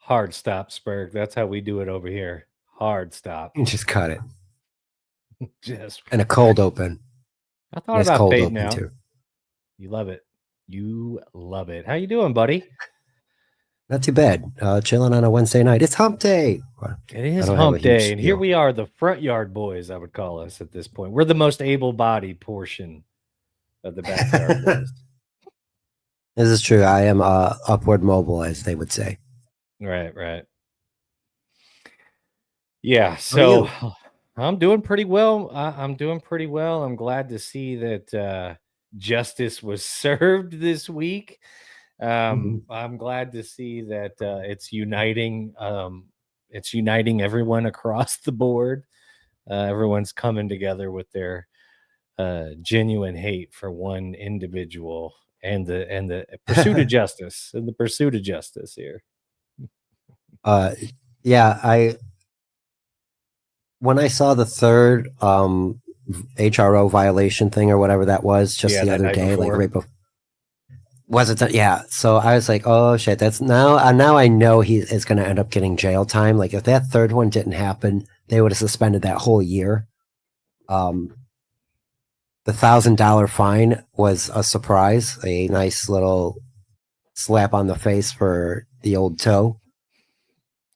Hard stop, Spurg. That's how we do it over here. Hard stop. You just cut it. Just And a cold open. I thought Nice about cold fading open out. too. You love it. You love it. How you doing, buddy? Not too bad. Chilling on a Wednesday night. It's hump day. It is hump day, and here we are, the front yard boys, I would call us at this point. We're the most able-bodied portion of the backyard boys. This is true. I am upward mobile, as they would say. Right. Yeah, so I'm doing pretty well. I'm doing pretty well. I'm glad to see that justice was served this week. I'm glad to see that it's uniting. It's uniting everyone across the board. Everyone's coming together with their genuine hate for one individual and the pursuit of justice and the pursuit of justice here. When I saw the third HRO violation thing or whatever that was just the other day, like right before. Was it? Yeah. So I was like, oh shit, that's now I know he is going to end up getting jail time. Like if that third one didn't happen, they would have suspended that whole year. The $1,000 fine was a surprise, a nice little slap on the face for the old toe.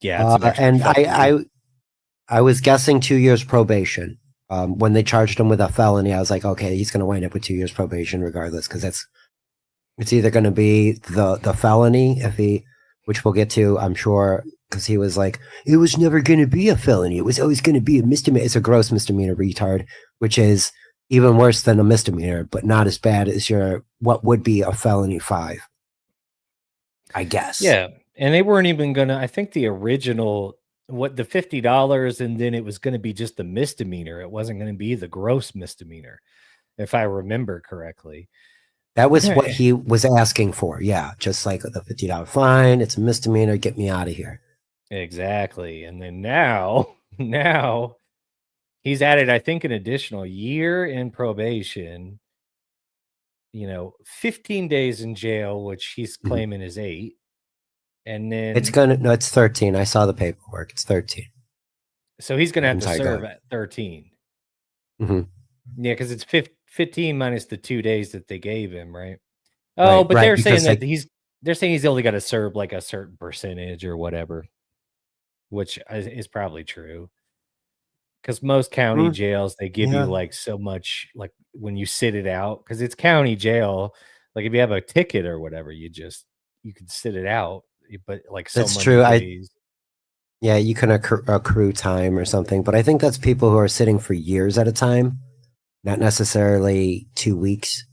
Yeah. And I was guessing 2 years probation. When they charged him with a felony, I was like, okay, he's going to wind up with 2 years probation regardless, because it's either going to be the felony, which we'll get to, I'm sure, because he was like, it was never going to be a felony. It was always going to be a misdemeanor. It's a gross misdemeanor, retard, which is even worse than a misdemeanor, but not as bad as what would be a felony 5, I guess. Yeah, and they weren't even going to, I think the original, the $50, and then it was going to be just the misdemeanor. It wasn't going to be the gross misdemeanor, if I remember correctly. That was what he was asking for. Yeah, just like the $50 fine. It's a misdemeanor. Get me out of here. Exactly. And then now he's added, I think, an additional year in probation, 15 days in jail, which he's claiming is 8. And then it's 13. I saw the paperwork. It's 13. So he's going to have to serve at 13. Mm-hmm. Yeah, because it's 15 minus the 2 days that they gave him, right? Oh, but they're saying that they're saying he's only got to serve like a certain percentage or whatever, which is probably true. Because most county jails, they give you like so much, like when you sit it out, because it's county jail. Like if you have a ticket or whatever, you can sit it out. But like so that's true. Days. You can accrue time or something, but I think that's people who are sitting for years at a time, not necessarily 2 weeks.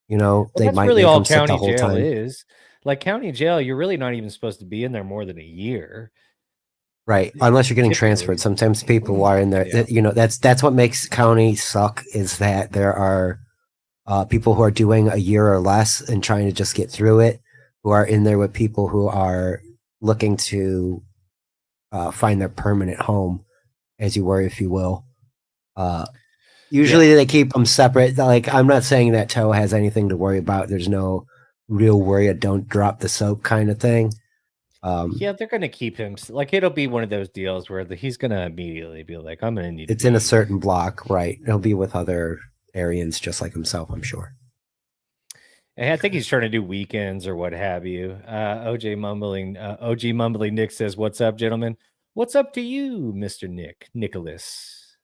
They that's might really make all them sit the county whole jail time. is. Like county jail, you're really not even supposed to be in there more than a year, right? Unless you're getting transferred. Sometimes people are in there. Yeah. That's what makes county suck, is that there are people who are doing a year or less and trying to just get through it, who are in there with people who are looking to find their permanent home, as you were, if you will. Usually they keep them separate. Like, I'm not saying that Toe has anything to worry about. There's no real worry of don't drop the soap kind of thing. They're going to keep him. Like, it'll be one of those deals where he's going to immediately be like, I'm going to need it's in a certain block, right? He'll be with other Aryans just like himself, I'm sure. I think he's trying to do weekends or what have you. OG Mumbling Nick says, "What's up, gentlemen? What's up to you, Mr. Nicholas?"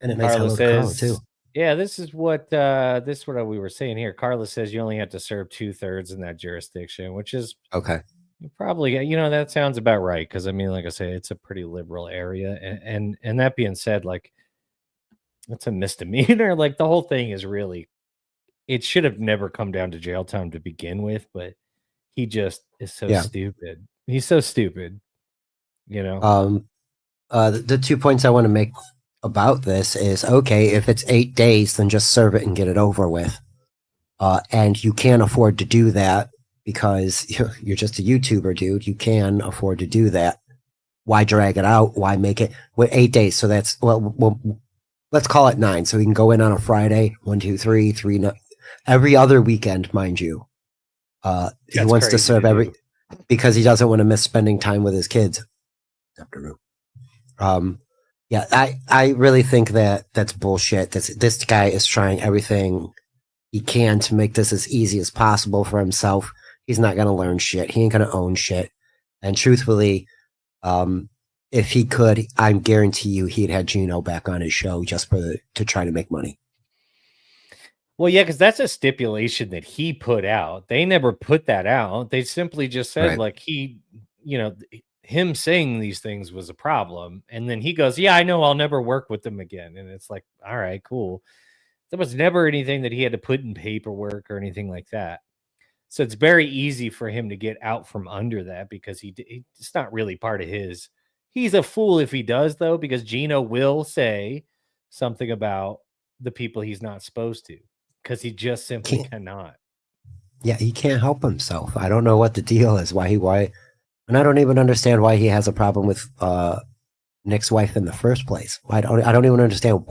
And it makes Carla says, too. Yeah, this is what we were saying here. Carla says you only have to serve 2/3 in that jurisdiction, which is okay. Probably, that sounds about right. Because I mean, like I say, it's a pretty liberal area, and that being said, like, it's a misdemeanor. Like the whole thing is really, it should have never come down to jail time to begin with, but he just is so stupid. He's so stupid, The 2 points I want to make about this is, okay, if it's 8 days, then just serve it and get it over with. And you can't afford to do that because you're just a YouTuber, dude. You can afford to do that. Why drag it out? Why make it 8 days? So that's, well, let's call it 9. So we can go in on a Friday, 1, 2, 3, every other weekend, mind you. He That's wants to crazy serve to do. because he doesn't want to miss spending time with his kids. Yeah, I really think that's bullshit. This guy is trying everything he can to make this as easy as possible for himself. He's not gonna learn shit. He ain't gonna own shit. And truthfully, if he could, I guarantee you he'd had Gino back on his show just to try to make money. Well, yeah, because that's a stipulation that he put out. They never put that out. They simply just said, Right. like, him saying these things was a problem. And then he goes, yeah, I know, I'll never work with them again. And it's like, all right, cool. There was never anything that he had to put in paperwork or anything like that. So it's very easy for him to get out from under that because it's not really part of his. He's a fool if he does, though, because Gino will say something about the people he's not supposed to because he just simply Can't cannot. Yeah, he can't help himself. I don't know what the deal is. Why and I don't even understand why he has a problem with Nick's wife in the first place. I don't even understand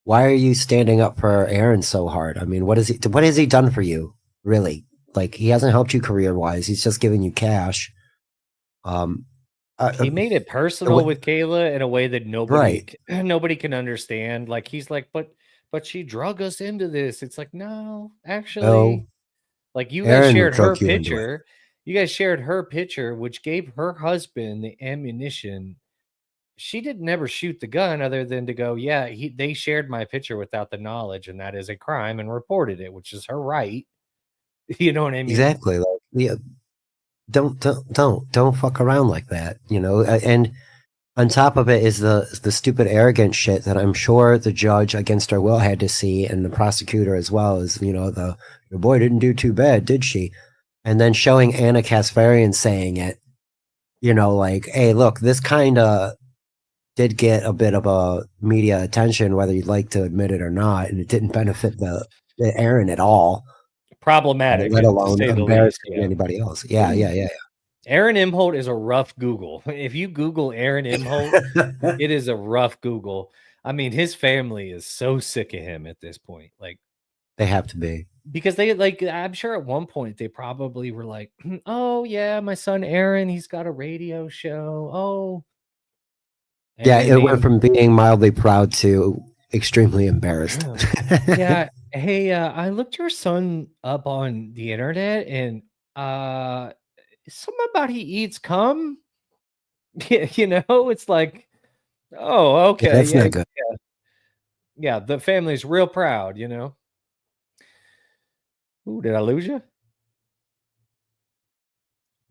why are you standing up for Aaron so hard? I mean, what has he done for you? Really? Like, he hasn't helped you career wise. He's just giving you cash. He made it personal with Kayla in a way that Right. nobody can understand. Like he's like, but she drug us into this. It's like, no, No, actually, like you guys Aaron shared her drug you into it. picture. You guys shared her picture, which gave her husband the ammunition. She did never shoot the gun other than to go, yeah, they shared my picture without the knowledge, and that is a crime, and reported it, which is her right. You know what I mean? Exactly. Like, yeah, don't fuck around like that. And on top of it is the stupid arrogant shit that I'm sure the judge against her will had to see, and the prosecutor as well, is your boy didn't do too bad, did she? And then showing Anna Kasparian saying it, like, hey, look, this kind of did get a bit of a media attention, whether you'd like to admit it or not, and it didn't benefit the Aaron at all, Problematic, let to alone say the least. embarrassing Yeah. anybody else. Yeah. Aaron Imholte is a rough Google. If you Google Aaron Imholte, it is a rough Google. I mean, his family is so sick of him at this point. Like, They have to be. because they like, I'm sure at one point they probably were like, oh yeah, my son Aaron, he's got a radio show. Oh, and Yeah, they it went named, from being mildly proud to extremely embarrassed. yeah. Hey, I looked your son up on the internet, and something about he eats cum. It's like, oh, Yeah, okay, that's yeah, not good. yeah. The family's real proud. Ooh, did I lose you?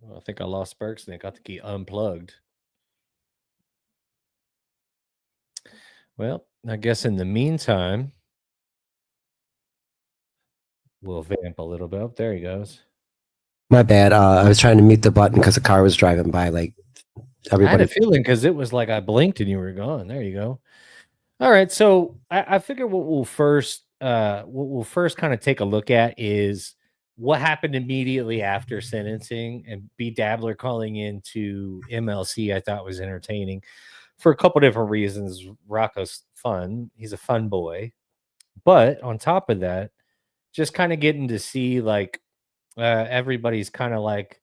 Well, I think I lost Bergsnick. I think he unplugged. Well, I guess in the meantime, we'll vamp a little bit. Oh, there he goes. My bad. I was trying to mute the button because a car was driving by. Like, I had everybody. a feeling because it was like I blinked and you were gone. There you go. All right, so I figure what we'll first kind of take a look at is what happened immediately after sentencing, and B Dabbler calling into MLC. I thought was entertaining for a couple different reasons. Rocco's fun; he's a fun boy, but on top of that, just kind of getting to see like everybody's kind of like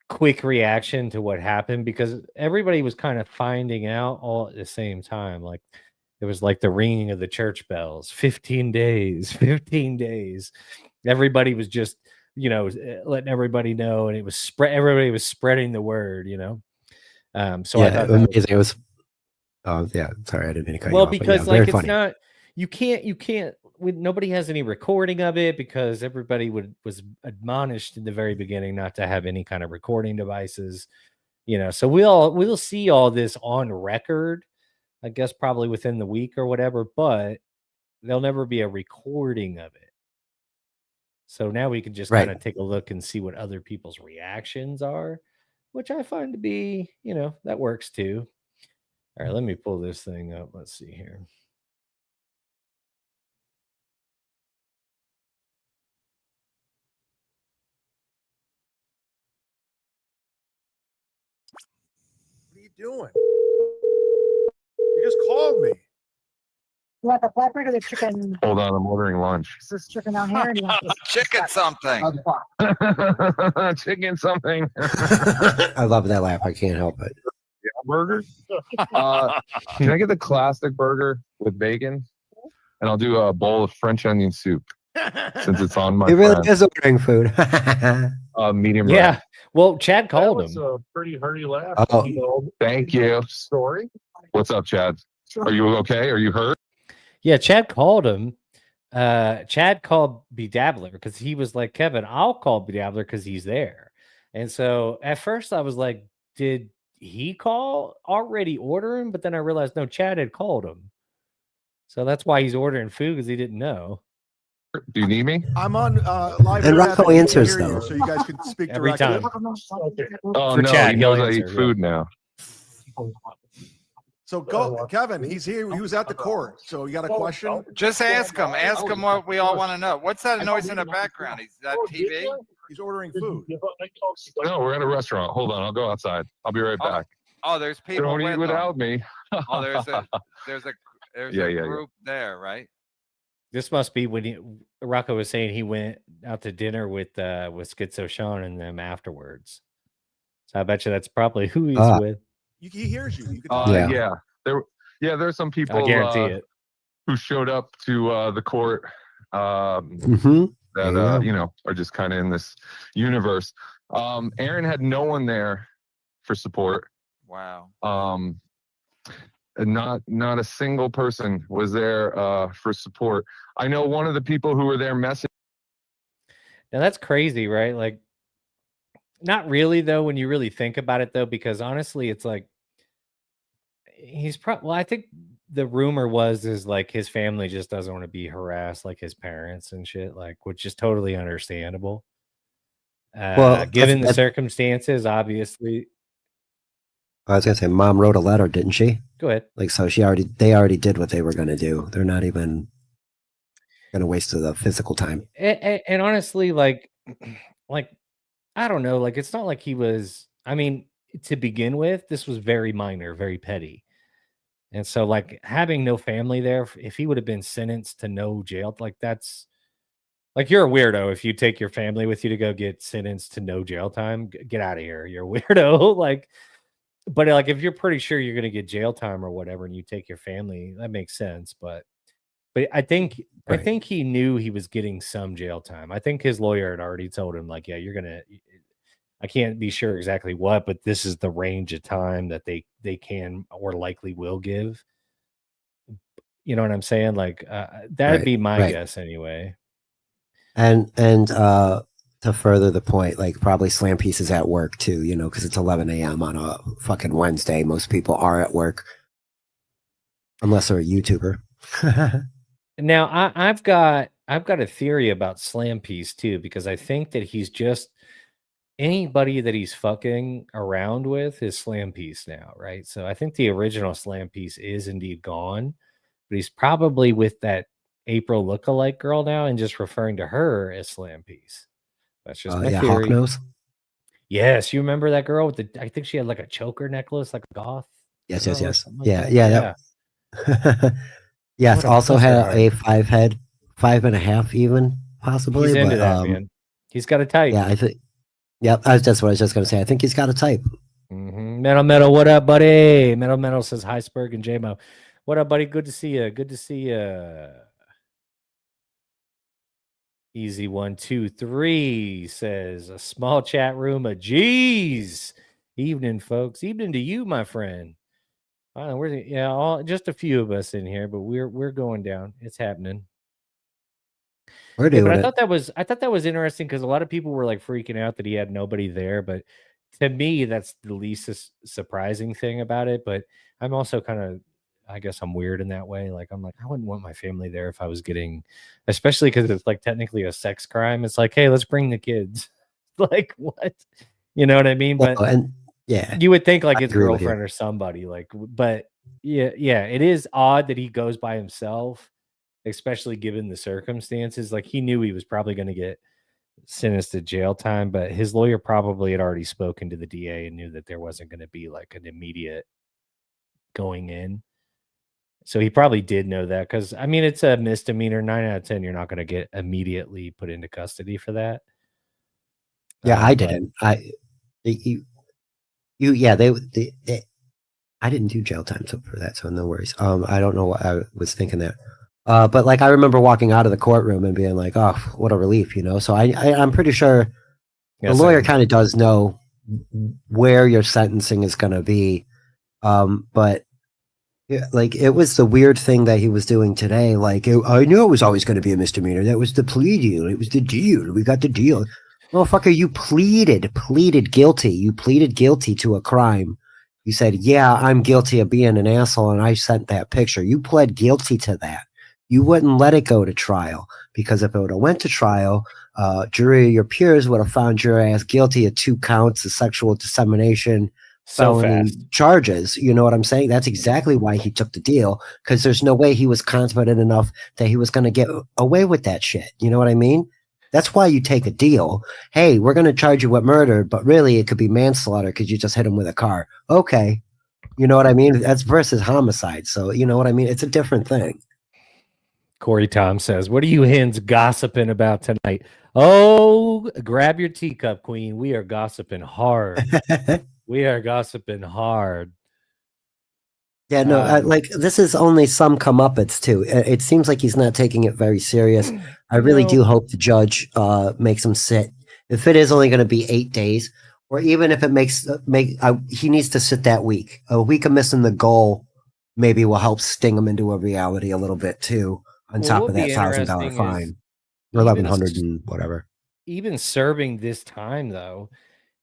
quick reaction to what happened because everybody was kind of finding out all at the same time. Like it was like the ringing of the church bells, 15 days, 15 days. Everybody was just, letting everybody know, and it was everybody was spreading the word. So I Yeah, thought that was amazing. It was. Oh yeah, sorry, I didn't mean to cut you well, off. But yeah, because very like it's funny. not you can't nobody has any recording of it because everybody was admonished in the very beginning not to have any kind of recording devices. So we'll see all this on record, I guess probably within the week or whatever, but there'll never be a recording of it. So now we can just kind Right. of take a look and see what other people's reactions are, which I find to be, that works too. All right, let me pull this thing up. Let's see here. What are you doing? You just called me. You want the flatbread or the chicken? Hold on, I'm ordering lunch. Is this chicken down here? Or do you want this? Chicken something. Chicken something. I love that laugh. I can't help it. Burger. Can I get the classic burger with bacon? And I'll do a bowl of French onion soup since it's on my. He really friend. is ordering food. Medium. Yeah. rare. Well, Chad called him. A pretty hearty laugh. Oh. Thank you. Story. What's up, Chad? Are you okay? Are you hurt? Yeah, Chad called him. Chad called Bedabbler because he was like, Kevin, I'll call Bedabbler because he's there. And so at first I was like, did he call already ordering? But then I realized no, Chad had called him. So that's why he's ordering food because he didn't know. Do you need me? I'm on live. And chat, Rocco I can't answers, hear you, though. so you guys can speak Every directly. time. Oh For no, Chad, he knows he'll I eat answer, food now. So go, Kevin. He's here. He was at the court. So you got a question? Just ask him. Ask him what we all want to know. What's that noise in the background? Is that TV? He's ordering food. No, we're at a restaurant. Hold on, I'll go outside. I'll be right back. Oh, there's people Don't eat with without them. me. Oh, there's a Yeah. group there, right? This must be when Rocco was saying he went out to dinner with Schizo Sean and them afterwards. So I bet you that's probably who he's with. He hears you. You can talk. There's some people. I guarantee it. Who showed up to the court. Mhm. That Yeah. are just kind of in this universe. Aaron had no one there for support. Wow. Not a single person was there for support. I know one of the people who were there messaged. Now that's crazy, right? Like, not really though, when you really think about it though, because honestly, it's like he's probably. Well, I think the rumor is like his family just doesn't want to be harassed like his parents and shit, like, which is totally understandable. Well, Given the that's- circumstances, obviously. I was gonna say, Mom wrote a letter, didn't she? Go ahead. Like, so they already did what they were gonna do. They're not even gonna waste the physical time. And honestly, like I don't know, like it's not like he was. I mean, to begin with, this was very minor, very petty, and so like having no family there, if he would have been sentenced to no jail, like that's like you're a weirdo if you take your family with you to go get sentenced to no jail time. Get out of here, you're a weirdo. Like, but like if you're pretty sure you're gonna get jail time or whatever, and you take your family, that makes sense. But I think Right. I think he knew he was getting some jail time. I think his lawyer had already told him, like, yeah, you're gonna. I can't be sure exactly what, but this is the range of time that they can or likely will give. You know what I'm saying? Like that'd Right, be my right. guess anyway. And to further the point, like probably Slam Piece is at work too, because it's 11 a.m. on a fucking Wednesday. Most people are at work, unless they're a YouTuber. Now I've got a theory about Slam Piece too, because I think that he's just anybody that he's fucking around with is Slam Piece now, right? So I think the original Slam Piece is indeed gone, but he's probably with that April lookalike girl now and just referring to her as Slam Piece. That's just my Yeah, theory. Hawknose. Yes, you remember that girl with the? I think she had like a choker necklace, like a goth. Yes. girl or something like Yeah, that. yeah. Yes, What a also pussy had heart. a 5.5 even, possibly. He's into but, that, man. He's got a type. Yeah, I think. Yep, that's what I was just gonna say. I think he's got a type. Metal, what up, buddy? Metal says hi, Spurg and JMO. What up, buddy? Good to see you. Good to see you. Easy 1, 2, 3 says a small chat room. A geez. Evening, folks. Evening to you, my friend. Just a few of us in here, but we're going down. It's happening. We're doing But it. I thought that was interesting because a lot of people were like freaking out that he had nobody there. But to me, that's the least surprising thing about it. But I'm also kind of, I guess I'm weird in that way. Like, I'm like, I wouldn't want my family there if I was getting, especially because it's like technically a sex crime. It's like, hey, let's bring the kids. Like, what? You know what I mean? But And yeah, you would think like I his agree with you. girlfriend or somebody, like, but yeah, it is odd that he goes by himself, especially given the circumstances. Like, he knew he was probably going to get sentenced to jail time, but his lawyer probably had already spoken to the DA and knew that there wasn't going to be like an immediate going in. So he probably did know that because I mean it's a misdemeanor. 9 out of 10, you're not going to get immediately put into custody for that. Yeah, I But didn't. I didn't do jail time for that, so no worries. I don't know what I was thinking there. But like I remember walking out of the courtroom and being like, "Oh, what a relief," you know. So I'm pretty sure the yes, lawyer kind of does know where your sentencing is going to be. But yeah, like it was the weird thing that he was doing today. Like I knew it was always going to be a misdemeanor. That was the plea deal. It was the deal. We got the deal. Motherfucker, you pleaded guilty. You pleaded guilty to a crime. You said, "Yeah, I'm guilty of being an asshole," and I sent that picture. You pled guilty to that. You wouldn't let it go to trial because if it would have went to trial, jury, your peers would have found your ass guilty of 2 counts of sexual dissemination, so felony fast. charges. You know what I'm saying? That's exactly why he took the deal, because there's no way he was confident enough that he was going to get away with that shit. You know what I mean? That's why you take a deal. Hey, we're going to charge you with murder, but really it could be manslaughter because you just hit him with a car. Okay. You know what I mean? That's versus homicide. So, you know what I mean? It's a different thing. Corey Tom says, "What are you hens gossiping about tonight?" Oh, grab your teacup, Queen. We are gossiping hard. We are gossiping hard. Yeah, no, like this is only some comeuppance too. It seems like he's not taking it very serious. I really do hope the judge makes him sit. If it is only going to be 8 days, or even if it he needs to sit that week. A week of missing the goal maybe will help sting him into a reality a little bit too. On Well, top what of would that be $1,000 interesting is fine, or even 1,100 and whatever. even serving this time though,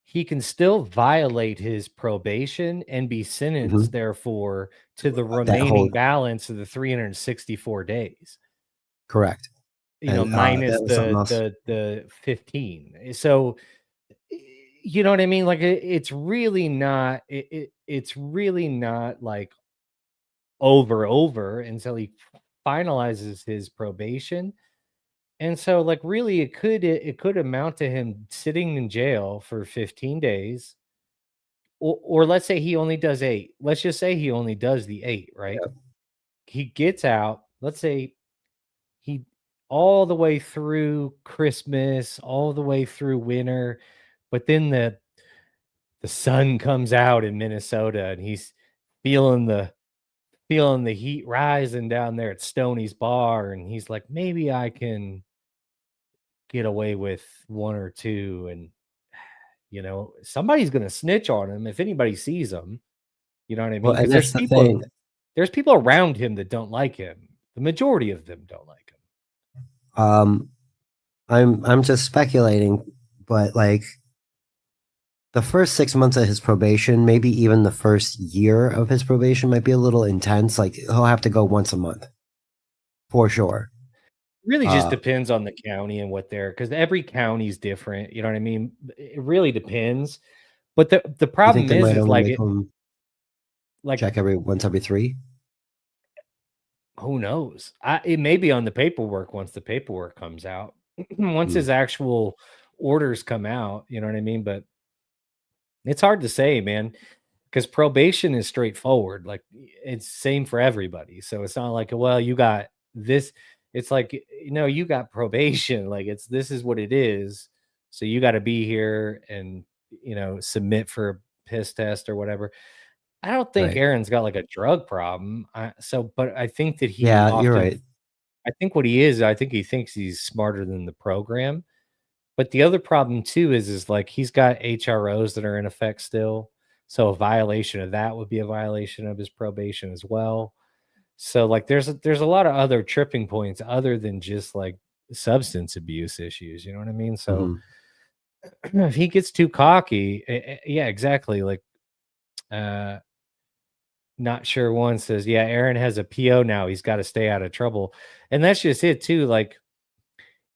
he can still violate his probation and be sentenced, therefore, to the remaining balance of the 364 days. Correct. You know, And minus that was something else. the 15. So, you know what I mean? Like it's really not. It's really not like over until he finalizes his probation. And so, like, really, it could amount to him sitting in jail for 15 days. Or let's say he only does 8. Let's just say he only does the 8, right? Yep. He gets out. Let's say he all the way through Christmas, all the way through winter, but then the sun comes out in Minnesota and he's feeling the heat rising down there at Stoney's bar, and he's like, maybe I can get away with 1 or 2, and you know, somebody's gonna snitch on him if anybody sees him. You know what I Well, mean? and Because that's the thing. there's people around him that don't like him. The majority of them don't like him. I'm just speculating, but like the first 6 months of his probation, maybe even the first year of his probation might be a little intense. Like he'll have to go once a month for sure. Really just depends on the county and what they're, because every county's different. You know what I mean? It really depends. But the You problem think they might is only like make him like check once every 3? who knows? It may be on the paperwork once the paperwork comes out. Once his actual orders come out, you know what I mean? But it's hard to say, man, because probation is straightforward. Like it's same for everybody. So it's not like, well, you got this. It's like, you know, you got probation. Like this is what it is. So you got to be here and, you know, submit for a piss test or whatever. I don't think Right. Aaron's got like a drug problem. But I think that he Yeah, you're often, right. I think what he is, I think he thinks he's smarter than the program. But the other problem too is like he's got HROs that are in effect still. So a violation of that would be a violation of his probation as well. So like there's a lot of other tripping points other than just like substance abuse issues. You know what I mean? So if he gets too cocky, yeah, exactly. Like not sure one says, yeah, Aaron has a PO now. He's got to stay out of trouble. And that's just it too. Like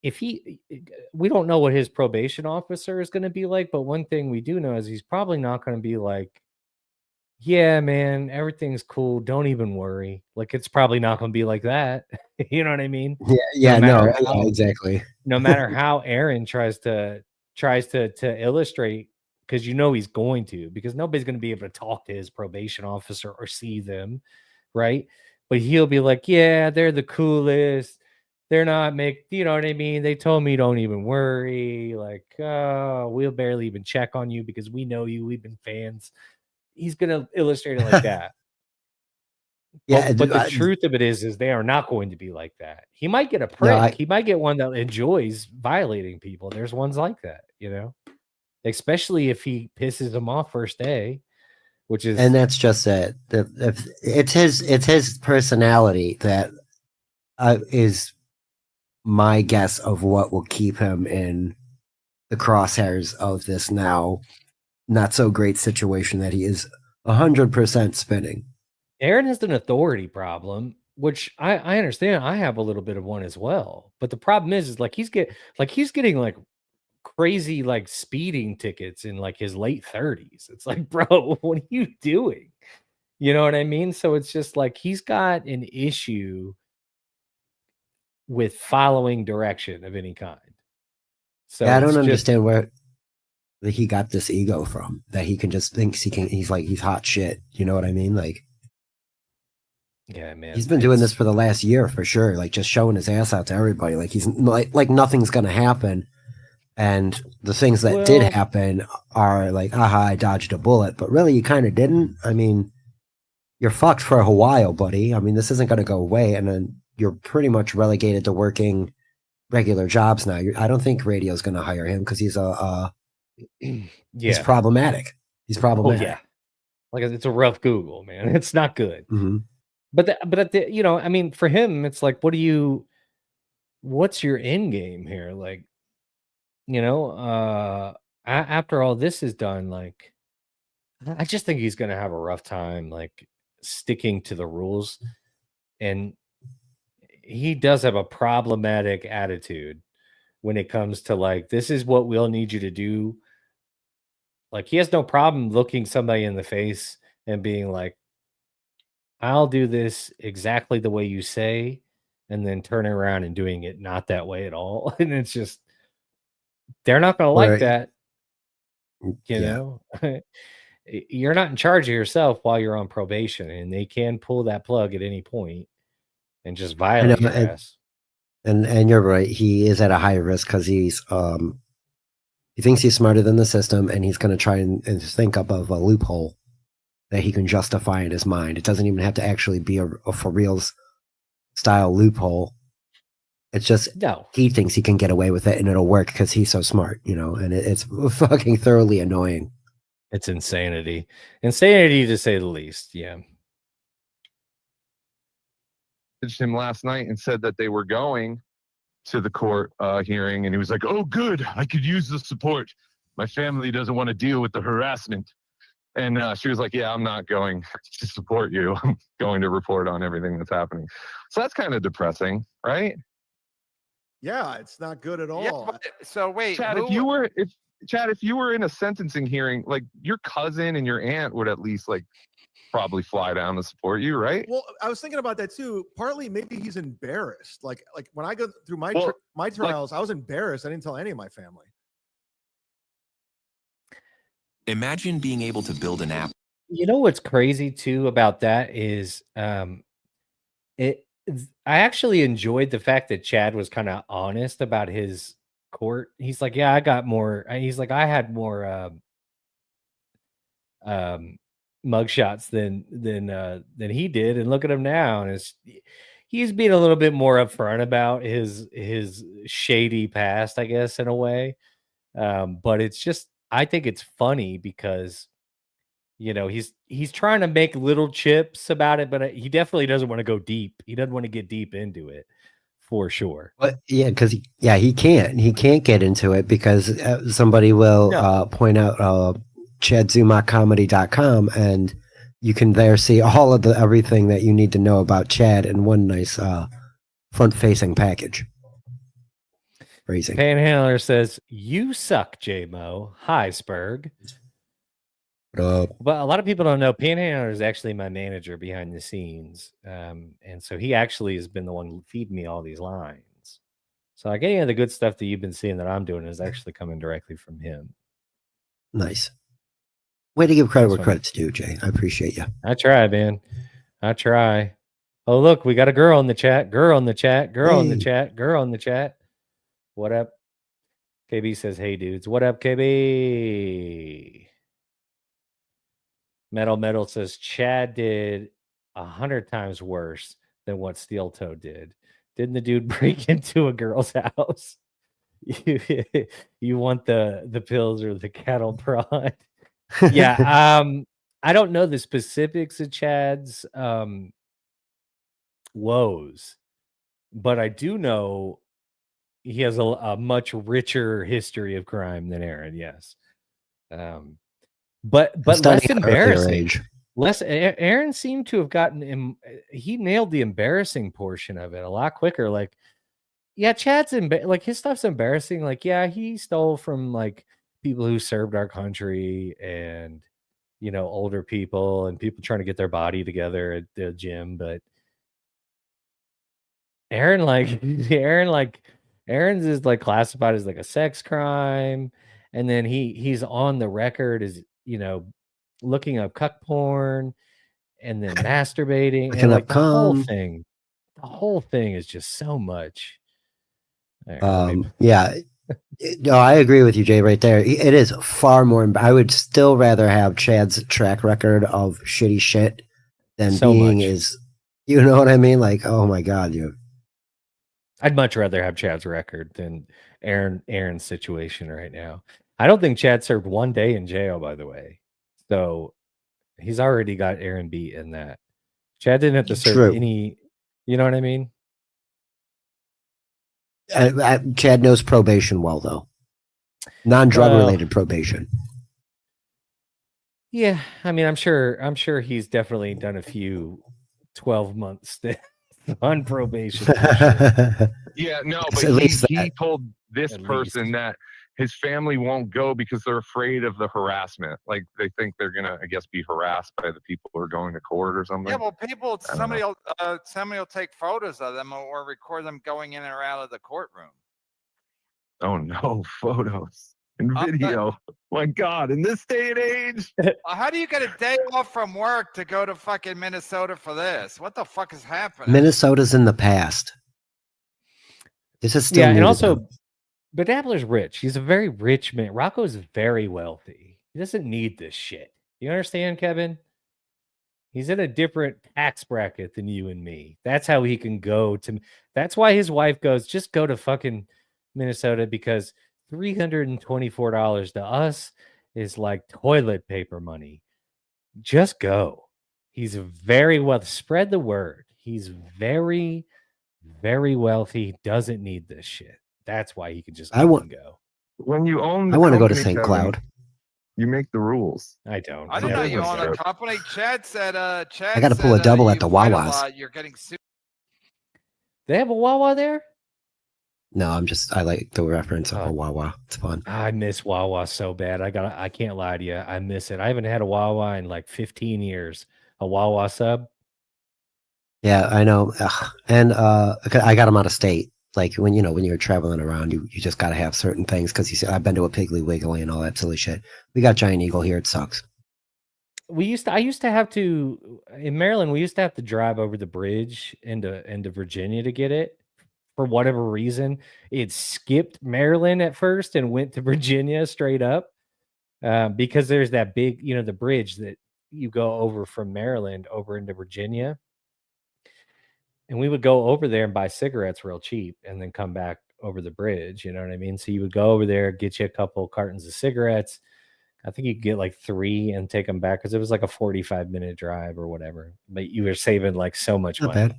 if we don't know what his probation officer is going to be like, but one thing we do know is he's probably not going to be like, yeah, man, everything's cool. Don't even worry. Like it's probably not going to be like that. You know what I mean? Yeah, matter yeah, exactly. no matter how Aaron tries to illustrate, because you know he's going to, because nobody's going to be able to talk to his probation officer or see them, right? but he'll be like, yeah, they're the coolest. They're not you know what I mean? They told me don't even worry. Like, we'll barely even check on you because we know you. We've been fans. He's gonna illustrate it like that. Yeah, But the truth of it is they are not going to be like that. He might get a prick. He might get one that enjoys violating people. There's ones like that, you know, especially if he pisses them off first day, which is, and that's just it. It's his personality that is my guess of what will keep him in the crosshairs of this now not so great situation that he is 100% spinning. Aaron has an authority problem, which I understand. I have a little bit of one as well. But the problem is like he's getting like crazy like speeding tickets in like his late 30s. It's like, bro, what are you doing? You know what I mean? So it's just like he's got an issue with following direction of any kind. So yeah, I don't understand where he got this ego from, that he can just thinks he's hot shit. You know what I mean? Like, yeah, man, he's been doing this for the last year for sure. Like just showing his ass out to everybody. Like he's like nothing's gonna happen. And the things that did happen are like, aha, I dodged a bullet, but really you kind of didn't. I mean, you're fucked for a while, buddy. I mean, this isn't gonna go away, and then you're pretty much relegated to working regular jobs now. I don't think radio's gonna hire him because he's he's problematic. He's problematic. Oh, yeah, like it's a rough Google, man. It's not good. Mm-hmm. But you know, I mean, for him, it's like, what's your end game here? Like, you know, after all this is done, like, I just think he's gonna have a rough time, like, sticking to the rules, and he does have a problematic attitude when it comes to like, this is what we'll need you to do. Like, he has no problem looking somebody in the face and being like, I'll do this exactly the way you say, and then turning around and doing it not that way at all. And it's just, they're not going to like that. You know, you're not in charge of yourself while you're on probation, and they can pull that plug at any point and just violate your ass. And you're right. He is at a high risk because he thinks he's smarter than the system, and he's going to try and think up of a loophole that he can justify in his mind. It doesn't even have to actually be a for reals style loophole. It's just he thinks he can get away with it and it'll work because he's so smart, you know, and it's fucking thoroughly annoying. It's insanity. Insanity to say the least. Yeah. Him last night and said that they were going to the court hearing, and he was like, oh, good, I could use the support. My family doesn't want to deal with the harassment. And she was like, yeah, I'm not going to support you. I'm going to report on everything that's happening. So that's kind of depressing, right? Yeah, it's not good at all. Yeah, but, so wait, Chad, if you were in a sentencing hearing, like your cousin and your aunt would at least like probably fly down to support you, right? Well, I was thinking about that too. Partly, maybe he's embarrassed. Like when I go through my trials, I was embarrassed. I didn't tell any of my family. Imagine being able to build an app. You know what's crazy too about that is I actually enjoyed the fact that Chad was kind of honest about his court. He's like, yeah, I got more. He's like, I had more mugshots than he did, and look at him now. And he's being a little bit more upfront about his shady past, I guess, in a way. But it's just, I think it's funny because, you know, he's trying to make little chips about it, but he definitely doesn't want to go deep. He doesn't want to get deep into it, for sure. But yeah, because he can't get into it because somebody will point out ChadZumakComedy.com, and you can there see all of everything that you need to know about Chad in one nice front-facing package. Phrasing. Panhandler says, "You suck, J-Mo. Hi, Spurg." But a lot of people don't know Panhandler is actually my manager behind the scenes, and so he actually has been the one feeding me all these lines. So like any of the good stuff that you've been seeing that I'm doing is actually coming directly from him. Nice. Way to give credit where credit's due, Jay. I appreciate you. I try, man. I try. Oh, look, we got a girl in the chat. Girl in the chat. Girl in the Hey. chat. Girl in the chat. What up? KB says, hey, dudes. What up, KB? Metal says, Chad did 100 times worse than what Steel Toe did. Didn't the dude break into a girl's house? You want the pills or the cattle prod? Yeah. I don't know the specifics of Chad's woes, but I do know he has a much richer history of crime than Aaron. Yes. But less Starting at an earlier embarrassing. age. Aaron seemed to have gotten him. He nailed the embarrassing portion of it a lot quicker. Like, yeah, Chad's like his stuff's embarrassing. Like, yeah, he stole from like people who served our country and older people and people trying to get their body together at the gym. But Aaron's is like classified as like a sex crime, and then he's on the record as looking up cuck porn and then masturbating Looking and up like the whole cum. thing. The whole thing is just so much. All right, let me- Yeah. No, I agree with you, Jay, right there. It is far more. I would still rather have Chad's track record of shitty shit than So being much. you know what I mean? Like, oh my God, I'd much rather have Chad's record than Aaron's situation right now. I don't think Chad served 1 day in jail, by the way. So he's already got Aaron beat in that. Chad didn't have to serve True. any, you know what I mean? Chad knows probation well, though. Non-drug related probation. Yeah, I mean, I'm sure he's definitely done a few 12-month stints on probation. For sure. Yeah, no, It's but at least he that. told this At person least. that his family won't go because they're afraid of the harassment. Like they think they're gonna, I guess, be harassed by the people who are going to court or something. Yeah, well, people, I don't somebody will take photos of them or record them going in or out of the courtroom. Oh no, photos and video. My God, in this day and age. How do you get a day off from work to go to fucking Minnesota for this? What the fuck is happening? Minnesota's in the past. This is still Yeah, new and to also, them. but Dabbler's rich. He's a very rich man. Rocco's very wealthy. He doesn't need this shit. You understand, Kevin? He's in a different tax bracket than you and me. That's how he can go to. That's why his wife goes, just go to fucking Minnesota, because $324 to us is like toilet paper money. Just go. He's very well. Spread the word. He's very, very wealthy. He doesn't need this shit. That's why he can just I want- go. When you own, I the want to go to company, St. Kevin, Cloud. You make the rules. I don't. I didn't know you own a business company. Chad said, Chad I gotta pull a said, double at you the fight a Wawas. lot, you're getting sued. They have a Wawa there? No, I like the reference of Oh. a Wawa. It's fun. I miss Wawa so bad. I can't lie to you. I miss it. I haven't had a Wawa in like 15 years. A Wawa sub. Yeah, I know. Ugh. And I got them out of state. Like when you're traveling around, you just got to have certain things because you see, I've been to a Piggly Wiggly and all that silly shit. We got Giant Eagle here. It sucks. I used to have to in Maryland. We used to have to drive over the bridge into Virginia to get it. For whatever reason, it skipped Maryland at first and went to Virginia straight up because there's that big, the bridge that you go over from Maryland over into Virginia. And we would go over there and buy cigarettes real cheap and then come back over the bridge. You know what I mean? So you would go over there, get you a couple cartons of cigarettes. I think you could get like 3 and take them back because it was like a 45-minute drive or whatever. But you were saving like so much Not money. bad.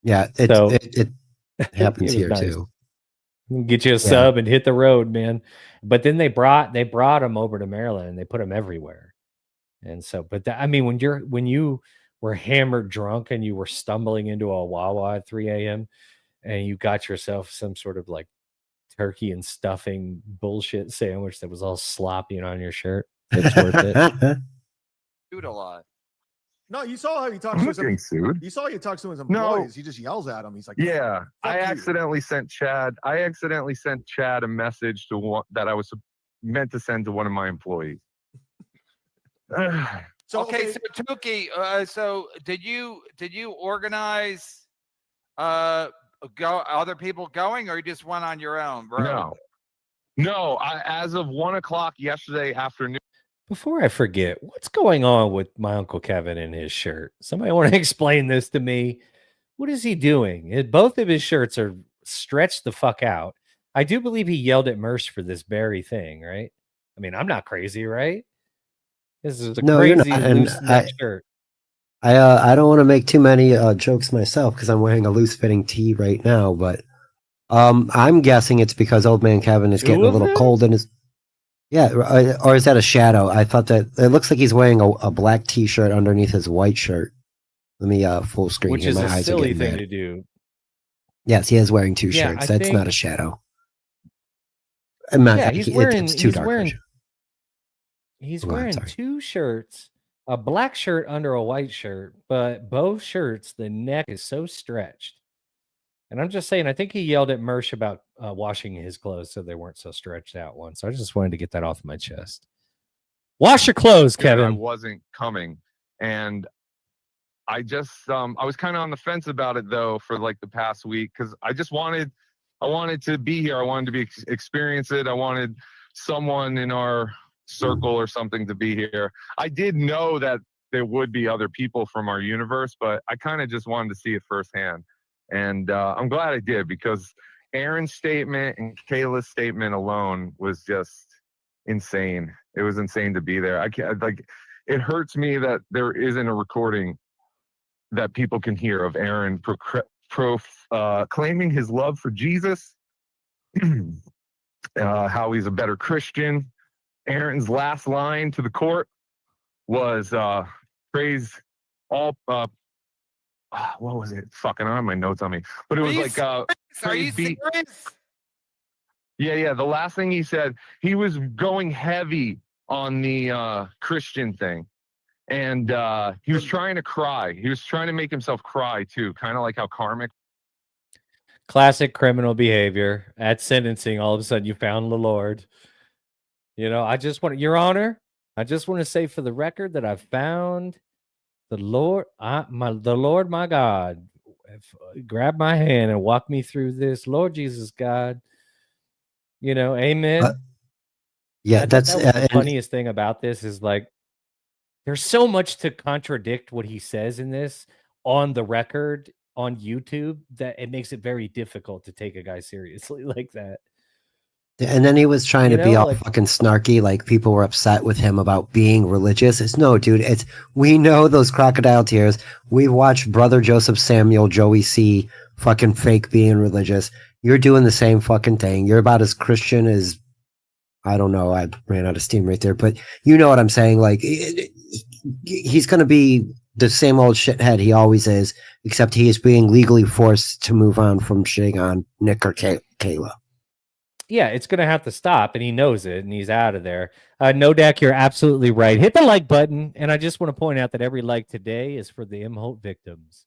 Yeah, So- it happens It was here nice. too. Get you a sub and hit the road, man. But then they brought them over to Maryland and they put them everywhere. And so, but I mean, when you were hammered drunk and you were stumbling into a Wawa at 3 a.m. and you got yourself some sort of like turkey and stuffing bullshit sandwich that was all sloppy and on your shirt, it's worth it. Sued a lot. No, you saw how he talks I'm to not getting his sued. You saw how he talks to his No. employees. He just yells at them. He's like, Yeah, I you. accidentally sent Chad a message to one that I was meant to send to one of my employees. Okay, so Tukey, so did you organize other people going, or you just went on your own, bro? No. As of 1 o'clock yesterday afternoon. Before I forget, what's going on with my Uncle Kevin and his shirt? Somebody want to explain this to me? What is he doing? Both of his shirts are stretched the fuck out. I do believe he yelled at Merce for this very thing, right? I mean, I'm not crazy, right? This is a No, you're not. crazy And loose neck shirt. I don't want to make too many jokes myself because I'm wearing a loose fitting tee right now, but I'm guessing it's because old man Kevin is getting a little cold in his. Yeah, or is that a shadow? I thought that it looks like he's wearing a black T-shirt underneath his white shirt. Let me full screen Which here. is My a eyes are silly getting thing bad. to do. Yes, he is wearing two Yeah, shirts. I That's not think- a shadow. I'm not. Yeah, It's too he's dark. wearing He's Go on, wearing sorry. two shirts, a black shirt under a white shirt, but both shirts, the neck is so stretched. And I'm just saying, I think he yelled at Mersh about washing his clothes so they weren't so stretched out once. So I just wanted to get that off my chest. Wash your clothes, I Kevin. wasn't coming, and I just I was kind of on the fence about it though for like the past week because I wanted to be here. I wanted to experience it. I wanted someone in our circle or something to be here. I did know that there would be other people from our universe, but I kind of just wanted to see it firsthand. And I'm glad I did because Aaron's statement and Kayla's statement alone was just insane. It was insane to be there. I can't, like, it hurts me that there isn't a recording that people can hear of Aaron claiming his love for Jesus, how he's a better Christian. Aaron's last line to the court was praise all what was it? Fucking, I don't have my notes on me. But it was like Are you praise be. serious? Yeah. The last thing he said, he was going heavy on the Christian thing. And he was trying to cry. He was trying to make himself cry too, kind of like how Karmic. Classic criminal behavior at sentencing. All of a sudden, you found the Lord. You know, I just want, Your Honor, I just want to say for the record that I found the Lord, the Lord, my God, grab my hand and walk me through this. Lord Jesus, God, you know, amen. Yeah, That was the and funniest thing about this is like, there's so much to contradict what he says in this on the record on YouTube that it makes it very difficult to take a guy seriously like that. and then he was trying You to be know, all like- fucking snarky, like people were upset with him about being religious. It's no, dude. It's we know those crocodile tears. We watched Brother Joseph Samuel, Joey C, fucking fake being religious. You're doing the same fucking thing. You're about as Christian as I don't know. I ran out of steam right there, but you know what I'm saying. Like he's gonna be the same old shithead he always is, except he is being legally forced to move on from shitting on Nick or Kayla. Yeah, it's going to have to stop, and he knows it, and he's out of there. Nodak, you're absolutely right. Hit the like button, and I just want to point out that every like today is for the Imholte victims.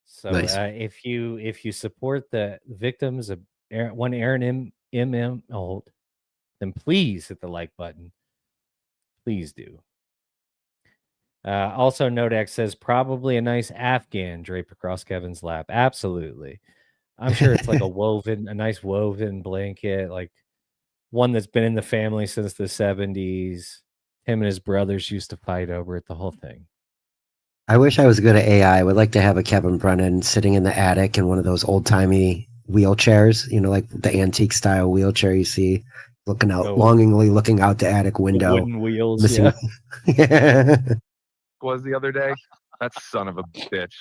So Nice. if you support the victims of Aaron Imholte, then please hit the like button. Please do. Also, Nodak says probably a nice Afghan draped across Kevin's lap. Absolutely. I'm sure it's like a nice woven blanket, like one that's been in the family since the 70s. Him and his brothers used to fight over it, the whole thing. I wish I was good at AI. I would like to have a Kevin Brennan sitting in the attic in one of those old timey wheelchairs, you know, like the antique style wheelchair you see, looking out, longingly looking out the attic window. Wooden wheels, missing... yeah. Was the other day. That son of a bitch.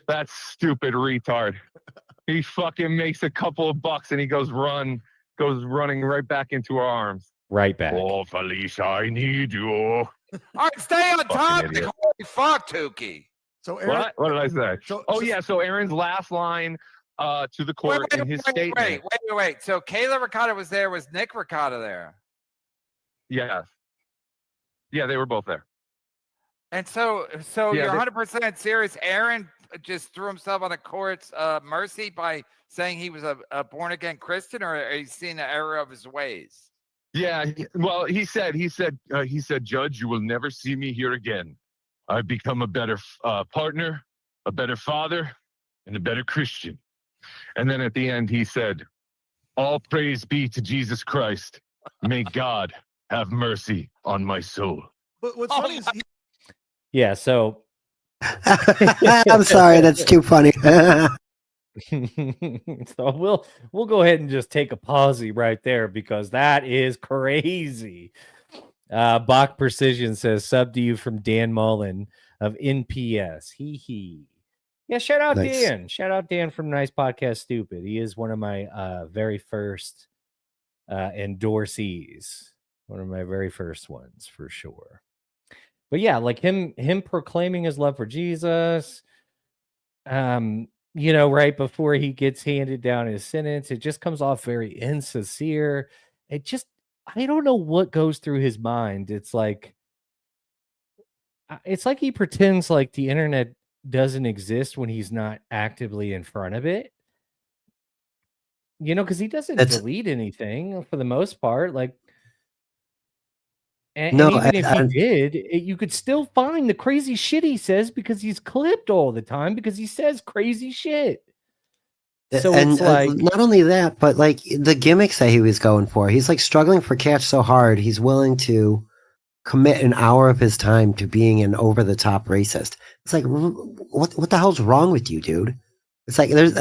That stupid retard. He fucking makes a couple of bucks and he goes running right back into our arms. Right back. Oh, Felicia, I need you. All right, stay on topic. Idiot. Holy fuck, Tukey. So Aaron, What did I say? So Aaron's last line to the court in his statement. Wait. So Kayla Ricotta was there. Was Nick Ricotta there? Yes. Yeah, they were both there. And so you're 100% serious. Aaron just threw himself on the court's mercy by saying he was a born again Christian, or are you seeing the error of his ways? Yeah. Well, he said, Judge, you will never see me here again. I've become a better partner, a better father, and a better Christian. And then at the end, he said, all praise be to Jesus Christ. May God have mercy on my soul. But what's funny is Yeah, so I'm sorry, that's too funny. so we'll go ahead and just take a pause right there because that is crazy. Bach Precision says sub to you from Dan Mullen of NPS. Hee. Yeah, shout out Nice. Dan. Shout out Dan from Nice Podcast Stupid. He is one of my very first endorsees. One of my very first ones for sure. But yeah, like him proclaiming his love for Jesus. You know, right before he gets handed down his sentence, it just comes off very insincere. I don't know what goes through his mind. It's like he pretends like the internet doesn't exist when he's not actively in front of it. You know, because he doesn't delete anything for the most part. Like, and even if he did, you could still find the crazy shit he says because he's clipped all the time because he says crazy shit. So it's like not only that, but like the gimmicks that he was going for. He's like struggling for cash so hard, he's willing to commit an hour of his time to being an over-the-top racist. It's like, what the hell's wrong with you, dude? It's like there's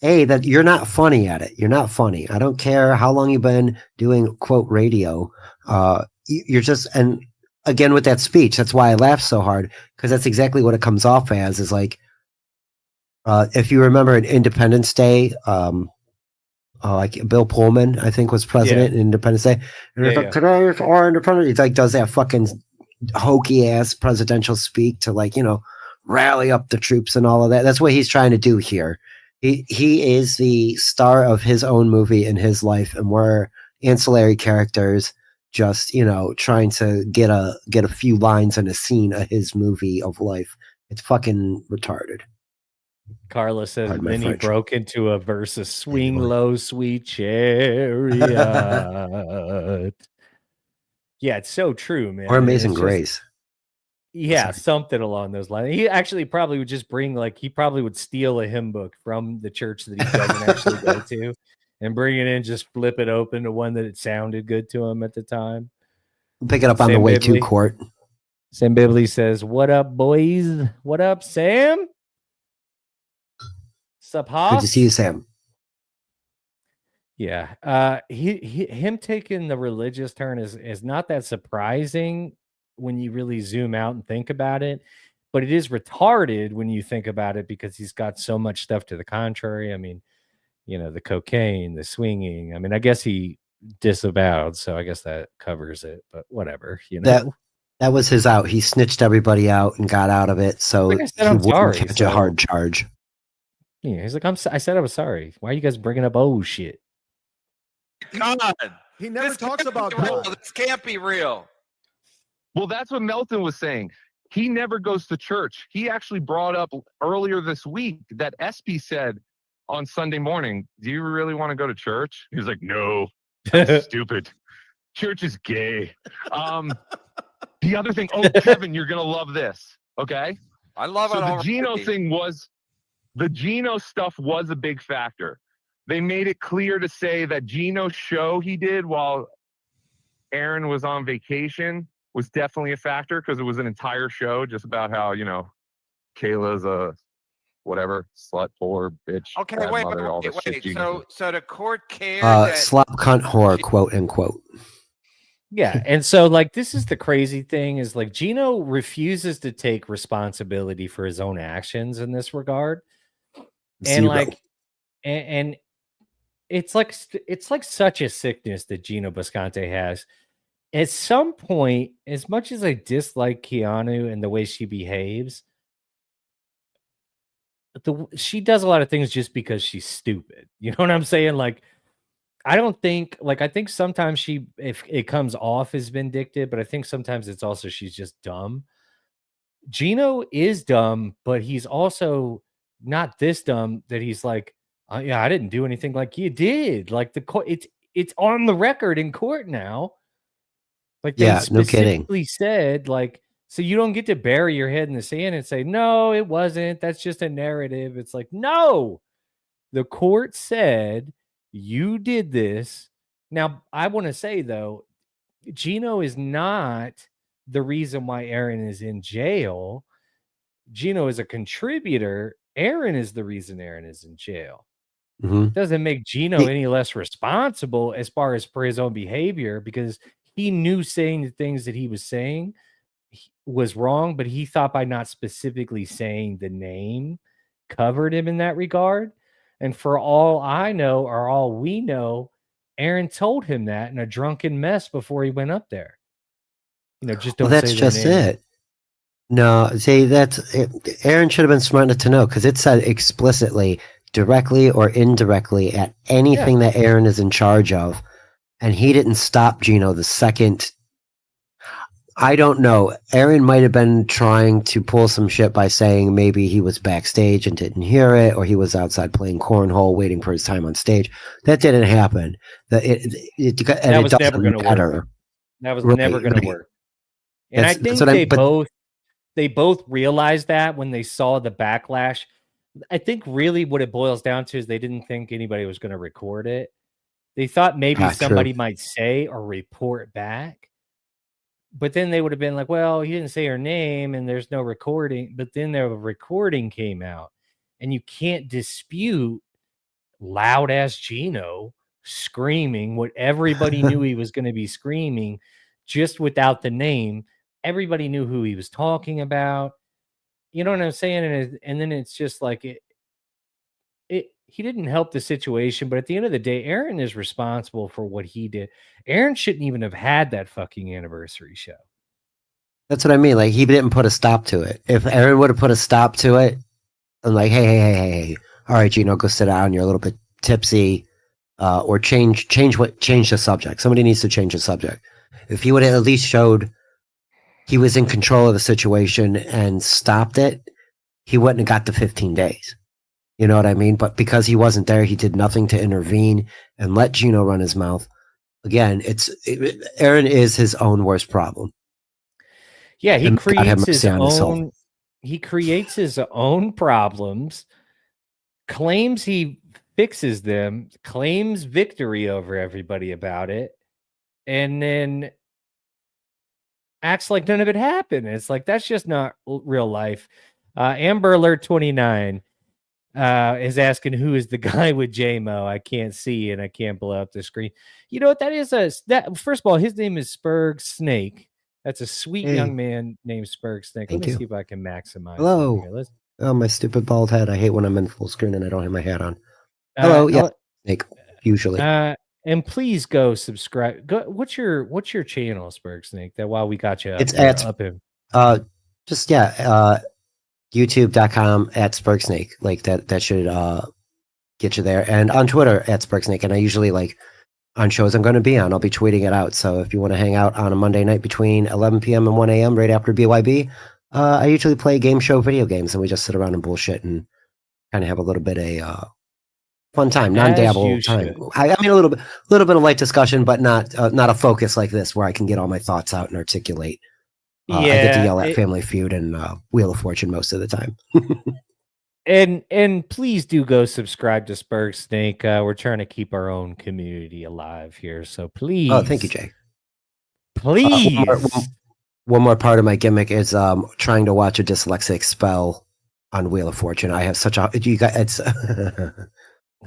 that you're not funny at it. You're not funny. I don't care how long you've been doing quote radio. You're just, and again with that speech, that's why I laugh so hard because that's exactly what it comes off as. Is like, if you remember at Independence Day, like Bill Pullman, I think was president in Independence Day, and it's like today is our independence. He like does that fucking hokey ass presidential speak to like rally up the troops and all of that. That's what he's trying to do here. He is the star of his own movie in his life, and we're ancillary characters just trying to get a few lines in a scene of his movie of life. It's fucking retarded. Carla says then he broke into a versus swing low sweet chariot. Yeah, it's so true, man. Or Amazing Grace. Yeah, something along those lines. He actually probably would just bring he probably would steal a hymn book from the church that he doesn't actually go to and bring it in, just flip it open to one that it sounded good to him at the time. Pick it up on the way to court. Sam Bibley says, "What up, boys? What up, Sam? Sup, Hoss? Good to see you, Sam." Yeah, him taking the religious turn is not that surprising when you really zoom out and think about it, but it is retarded when you think about it because he's got so much stuff to the contrary. I mean, the cocaine, the swinging. I mean, I guess he disavowed, so I guess that covers it. But whatever, That was his out. He snitched everybody out and got out of it, so he wouldn't catch a hard charge. Yeah, he's like, I said I was sorry. Why are you guys bringing up shit? God, he never talks about God. God. This can't be real. Well, that's what Melton was saying. He never goes to church. He actually brought up earlier this week that Espy said on Sunday morning, "Do you really want to go to church?" He was like, "No, that's stupid. Church is gay." The other thing, Kevin, you're gonna love this. Okay, I love it. The Gino thing the Gino stuff was a big factor. They made it clear to say that Gino's show he did while Aaron was on vacation was definitely a factor because it was an entire show just about how, Kayla's a whatever, slut, whore, bitch. Okay, wait. So the court cared slop cunt whore, quote unquote. Yeah, and so this is the crazy thing is Gino refuses to take responsibility for his own actions in this regard. And and it's like such a sickness that Gino Buscante has. At some point, as much as I dislike Keanu and the way she behaves, she does a lot of things just because she's stupid. You know what I'm saying? I don't think I think sometimes if it comes off as vindictive, but I think sometimes it's also she's just dumb. Gino is dumb, but he's also not this dumb that he's yeah, I didn't do anything like you did. it's on the record in court now. Like they Yeah, no kidding. specifically said, like, so you don't get to bury your head in the sand and say, no, it wasn't. That's just a narrative. It's like, no, the court said you did this. Now, I want to say, though, Gino is not the reason why Aaron is in jail. Gino is a contributor. Aaron is the reason Aaron is in jail. Mhm. Doesn't make Gino any less responsible as far as for his own behavior, because he knew saying the things that he was saying was wrong, but he thought by not specifically saying the name covered him in that regard. And for all I know, or all we know, Aaron told him that in a drunken mess before he went up there. You know, just don't Well, that's say their just name. it. No, see, Aaron should have been smart enough to know, because it said explicitly, directly or indirectly, at anything that Aaron is in charge of, and he didn't stop Gino the second. I don't know. Aaron might have been trying to pull some shit by saying maybe he was backstage and didn't hear it, or he was outside playing cornhole waiting for his time on stage. That didn't happen. That was never going to work. That was never going to work. And I think they both realized that when they saw the backlash. I think really what it boils down to is they didn't think anybody was going to record it. They thought maybe somebody might say or report back. But then they would have been like, well, he didn't say her name and there's no recording. But then the recording came out, and you can't dispute loud ass Gino screaming what everybody knew he was going to be screaming, just without the name. Everybody knew who he was talking about. You know what I'm saying? And then it's just like he didn't help the situation, but at the end of the day, Aaron is responsible for what he did. Aaron shouldn't even have had that fucking anniversary show. That's what I mean. Like, he didn't put a stop to it. If Aaron would have put a stop to it, and like, hey, all right, Gino, go sit down. You're a little bit tipsy, or change the subject. Somebody needs to change the subject. If he would have at least showed he was in control of the situation and stopped it, he wouldn't have got the 15 days. You know what I mean? But because he wasn't there, he did nothing to intervene and let Gino run his mouth. Again, Aaron is his own worst problem. Yeah, he creates his own problems, claims he fixes them, claims victory over everybody about it, and then acts like none of it happened. It's like, that's just not real life. Amber Alert 29 is asking, who is the guy with JMO? I can't see and I can't blow up the screen. You know what that is? First of all, his name is Spurg Snake. That's a sweet young man named Spurg Snake. Let me see if I can maximize. Hello. Oh, my stupid bald head. I hate when I'm in full screen and I don't have my hat on. Hello. Snake. Usually. And please go subscribe. What's your channel, Spurg Snake? That while we got you it's up him. YouTube.com @SpurgSnake. Like that should get you there. And on Twitter @SpurgSnake. And I usually, like, on shows I'm going to be on, I'll be tweeting it out. So if you want to hang out on a Monday night between 11 p.m. and 1 a.m. right after BYB, I usually play game show video games, and we just sit around and bullshit and kind of have a little bit of fun time, non-dabble time. I mean, a little bit of light discussion, but not a focus like this where I can get all my thoughts out and articulate. I get to yell at Family Feud and Wheel of Fortune most of the time. And please do go subscribe to Spurg Snake. We're trying to keep our own community alive here, so please. Oh, thank you, Jay. Please. One more part of my gimmick is trying to watch a dyslexic spell on Wheel of Fortune. I have such a it's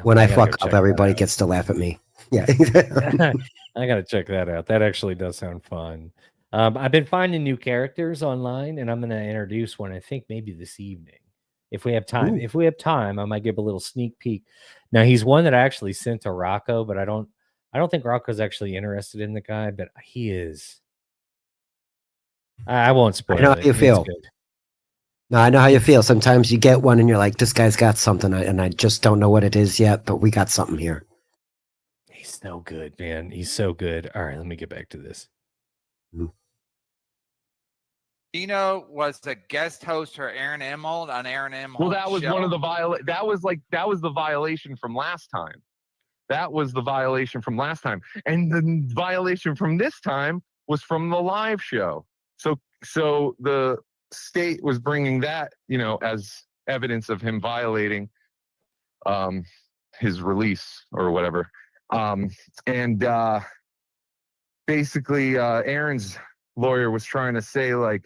when I fuck up, everybody gets to laugh at me. Yeah, I gotta check that out. That actually does sound fun. I've been finding new characters online, and I'm going to introduce one, I think maybe this evening, if we have time. Ooh. If we have time, I might give a little sneak peek. Now, he's one that I actually sent to Rocco, but I don't think Rocco's actually interested in the guy, but he is. I won't spoil it. I know how you feel. No, I know how you feel. Sometimes you get one and you're like, this guy's got something, and I just don't know what it is yet, but we got something here. He's so good, man. He's so good. All right, let me get back to this. Gino was the guest host for Aaron Imholte on Aaron Imholte. Well, that was show. One of the that was the violation from last time. That was the violation from last time. And the violation from this time was from the live show. So the state was bringing that, as evidence of him violating his release or whatever. Basically, Aaron's lawyer was trying to say, like,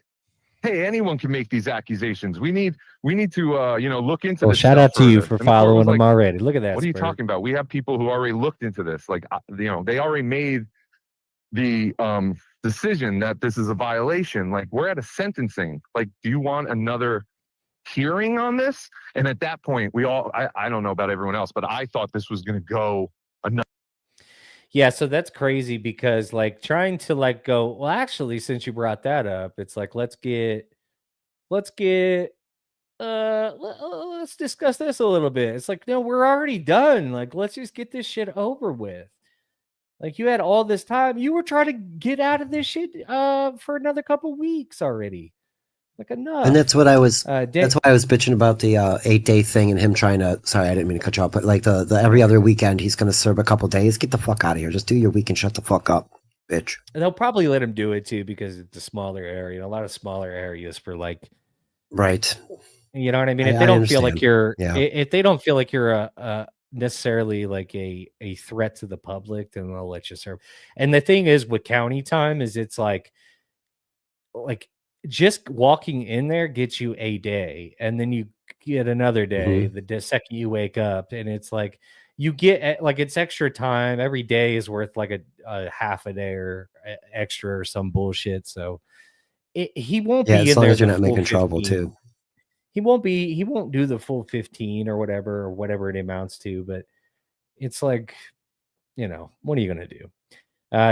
hey, anyone can make these accusations. We need to look into this. Shout stuff out to you further. for And the court was following them like, already. Look at that. what are you Spur. talking about? We have people who already looked into this. Like, they already made the decision that this is a violation. Like, we're at a sentencing. Like, do you want another hearing on this? And at that point, I don't know about everyone else, but I thought this was going to go another. Yeah, so that's crazy because like trying to like go, well, actually, since you brought that up, it's like let's discuss this a little bit. It's like, no, we're already done. Like, let's just get this shit over with. Like, you had all this time. You were trying to get out of this shit for another couple weeks already. Like, enough. And that's what I was. That's why I was bitching about the 8-day thing and him trying to. Sorry, I didn't mean to cut you off, but like the every other weekend he's going to serve a couple days. Get the fuck out of here. Just do your week and shut the fuck up, bitch. And they'll probably let him do it too because it's a smaller area. A lot of smaller areas for like. Right. You know what I mean? If they don't feel like if they don't feel like you're a necessarily like a threat to the public, then they'll let you serve. And the thing is with county time is it's like just walking in there gets you a day, and then you get another day the second you wake up, and it's like you get like it's extra time. Every day is worth like a half a day or extra or some bullshit. So he won't be as in long there as you're not the full making trouble 15. too. He won't do the full 15 or whatever it amounts to, but it's like, what are you going to do?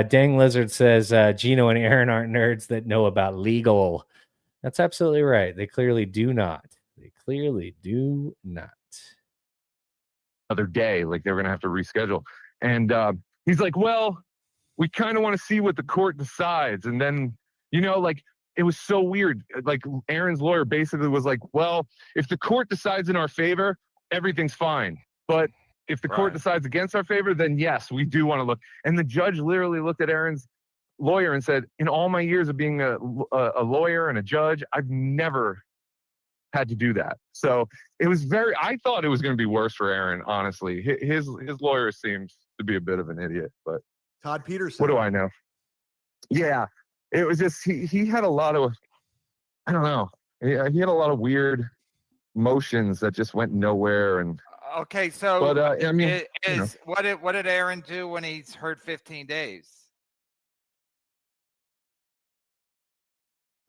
Dang Lizard says, Gino and Aaron aren't nerds that know about legal. That's absolutely right. They clearly do not. Other day, like they're going to have to reschedule. And he's like, well, we kind of want to see what the court decides. And then, like, it was so weird. Like Aaron's lawyer basically was like, well, if the court decides in our favor, everything's fine. But if the court decides against our favor, then yes, we do want to look. And the judge literally looked at Aaron's lawyer and said, in all my years of being a lawyer and a judge, I've never had to do that. So it was I thought it was going to be worse for Aaron, honestly. His lawyer seems to be a bit of an idiot, but Todd Peterson. What do I know? Yeah. It was just, he had a lot of, I don't know. He had a lot of weird motions that just went nowhere. And okay, so but I mean, what did Aaron do when he's heard 15 days?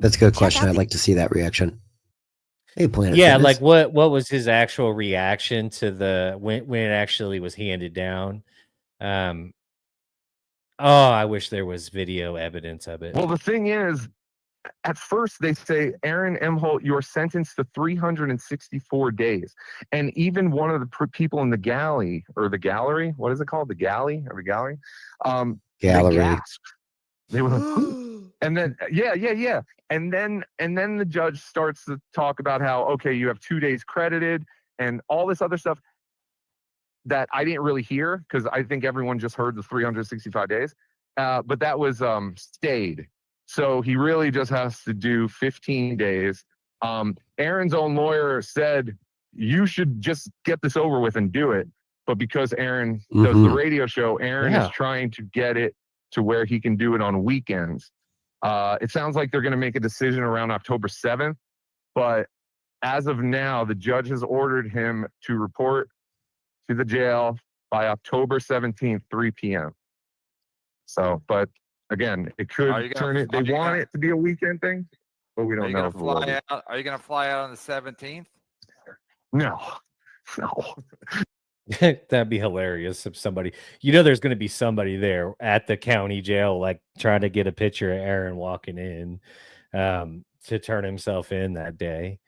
That's a good question. I'd like to see that reaction. Hey, Planet Yeah, Fitness. like what was his actual reaction to the when it actually was handed down? I wish there was video evidence of it. Well, the thing is, at first they say, Aaron Imholte, you're sentenced to 364 days. And even one of the people in the galley or the gallery, what is it called? The galley or the gallery? Gallery. They gasped. They were like, and then, yeah. And then the judge starts to talk about how, okay, you have 2 days credited and all this other stuff that I didn't really hear because I think everyone just heard the 365 days. But that was stayed. So he really just has to do 15 days. Aaron's own lawyer said, you should just get this over with and do it. But because Aaron does the radio show, Aaron is trying to get it to where he can do it on weekends. It sounds like they're going to make a decision around October 7th. But as of now, the judge has ordered him to report to the jail by October 17th, 3 p.m. So, but again, it could turn it. They want it to be a weekend thing, but we don't know. Are you going to fly out on the 17th? No. That'd be hilarious if somebody, there's going to be somebody there at the county jail, like trying to get a picture of Aaron walking in to turn himself in that day.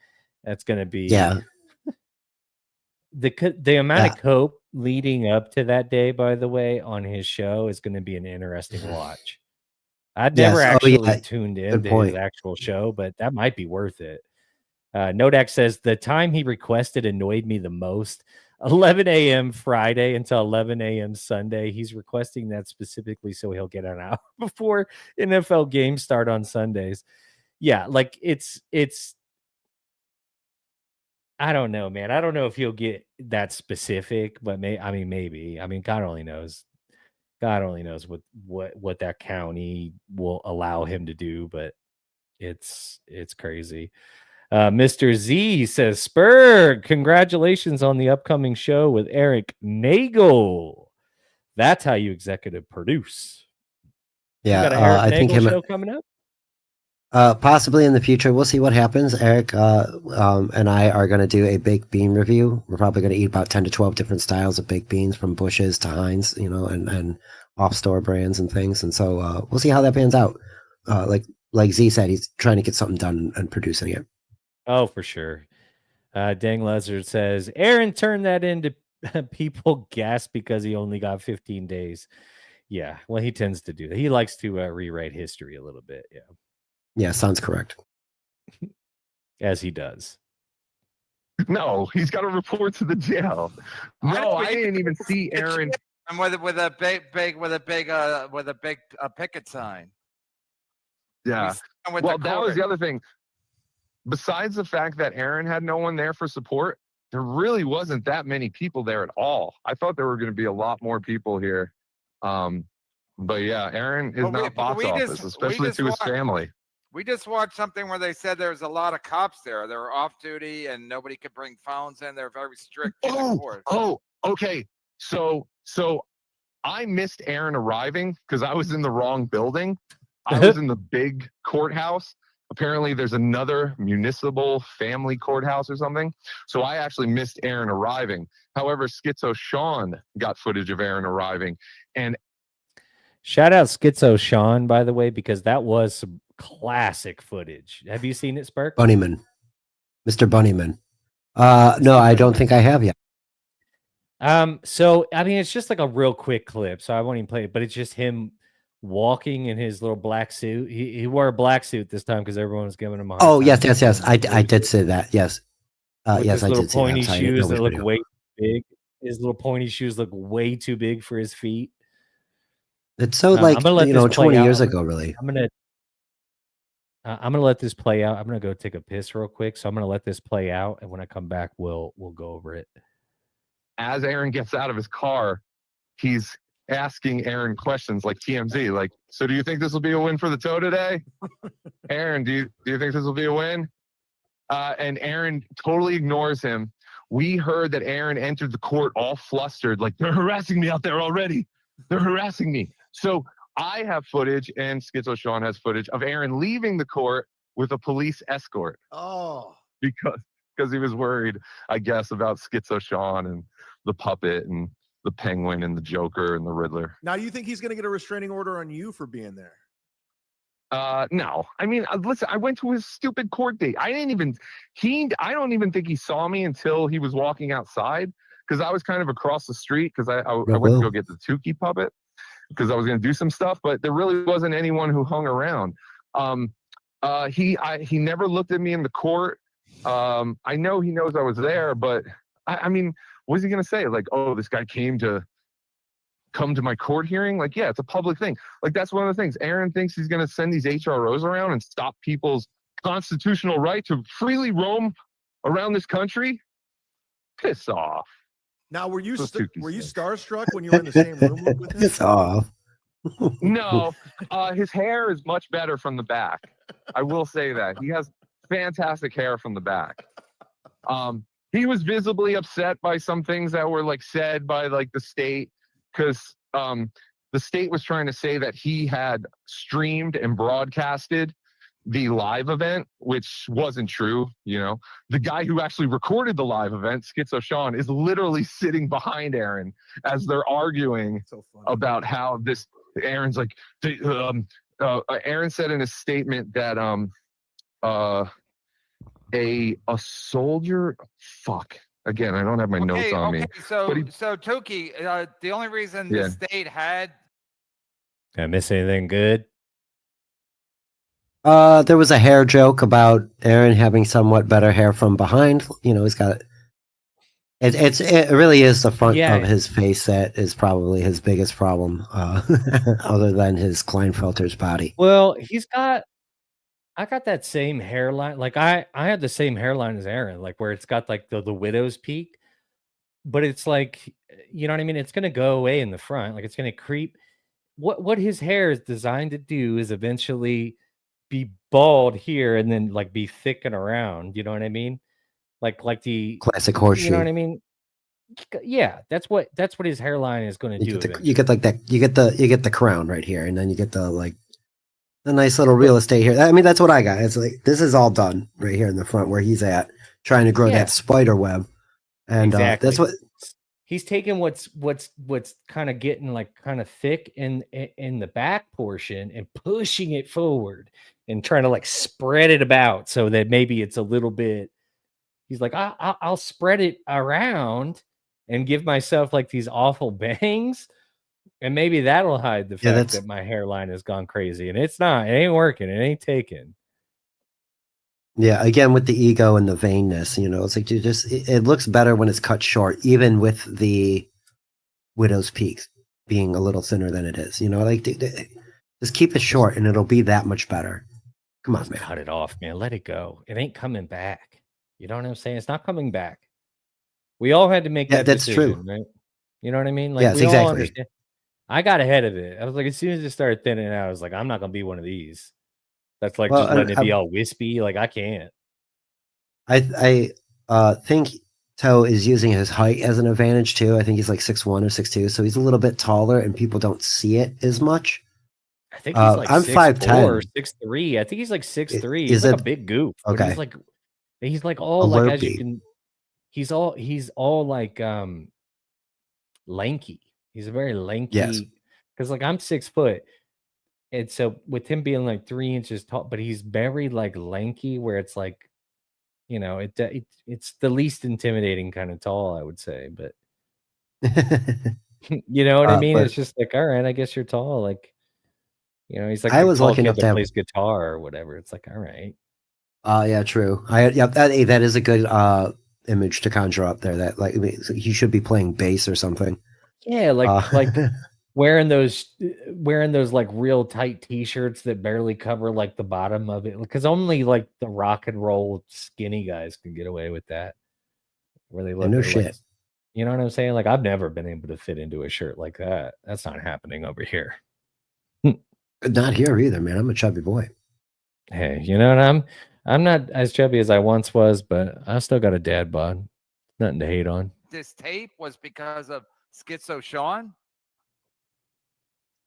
That's going to be the amount of cope leading up to that day, by the way, on his show is going to be an interesting watch. I'd never actually tuned into his actual show, but that might be worth it. Nodak says the time he requested annoyed me the most. 11 a.m. Friday until 11 a.m. Sunday. He's requesting that specifically so he'll get an hour before NFL games start on Sundays. Yeah, like it's I don't know, man. I don't know if he'll get that specific, but maybe. I mean, God only knows. God only knows what that county will allow him to do, but it's crazy. Mr. Z says, Spurg, congratulations on the upcoming show with Eric Nagel. That's how you executive produce. Yeah, you got a Eric I think Nagel him show coming up? possibly in the future. We'll see what happens. Eric and I are going to do a baked bean review. We're probably going to eat about 10 to 12 different styles of baked beans, from Bush's to Heinz, and off-store brands and things. And so we'll see how that pans out. Like Z said, he's trying to get something done and producing it. Oh, for sure. Dang Lizard says, Aaron turned that into people gasp because he only got 15 days. Yeah, well, he tends to do that. He likes to rewrite history a little bit. Yeah. Yeah, sounds correct. As he does. No, he's got to report to the jail. No, I didn't even see Aaron. And with a big picket sign. Yeah. Well, that was the other thing. Besides the fact that Aaron had no one there for support, there really wasn't that many people there at all. I thought there were going to be a lot more people here. But yeah, Aaron is not box office, especially to his family. We just watched something where they said there's a lot of cops there. They were off duty and nobody could bring phones in. They're very strict. Okay. So I missed Aaron arriving because I was in the wrong building. I was in the big courthouse. Apparently there's another municipal family courthouse or something. So I actually missed Aaron arriving. However, Schizo Sean got footage of Aaron arriving. And shout out Schizo Sean, by the way, because that was some classic footage. Have you seen it, Spark? Bunnyman. Mr. Bunnyman. No, I don't think I have yet. So I mean, it's just like a real quick clip, so I won't even play it, but it's just him walking in his little black suit. He wore a black suit this time because everyone was giving him a hard Oh, time. yes. I did say that. Yes. Yes, I did say that. Pointy shoes that look way too big. His little pointy shoes look way too big for his feet. It's so like, 20 years ago, really. I'm gonna let this play out. I'm gonna go take a piss real quick. So I'm gonna let this play out, and when I come back, we'll go over it. As Aaron gets out of his car, he's asking Aaron questions like TMZ, like, so do you think this will be a win for the toe today? Aaron, do you think this will be a win? And Aaron totally ignores him. We heard that Aaron entered the court all flustered, like, they're harassing me out there already. They're harassing me. So I have footage, and Schizo Sean has footage of Aaron leaving the court with a police escort. Oh. Because he was worried, I guess, about Schizo Sean and the puppet and the Penguin and the Joker and the Riddler. Now, do you think he's going to get a restraining order on you for being there? No. I mean, listen, I went to his stupid court date. I don't even think he saw me until he was walking outside, because I was kind of across the street, because I went to go get the Tukey puppet because I was going to do some stuff, but there really wasn't anyone who hung around. He never looked at me in the court. I know he knows I was there, but I mean, what's he going to say? Like, oh, this guy come to my court hearing? Like, yeah, it's a public thing. Like, that's one of the things. Aaron thinks he's going to send these HROs around and stop people's constitutional right to freely roam around this country. Piss off. Now, were you starstruck when you were in the same room with him? Piss off. No, his hair is much better from the back. I will say that. He has fantastic hair from the back. He was visibly upset by some things that were like said by like the state, because the state was trying to say that he had streamed and broadcasted the live event, which wasn't true. The guy who actually recorded the live event, Schizo Sean, is literally sitting behind Aaron as they're arguing about how this. Aaron's like, Aaron said in a statement that a soldier. Fuck. Again, I don't have my notes on me. So Tukey, the only reason the state had. Did I miss anything good? There was a hair joke about Aaron having somewhat better hair from behind. He's got It really is the front Yeah. of his face that is probably his biggest problem, other than his Kleinfelter's body. Well, I got that same hairline. Like I had the same hairline as Aaron, like where it's got like the widow's peak, but it's like, you know what I mean? It's gonna go away in the front, like it's gonna creep. What his hair is designed to do is eventually be bald here and then like be thicken around. You know what I mean? Like the, Classic you know what horseshoe. I mean? Yeah, that's what his hairline is going to do. You get like that. You get the crown right here, and then you get the nice little real estate here. I mean, that's what I got. It's like this is all done right here in the front where he's at, trying to grow Yeah. that spider web, and Exactly. that's what He's taking what's kind of getting like kind of thick in the back portion and pushing it forward and trying to like spread it about so that maybe it's a little bit. He's like, I'll spread it around and give myself like these awful bangs, and maybe that'll hide the fact that my hairline has gone crazy. And it's not. It ain't working. It ain't taking. Yeah, again with the ego and the vainness, it's like it looks better when it's cut short, even with the widow's peak being a little thinner than it is. Like just keep it short and it'll be that much better. Come on, man. Cut it off, man. Let it go. It ain't coming back. You know what I'm saying? It's not coming back. We all had to make that that's decision, true. right? You know what I mean? Like, yes, we all exactly. understand. I got ahead of it. I was like, as soon as it started thinning out, I was like, I'm not gonna be one of these. That's like just letting it be all wispy. Like, I can't. I think Toe is using his height as an advantage too. I think he's like 6'1" or 6'2", so he's a little bit taller, and people don't see it as much. I think he's like I'm 6'4" or 5'10". 6'3". I think he's like 6'3". Is He's like it a big goof. But okay? He's like all like, as you can. He's all like lanky. He's a very lanky. Yes. Because like I'm 6 foot. And so with him being like 3 inches tall, but he's very like lanky, where it's like, it's the least intimidating kind of tall, I would say. But you know what I mean? It's just like, all right, I guess you're tall. Like, he's like I the was tall lucky kid enough that to plays guitar or whatever. It's like, all right. Yeah, true. That is a good image to conjure up there. That like he should be playing bass or something. Yeah, like wearing those like real tight t-shirts that barely cover like the bottom of it, because only like the rock and roll skinny guys can get away with that, where they look shit. like, you know what I'm saying? Like, I've never been able to fit into a shirt like that. That's not happening over here. Not here either, man. I'm a chubby boy. Hey, you know what? I'm not as chubby as I once was, but I still got a dad bod. Nothing to hate on. This tape was because of Schizo Sean?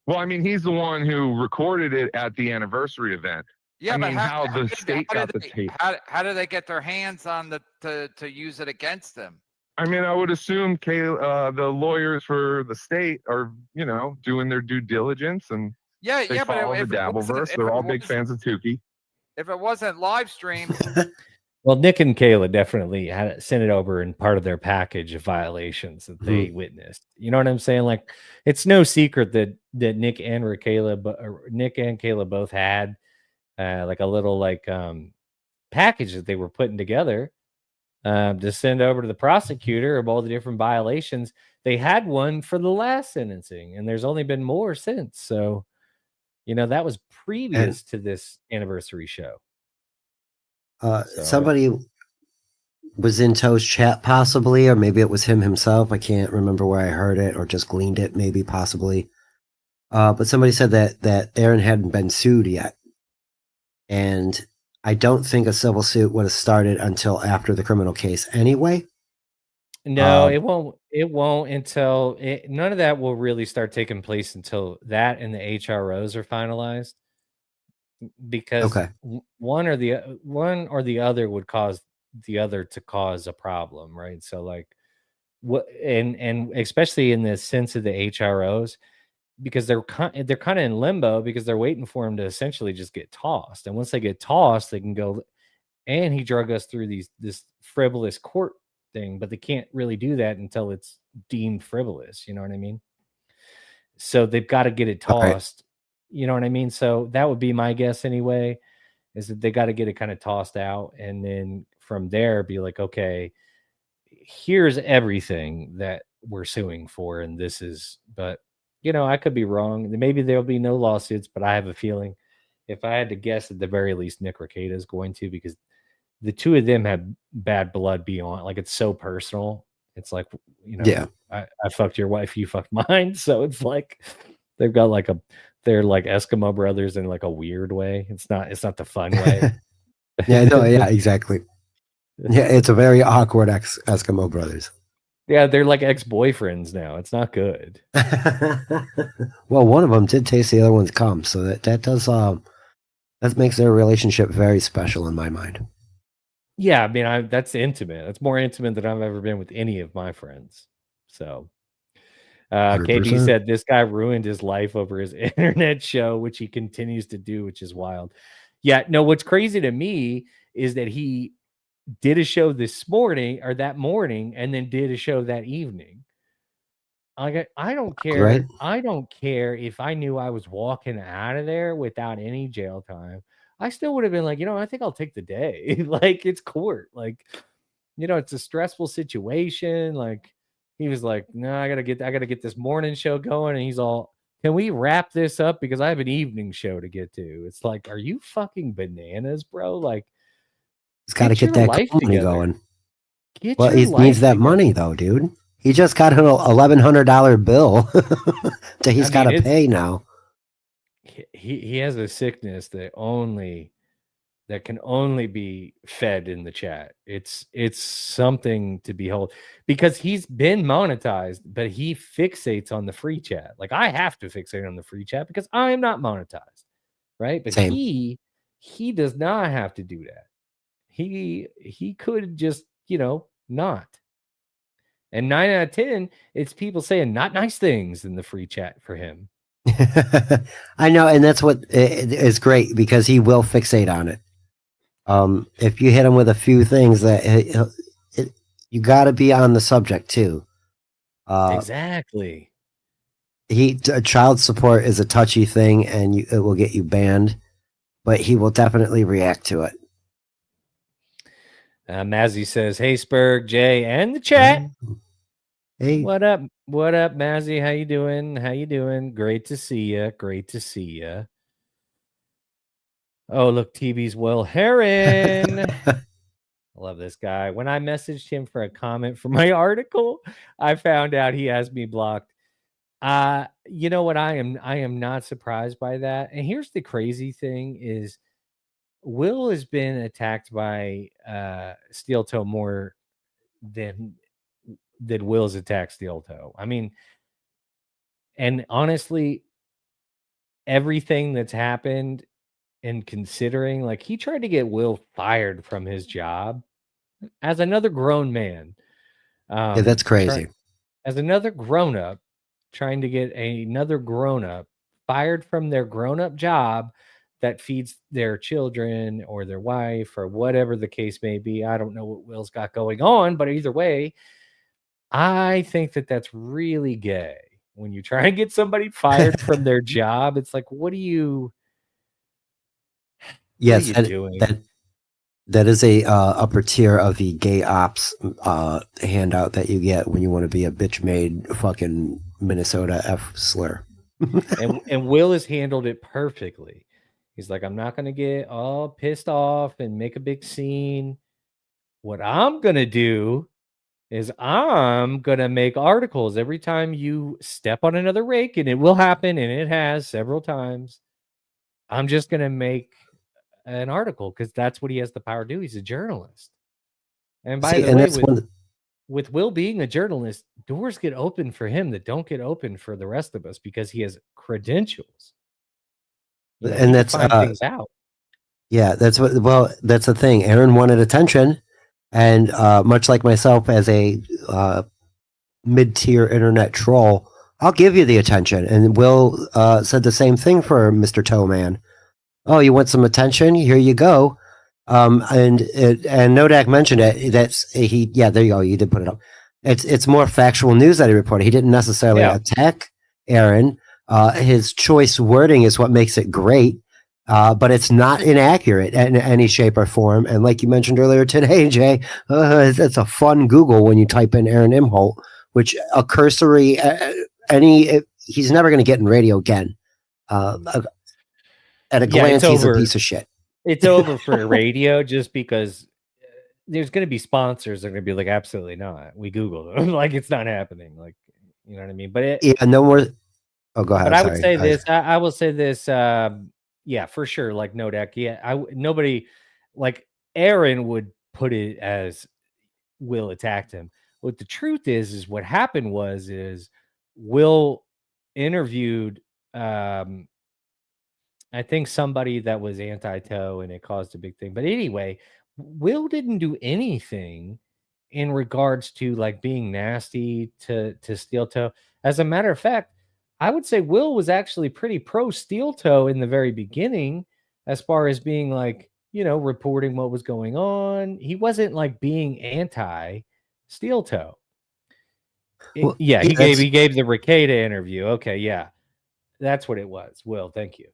Well, I mean, he's the one who recorded it at the anniversary event. Yeah, I but mean, how the state got the tape. How do they get their hands on to use it against them? I mean, I would assume the lawyers for the state are, doing their due diligence, and they follow the Dabbleverse. They're all big fans of Tukey. If it wasn't live streamed. Well, Nick and Kayla definitely had sent it over in part of their package of violations that they witnessed. You know what I'm saying? Like, it's no secret that Nick and Kayla both had like a little package that they were putting together to send over to the prosecutor of all the different violations. They had one for the last sentencing, and there's only been more since. So, that was previous to this anniversary show. Somebody was in Toe's chat, possibly, or maybe it was him himself. I can't remember where I heard it or just gleaned it, maybe, possibly. But somebody said that Aaron hadn't been sued yet. And I don't think a civil suit would have started until after the criminal case anyway. No, it won't. It won't until none of that will really start taking place until that and the HROs are finalized. Because one or the other would cause the other to cause a problem, right? So like what, and especially in the sense of the HROs, because they're kind of in limbo because they're waiting for him to essentially just get tossed, and once they get tossed, they can go. And he drug us through this frivolous court thing, but they can't really do that until it's deemed frivolous. You know what I mean? So they've got to get it tossed. You know what I mean? So that would be my guess anyway, is that they got to get it kind of tossed out. And then from there be like, okay, here's everything that we're suing for, and this is, but I could be wrong. Maybe there'll be no lawsuits, but I have a feeling, if I had to guess, at the very least, Nick Rekieta is going to, because the two of them have bad blood beyond, like, it's so personal. It's like, Yeah. I fucked your wife, you fucked mine. So it's like they've got like they're like Eskimo brothers in like a weird way. It's not the fun way. Yeah, no, yeah, exactly. Yeah, it's a very awkward Eskimo brothers. Yeah, they're like ex-boyfriends now. It's not good. Well, one of them did taste the other one's cum, so that does that makes their relationship very special in my mind. Yeah, I mean, that's intimate. That's more intimate than I've ever been with any of my friends. So, KB 100%. said this guy ruined his life over his internet show, which he continues to do, which is wild. Yeah, no, what's crazy to me is that he did a show this morning or that morning and then did a show that evening. I don't care. Right. I don't care if I knew I was walking out of there without any jail time. I still would have been like, I think I'll take the day. Like, it's court. Like, it's a stressful situation. Like, he was like, no, I gotta get this morning show going. And he's all, can we wrap this up? Because I have an evening show to get to. It's like, are you fucking bananas, bro? Like, He's got to get that money together. going. Get Well, your he life needs that together. money though, dude. He just got an $1,100 bill that he's got to pay now. He has a sickness that can only be fed in the chat. It's something to behold, because he's been monetized, but he fixates on the free chat. Like, I have to fixate on the free chat because I am not monetized, right? But Same. he does not have to do that. He could just, not. And 9 out of 10, it's people saying not nice things in the free chat for him. I know, and that's what is great, because he will fixate on it. If you hit him with a few things, that you got to be on the subject too. Exactly. Child support is a touchy thing, and it will get you banned, but he will definitely react to it. Mazzy says, "Hey, Spurg, Jay, and the chat. Hey, What up? What up, Mazzy? How you doing? How you doing? Great to see you. Great to see you. Oh, look, TV's Will Heron. I love this guy. When I messaged him for a comment for my article, I found out he has me blocked. You know what? I am not surprised by that. And here's the crazy thing is, Will has been attacked by Steel Toe more than Will's attacked Steel Toe. I mean, and honestly, everything that's happened, and considering, like, he tried to get Will fired from his job as another grown man. yeah, that's crazy. As another grown-up, trying to get another grown-up fired from their grown-up job that feeds their children or their wife or whatever the case may be. I don't know what Will's got going on, but either way, I think that that's really gay. When you try and get somebody fired from their job, it's like, what are you doing? That is a upper tier of the gay ops handout that you get when you want to be a bitch made fucking Minnesota F slur. and Will has handled it perfectly. He's like, I'm not going to get all pissed off and make a big scene. What I'm going to do is I'm going to make articles every time you step on another rake, and it will happen, and it has several times. I'm just going to make an article because that's what he has the power to do. He's a journalist. And by the way, with Will being a journalist, doors get open for him that don't get open for the rest of us because he has credentials. And that's things out. Yeah, that's the thing. Aaron wanted attention, and much like myself as a mid-tier internet troll, I'll give you the attention. And Will said the same thing for Mr. Toeman. Oh, you want some attention? Here you go. And Nodak mentioned it. There you go. You did put it up. It's more factual news that he reported. He didn't necessarily attack Aaron. His choice wording is what makes it great. but it's not inaccurate in any shape or form. And like you mentioned earlier today, Jay, it's a fun Google when you type in Aaron Imholte, which a cursory, he's never going to get in radio again. At a glance, he's a piece of shit. It's over for radio just because there's going to be sponsors that are going to be like, absolutely not. We Googled it. Like, it's not happening. Like, you know what I mean? But no more. Oh, go ahead. But I would say this. I will say this. Yeah, for sure. Like, no deck. Yeah, nobody like Aaron would put it as Will attacked him. What the truth is what happened is Will interviewed I think somebody that was anti-toe, and it caused a big thing. But anyway, Will didn't do anything in regards to like being nasty to steel toe. As a matter of fact, I would say Will was actually pretty pro steel toe in the very beginning, as far as being like, you know, reporting what was going on. He wasn't like being anti steel toe. Well, he gave the Ricada interview. Okay, yeah, that's what it was. Will, thank you.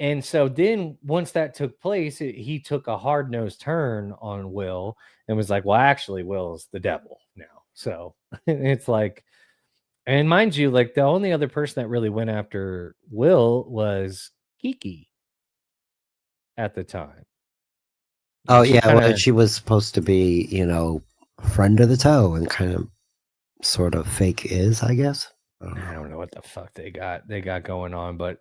And so then once that took place, he took a hard-nosed turn on Will and was like, well, actually, Will's the devil now. So it's like, and mind you, like the only other person that really went after Will was Kiki at the time. Oh, yeah. She was supposed to be, you know, friend of the toe and kind of sort of fake is, I guess. I don't know what the fuck they got going on, but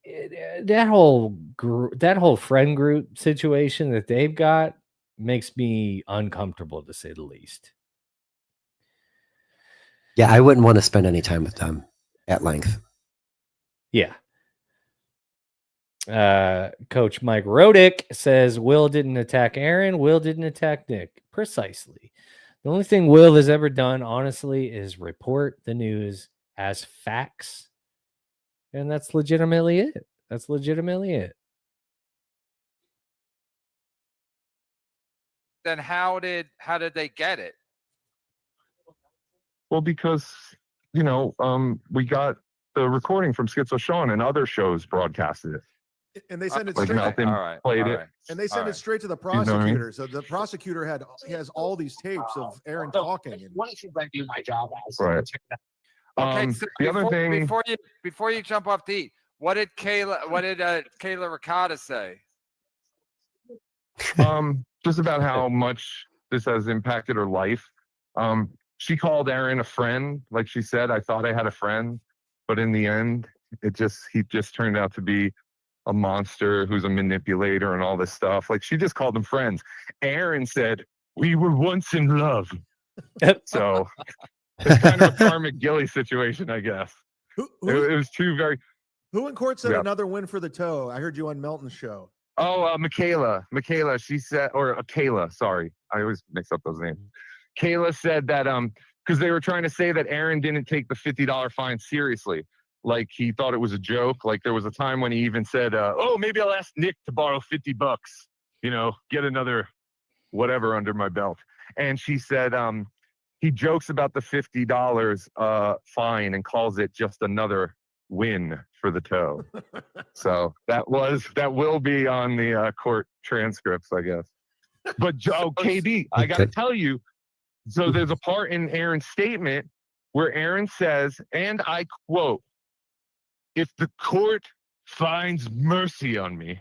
that whole friend group situation that they've got makes me uncomfortable, to say the least. Yeah, I wouldn't want to spend any time with them at length. Yeah. Coach Mike Rodick says Will didn't attack Aaron. Will didn't attack Nick. Precisely. The only thing Will has ever done, honestly, is report the news as facts. And that's legitimately it. Then how did they get it? Well, because, you know, we got the recording from Schizo Sean and other shows broadcasted it. And they sent it Like straight. Malcolm played it. And they sent it straight to the You know what I mean? prosecutor. So the prosecutor has all these tapes of Aaron talking. And What should I do my job as? Right. Okay, so the other thing, before you jump off the, what did Kayla Ricotta say? just about how much this has impacted her life. She called Aaron a friend. Like she said, I thought I had a friend, but in the end, he just turned out to be a monster who's a manipulator and all this stuff. Like, she just called them friends. Aaron said, we were once in love. So it's kind of a karmic Gilly situation, I guess. It was two very. Who in court said another win for the toe? I heard you on Melton's show. Oh, Michaela, she said, or Kayla, sorry. I always mix up those names. Kayla said that because they were trying to say that Aaron didn't take the $50 fine seriously. Like, he thought it was a joke. Like, there was a time when he even said, oh, maybe I'll ask Nick to borrow $50, you know, get another whatever under my belt. And she said he jokes about the $50 fine and calls it just another win for the toe. So that will be on the court transcripts, I guess. But KB, I got to tell you, so there's a part in Aaron's statement where Aaron says, and I quote, if the court finds mercy on me,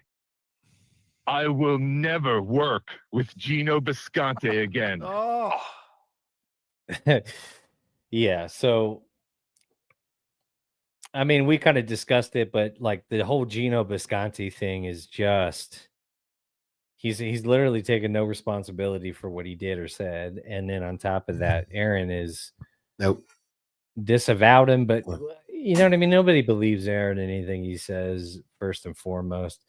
I will never work with Gino Bisconte again. Oh. Yeah, so I mean, we kind of discussed it, but like the whole Gino Bisconte thing is just he's literally taking no responsibility for what he did or said. And then on top of that, Aaron is disavowed him, but you know what I mean? Nobody believes Aaron in anything he says, first and foremost.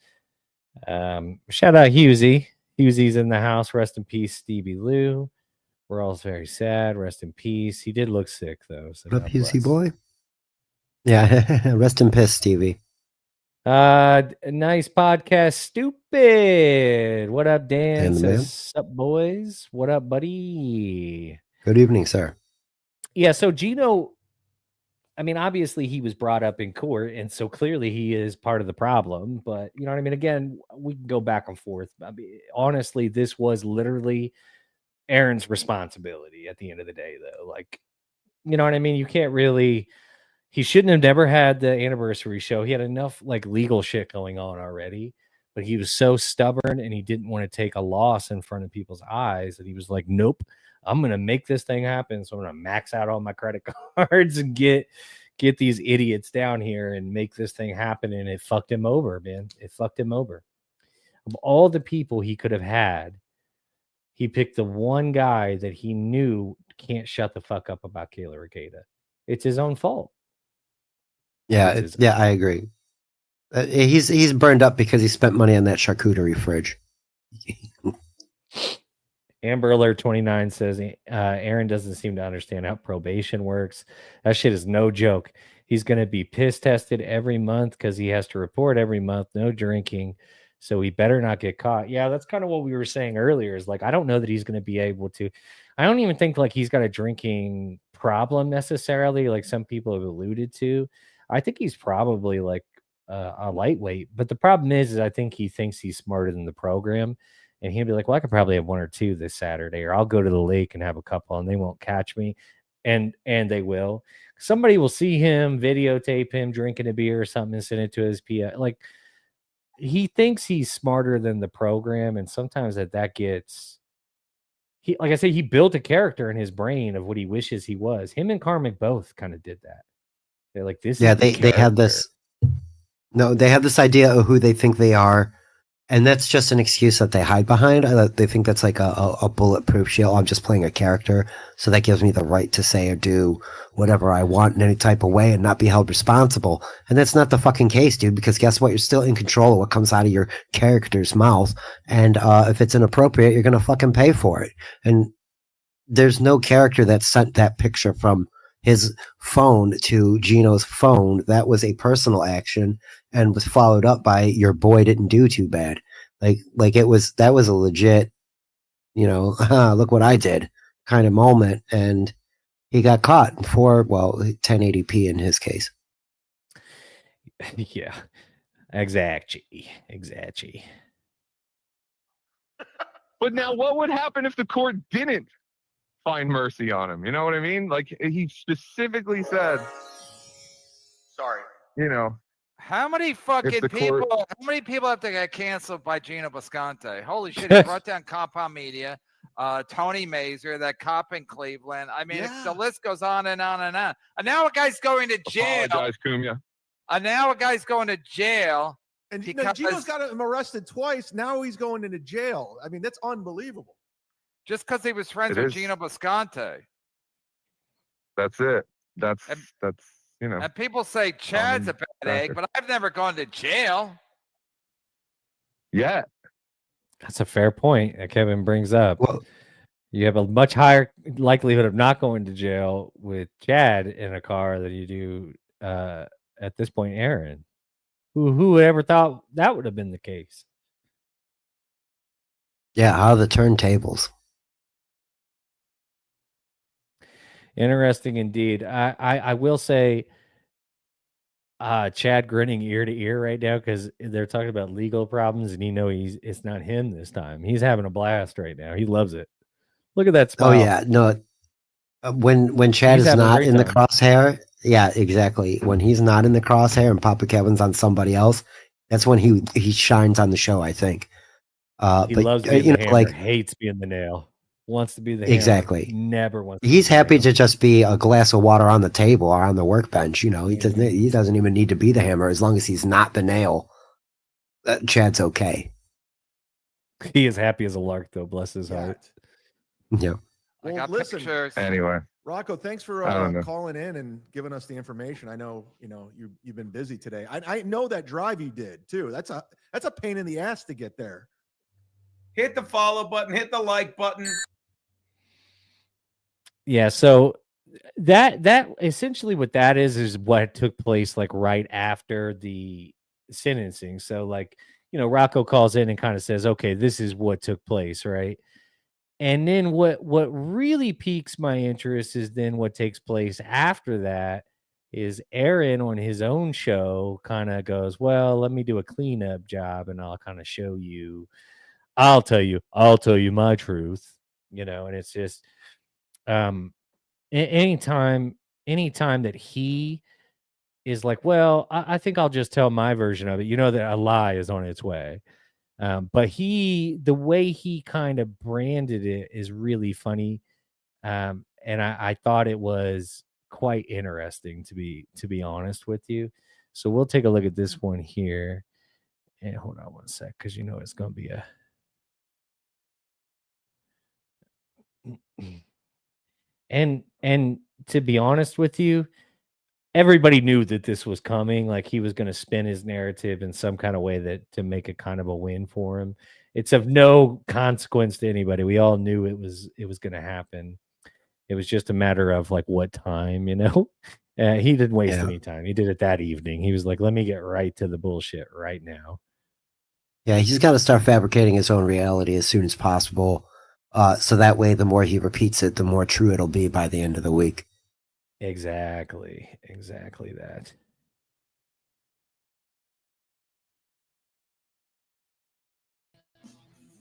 Shout out Husey. Husey's in the house. Rest in peace, Stevie Lou. We're all very sad. Rest in peace. He did look sick, though. So what up, Husey boy? Yeah, rest in peace, Stevie. Nice podcast, stupid. What up, Dan? Says, up, boys? What up, buddy? Good evening, sir. Yeah, so Gino, I mean, obviously he was brought up in court, and so clearly he is part of the problem. But you know what I mean? Again, we can go back and forth. I mean, honestly, this was literally Aaron's responsibility at the end of the day, though. Like, you know what I mean? You can't really. He shouldn't have never had the anniversary show. He had enough like legal shit going on already, but he was so stubborn and he didn't want to take a loss in front of people's eyes that he was like, nope, I'm going to make this thing happen. So I'm going to max out all my credit cards and get these idiots down here and make this thing happen. And it fucked him over, man. It fucked him over. Of all the people he could have had, he picked the one guy that he knew can't shut the fuck up about Kayla Regatta. It's his own fault. Yeah, I agree. He's burned up because he spent money on that charcuterie fridge. Amber Alert 29 says Aaron doesn't seem to understand how probation works. That shit is no joke. He's going to be piss tested every month because he has to report every month, no drinking. So he better not get caught. Yeah, that's kind of what we were saying earlier is like, I don't know that he's going to be able to. I don't even think like he's got a drinking problem necessarily, like some people have alluded to. I think he's probably like a lightweight. But the problem is I think he thinks he's smarter than the program. And he'll be like, well, I could probably have 1 or 2 this Saturday, or I'll go to the lake and have a couple and they won't catch me. And they will. Somebody will see him, videotape him drinking a beer or something and send it to his PA. Like, he thinks he's smarter than the program. And sometimes that gets, like I said, he built a character in his brain of what he wishes he was. Him and Carmick both kind of did that. They're like, this. Yeah, is they have this. No, they have this idea of who they think they are. And that's just an excuse that they hide behind. They think that's like a bulletproof shield. I'm just playing a character, so that gives me the right to say or do whatever I want in any type of way and not be held responsible. And that's not the fucking case, dude, because guess what? You're still in control of what comes out of your character's mouth. And if it's inappropriate, you're going to fucking pay for it. And there's no character that sent that picture from his phone to Gino's phone. That was a personal action and was followed up by your boy didn't do too bad. Like that was a legit, look what I did kind of moment. And he got caught for 1080p in his case. Yeah, exactly. But now what would happen if the court didn't find mercy on him? You know what I mean? Like he specifically said, sorry. How many fucking people? How many people have to get canceled by Gino Bisconte? Holy shit! He brought down Compound Media, Tony Mazur, that cop in Cleveland. I mean, the list goes on and on and on. And now a guy's going to jail. Apologize, Cumia. And now a guy's going to jail. And Gino's got him arrested twice. Now he's going into jail. I mean, that's unbelievable. Just because he was friends with Gino Bisconte. That's it. That's. And people say Chad's a bad egg, but I've never gone to jail. Yeah. That's a fair point that Kevin brings up. Well, you have a much higher likelihood of not going to jail with Chad in a car than you do at this point, Aaron. Who would ever thought that would have been the case? Yeah, how are the turntables? Interesting indeed. I will say Chad grinning ear to ear right now because they're talking about legal problems and it's not him this time. He's having a blast right now. He loves it. Look at that smile. Oh yeah, no. When Chad is not in the crosshair, yeah, exactly. When he's not in the crosshair and Papa Kevin's on somebody else, that's when he shines on the show, I think. He loves being the hammer, hates being the nail. Wants to be the hammer. Exactly. Never wants. He's happy to just be a glass of water on the table or on the workbench. He doesn't even need to be the hammer as long as he's not the nail. Chad's okay. He is happy as a lark, though. Bless his heart. Yeah. I got pictures. Anyway, Rocco, thanks for calling in and giving us the information. I know you've been busy today. I know that drive you did too. That's a pain in the ass to get there. Hit the follow button. Hit the like button. Yeah, so that essentially what that is what took place like right after the sentencing. So like, Rocco calls in and kind of says, okay, this is what took place, right? And then what really piques my interest is then what takes place after that. is Aaron on his own show kind of goes, well, let me do a cleanup job and I'll kind of show you, I'll tell you my truth, and it's just, anytime that he is like, well, I think I'll just tell my version of it, that a lie is on its way. But the way he kind of branded it is really funny. And I thought it was quite interesting to be honest with you. So we'll take a look at this one here. And hold on one sec, because it's gonna be a and to be honest with you, everybody knew that this was coming. Like, he was going to spin his narrative in some kind of way that to make a kind of a win for him. It's of no consequence to anybody. We all knew it was going to happen. It was just a matter of like what time, he didn't waste any time. He did it that evening. He was like, let me get right to the bullshit right now. Yeah, he's got to start fabricating his own reality as soon as possible. So that way, the more he repeats it, the more true it'll be by the end of the week. Exactly that.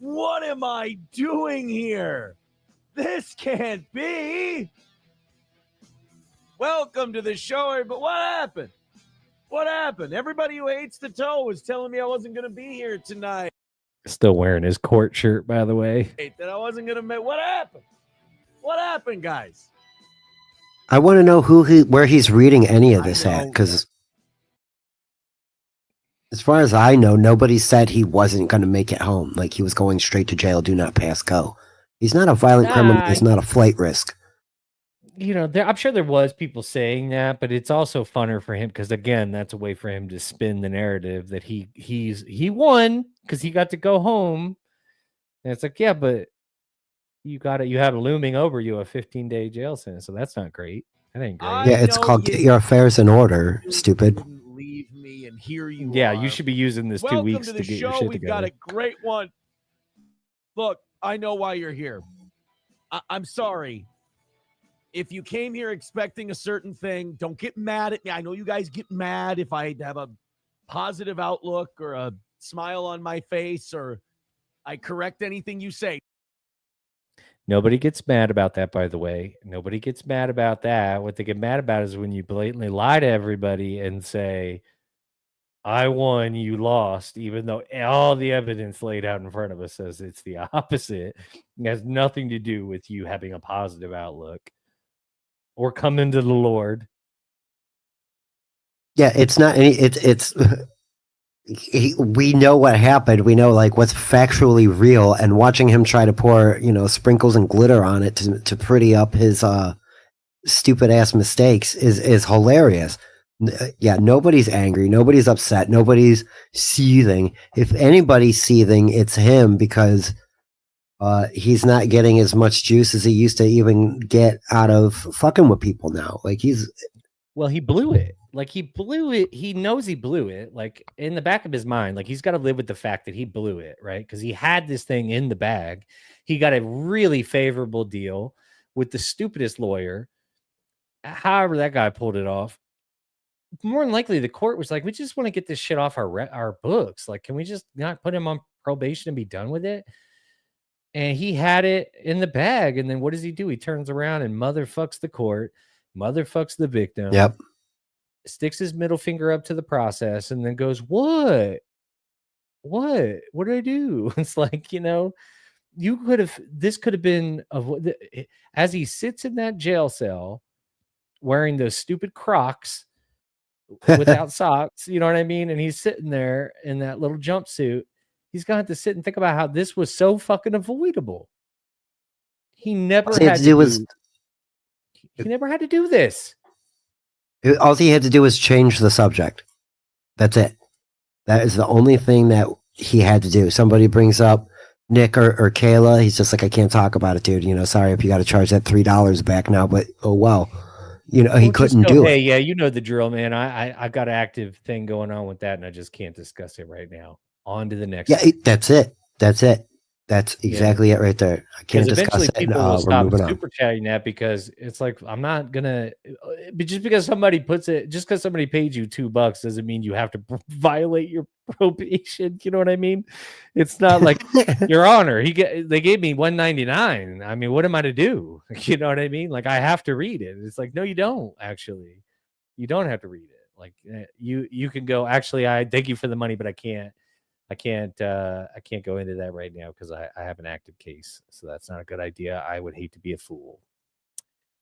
What am I doing here? This can't be. Welcome to the show, but what happened? What happened? Everybody who hates the toe was telling me I wasn't going to be here tonight. Still wearing his court shirt, by the way. That I wasn't going to make. What happened? What happened, guys? I want to know where he's reading any of this at, because as far as I know, nobody said he wasn't going to make it home. Like, he was going straight to jail, do not pass go. He's not a violent criminal. He's not a flight risk. I'm sure there was people saying that, but it's also funner for him because, again, that's a way for him to spin the narrative that he won because he got to go home. And it's like, yeah, but you had looming over you a 15-day jail sentence, so that's not great. That ain't great. Yeah, it's called Get Your Affairs in Order, stupid. Leave me, and here you are. You should be using this 2 weeks to get your shit together. We've got a great one. Look, I know why you're here. I'm sorry. If you came here expecting a certain thing, don't get mad at me. I know you guys get mad if I have a positive outlook or a smile on my face or I correct anything you say. Nobody gets mad about that, by the way. Nobody gets mad about that. What they get mad about is when you blatantly lie to everybody and say, I won, you lost, even though all the evidence laid out in front of us says it's the opposite. It has nothing to do with you having a positive outlook or coming to the Lord. Yeah, it's not any. We know what happened. We know like what's factually real, and watching him try to pour sprinkles and glitter on it to pretty up his stupid ass mistakes is hilarious. Yeah, nobody's angry, nobody's upset, nobody's seething. If anybody's seething, it's him because he's not getting as much juice as he used to even get out of fucking with people now. Like he blew it. Like he blew it. He knows he blew it. Like in the back of his mind, like he's got to live with the fact that he blew it, right? Because he had this thing in the bag. He got a really favorable deal with the stupidest lawyer. However, that guy pulled it off. More than likely, the court was like, we just want to get this shit off our books. Like, can we just not put him on probation and be done with it? And he had it in the bag. And then what does he do? He turns around and motherfucks the court, motherfucks the victim. Yep. Sticks his middle finger up to the process and then goes, what did I do? It's like, this could have been as he sits in that jail cell wearing those stupid Crocs without socks, you know what I mean? And he's sitting there in that little jumpsuit. He's going to have to sit and think about how this was so fucking avoidable. He never had to do this. All he had to do was change the subject. That's it. That is the only thing that he had to do. Somebody brings up Nick or Kayla. He's just like, I can't talk about it, dude. Sorry if you got to charge that $3 back now, but oh well. He couldn't do it. Yeah, you know the drill, man. I've got an active thing going on with that, and I just can't discuss it right now. On to the next. Yeah, that's it. That's exactly it right there. I can't discuss eventually it. people will We're stop moving on. super chatting that because it's like I'm not gonna. But just because somebody paid you $2 doesn't mean you have to violate your probation. You know what I mean? It's not like Your Honor. They gave me $199. I mean, what am I to do? You know what I mean? Like I have to read it. It's like no, you don't actually. You don't have to read it. Like you can go. Actually, I thank you for the money, but I can't go into that right now because I have an active case. So that's not a good idea. I would hate to be a fool.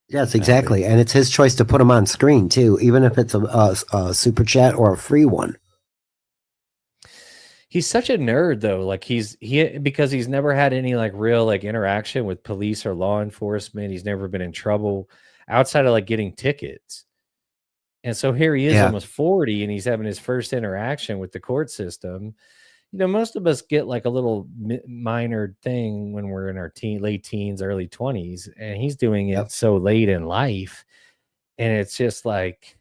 Yes, exactly. And it's his choice to put them on screen too, even if it's a super chat or a free one. He's such a nerd though. Like because he's never had any like real like interaction with police or law enforcement. He's never been in trouble outside of like getting tickets. And so here he is almost 40 and he's having his first interaction with the court system. You know, most of us get like a little minor thing when we're in our late teens, early 20s, and he's doing it so late in life. And it's just like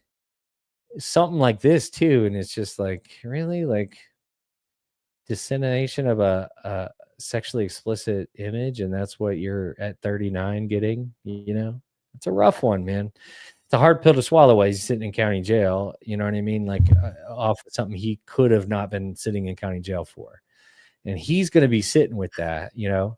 something like this too. And it's just like, really, like dissemination of a sexually explicit image. And that's what you're at 39 getting, you know, it's a rough one, man. It's a hard pill to swallow while he's sitting in county jail. You know what I mean? Like off something he could have not been sitting in county jail for. And he's going to be sitting with that, you know,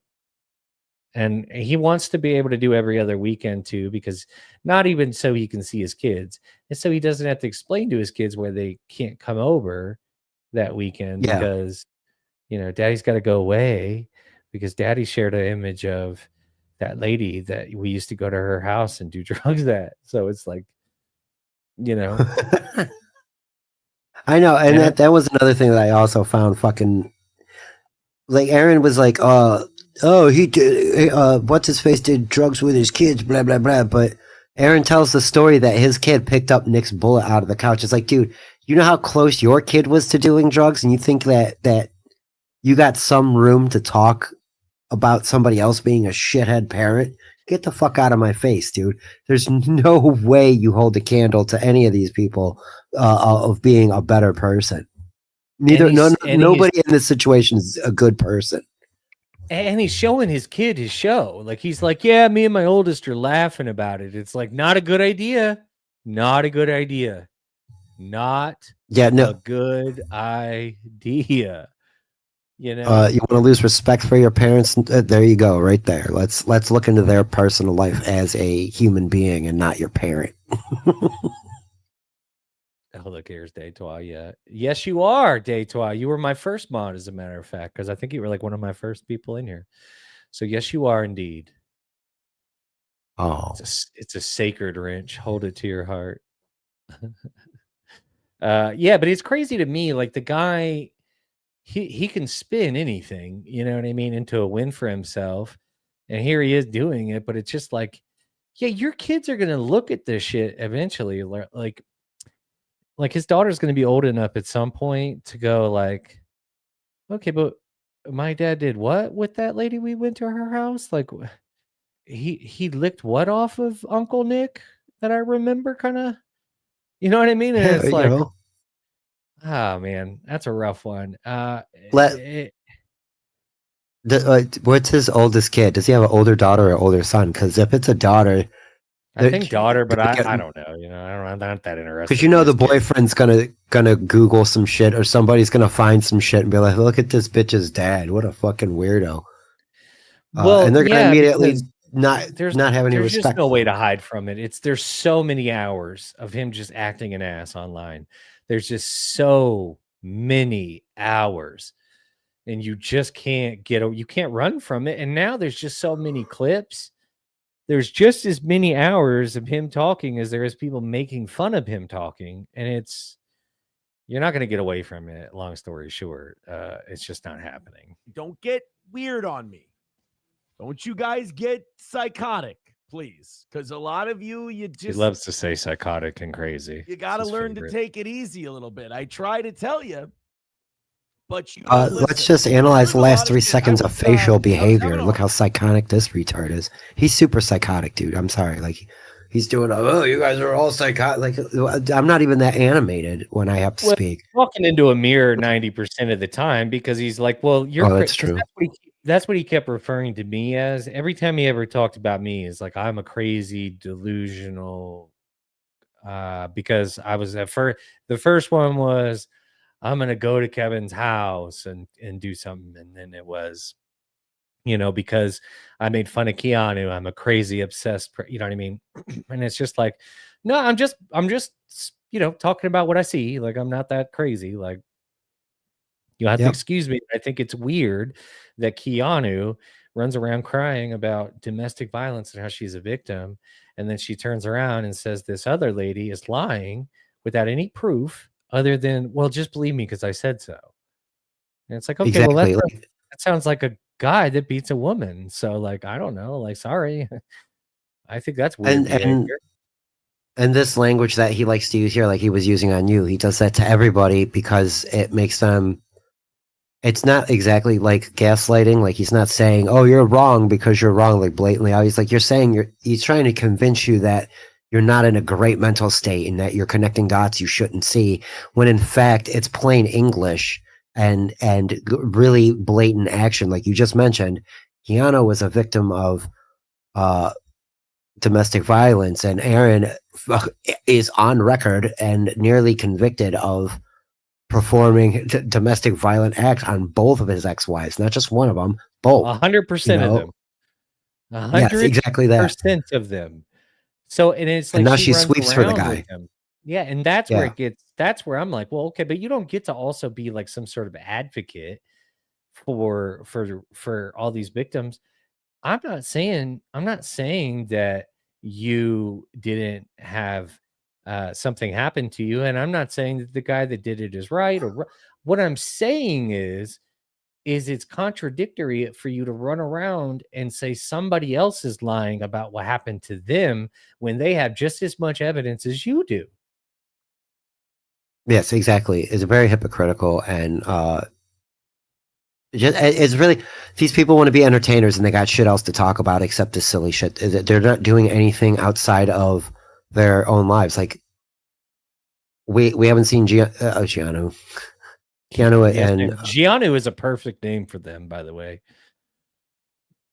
and he wants to be able to do every other weekend too, because not even so he can see his kids. And so he doesn't have to explain to his kids why they can't come over that weekend because, you know, daddy's got to go away because daddy shared an image of that lady that we used to go to her house and do drugs at. So it's like, you know. I know. And that was another thing that I also found fucking like Aaron was like, he did, what's his face did drugs with his kids, blah, blah, blah. But Aaron tells the story that his kid picked up Nick's bullet out of the couch. It's like, dude, you know how close your kid was to doing drugs? And you think that you got some room to talk about somebody else being a shithead parent? Get the fuck out of my face, dude. There's no way you hold a candle to any of these people of being a better person. Nobody in this situation is a good person. And he's showing his kid his show. Like he's like, yeah, me and my oldest are laughing about it. It's like not a good idea. Not a good idea. Not a good idea. You know, you want to lose respect for your parents? There you go, right there. Let's look into their personal life as a human being and not your parent. Oh, look, here's Daytois. Yeah, yes, you are Daytois. You were my first mod, as a matter of fact, because I think you were like one of my first people in here. So yes, you are indeed. Oh, it's a sacred wrench. Hold it to your heart. Yeah, but it's crazy to me. Like the guy. He can spin anything, you know what I mean, into a win for himself. And here he is doing it, but it's just like, yeah, your kids are going to look at this shit eventually. Like his daughter's going to be old enough at some point to go like, okay, but my dad did what with that lady we went to her house? Like he licked what off of Uncle Nick that I remember kind of, you know what I mean? And it's like, oh man, that's a rough one. What's his oldest kid? Does he have an older daughter or older son? Because if it's a daughter, I think daughter, but I don't know. You know, I'm not that interested. Because you know the boyfriend's gonna Google some shit, or somebody's gonna find some shit and be like, "Look at this bitch's dad. What a fucking weirdo." Well, and they're gonna immediately not have any respect. There's just no way to hide from it. There's so many hours of him just acting an ass online. There's just so many hours and you just can't you can't run from it. And now there's just so many clips. There's just as many hours of him talking as there is people making fun of him talking. And you're not going to get away from it. Long story short, it's just not happening. Don't get weird on me. Don't you guys get psychotic, please, because a lot of you just... He loves to say psychotic and crazy. You got to learn to take it easy a little bit. I try to tell you, but you let's just analyze the last 3 seconds of facial behavior. Look how psychotic this retard is. He's super psychotic, dude. I'm sorry. Like, he's doing, you guys are all psychotic. Like, I'm not even that animated when I have to speak. Walking into a mirror 90% of the time because he's like, well, you're... that's true. that's what he kept referring to me as. Every time he ever talked about me is like I'm a crazy delusional because I was at first the first one was I'm gonna go to Kevin's house and do something, and then it was, because I made fun of Keanu, I'm a crazy obsessed, you know what I mean? And it's just like, no, I'm just talking about what I see. Like I'm not that crazy. Like you'll have to excuse me. I think it's weird that Keanu runs around crying about domestic violence and how she's a victim. And then she turns around and says this other lady is lying without any proof other than, well, just believe me because I said so. And it's like, okay, Exactly. well, that sounds like a guy that beats a woman. So like, I don't know, like, sorry. I think that's weird. And this language that he likes to use here, like he was using on you, he does that to everybody because it makes them, it's not exactly like gaslighting. Like he's not saying, oh, you're wrong because you're wrong, like blatantly. He's like, he's trying to convince you that you're not in a great mental state and that you're connecting dots you shouldn't see, when in fact it's plain English and really blatant action. Like you just mentioned, Keanu was a victim of domestic violence, and Aaron is on record and nearly convicted of performing domestic violent acts on both of his ex-wives, not just one of them, both. 100% of them. 100% yes, exactly that. Of them. So, and it's like, and now she sweeps for the guy. Yeah, and that's where it gets. That's where I'm like, well, okay, but you don't get to also be like some sort of advocate for all these victims. I'm not saying that you didn't have something happen to you, and I'm not saying that the guy that did it is right or what I'm saying is it's contradictory for you to run around and say somebody else is lying about what happened to them when they have just as much evidence as you do. Yes, exactly. It's very hypocritical, and it's really, these people want to be entertainers and they got shit else to talk about except this silly shit. They're not doing anything outside of their own lives. Like we haven't seen Keanu and Keanu is a perfect name for them, by the way.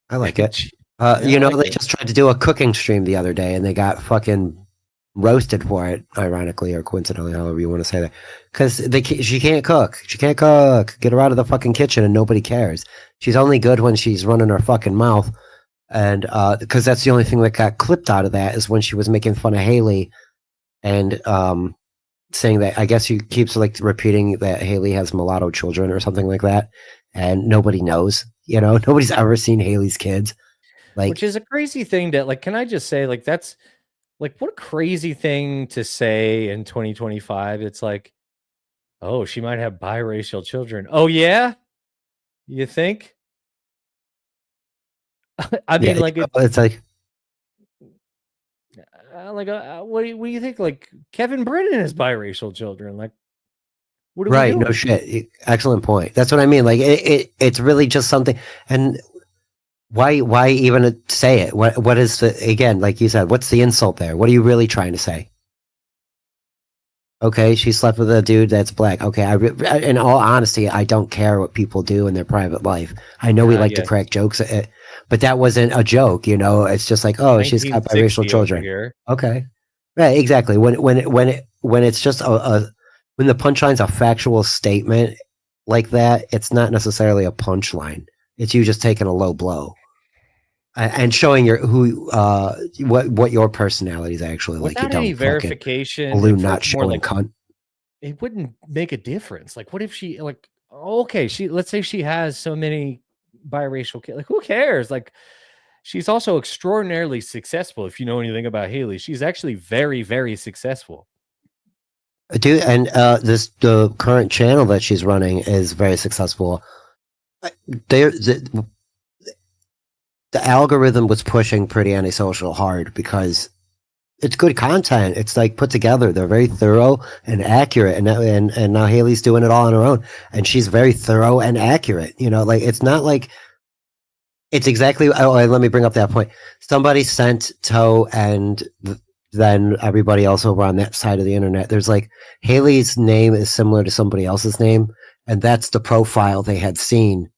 I like it. They just tried to do a cooking stream the other day and they got fucking roasted for it, ironically or coincidentally, however you want to say that, because she can't cook. She can't cook. Get her out of the fucking kitchen and nobody cares. She's only good when she's running her fucking mouth, and because that's the only thing that got clipped out of that is when she was making fun of Haley and saying that, I guess she keeps like repeating that Haley has mulatto children or something like that, and nobody knows. Nobody's ever seen Haley's kids. Like, which is a crazy thing to like. Can I just say, like, that's like, what a crazy thing to say in 2025. It's like, oh, she might have biracial children. Oh yeah, you think? I mean, like, it's like, what do you think? Like, Kevin Brennan has biracial children. Like, what are right? we doing? No shit. Excellent point. That's what I mean. Like, it's really just something. And why even say it? What is again? Like you said, what's the insult there? What are you really trying to say? Okay, she slept with a dude that's black. Okay, in all honesty, I don't care what people do in their private life. I know we like to crack jokes at it, but that wasn't a joke. It's just like, oh, she's got biracial children. Okay, right, exactly. When it's just when the punchline's a factual statement like that, it's not necessarily a punchline. It's you just taking a low blow and showing what your personality is actually like. Without any verification, balloon not showing cunt. It wouldn't make a difference. Like, what if she okay, let's say she has so many biracial kids. Like, who cares? Like, she's also extraordinarily successful. If you know anything about Haley, she's actually very, very successful. Dude, and the current channel that she's running is very successful. The algorithm was pushing Pretty Antisocial hard because it's good content. It's like put together. They're very thorough and accurate. And now Haley's doing it all on her own, and she's very thorough and accurate. Like, it's not like it's exactly. Oh, let me bring up that point. Somebody sent Toe and then everybody else over on that side of the internet. There's like, Haley's name is similar to somebody else's name, and that's the profile they had seen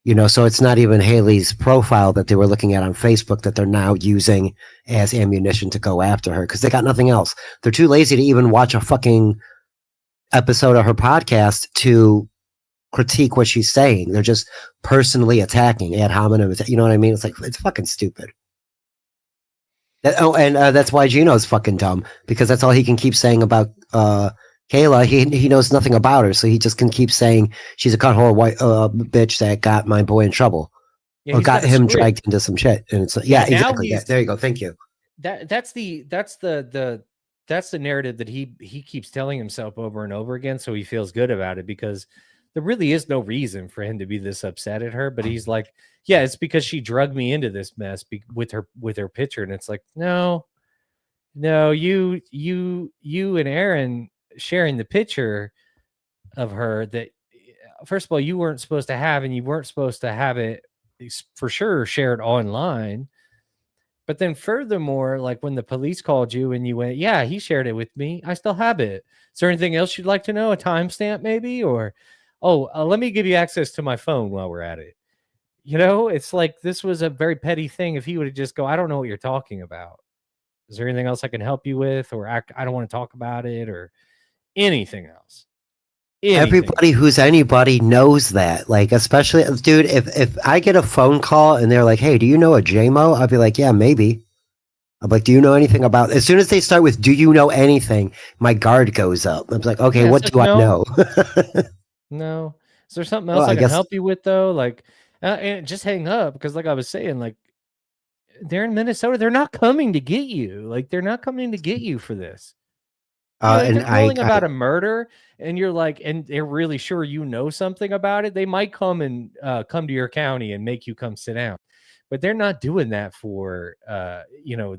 So it's not even Haley's profile that they were looking at on Facebook that they're now using as ammunition to go after her because they got nothing else. They're too lazy to even watch a fucking episode of her podcast to critique what she's saying. They're just personally attacking ad hominem. You know what I mean? It's like, it's fucking stupid. That's why Gino's fucking dumb, because that's all he can keep saying about Kayla. He knows nothing about her, so he just can keep saying she's a cunt whore white bitch that got my boy in trouble. Yeah, or got him switch. dragged into some shit. And it's exactly. There you go. Thank you. That's the narrative that he keeps telling himself over and over again, so he feels good about it, because there really is no reason for him to be this upset at her. But he's like, yeah, it's because she drugged me into this mess with her picture. And it's like, no, you and Aaron sharing the picture of her that, first of all, you weren't supposed to have, and you weren't supposed to have it for sure shared online. But then furthermore, like when the police called you and you went, yeah, he shared it with me, I still have it. Is there anything else you'd like to know? A timestamp maybe? Or, let me give you access to my phone while we're at it. It's like, this was a very petty thing. If he would have just go, I don't know what you're talking about. Is there anything else I can help you with? Or I don't want to talk about it, or anything else. Everybody who's anybody knows that. Like, especially, dude, if I get a phone call and they're like, hey, do you know a JMO? I'll be like, yeah, maybe. I'm like, do you know anything about, as soon as they start with, do you know anything? My guard goes up. I'm like, okay, what do I know? No. Is there something else I can help you with, though? Like, and just hang up, because like I was saying, like, they're in Minnesota. They're not coming to get you. Like, they're not coming to get you for this. If they're calling about a murder, and you're like, and they're really sure you know something about it, they might come to your county and make you come sit down. But they're not doing that for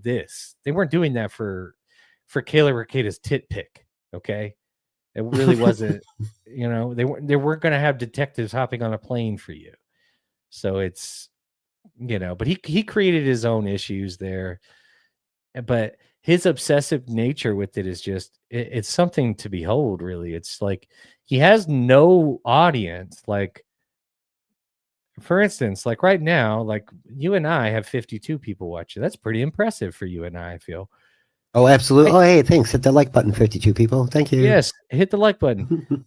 this. They weren't doing that for Kayla Ricketa's tit pick. Okay. It really wasn't, they weren't going to have detectives hopping on a plane for you. So it's, but he created his own issues there. But his obsessive nature with it is just, it's something to behold, really. It's like, he has no audience. Like, for instance, like right now, like you and I have 52 people watching. That's pretty impressive for you and I feel. Oh, absolutely. Oh, hey, thanks. Hit the like button, 52 people. Thank you. Yes, hit the like button.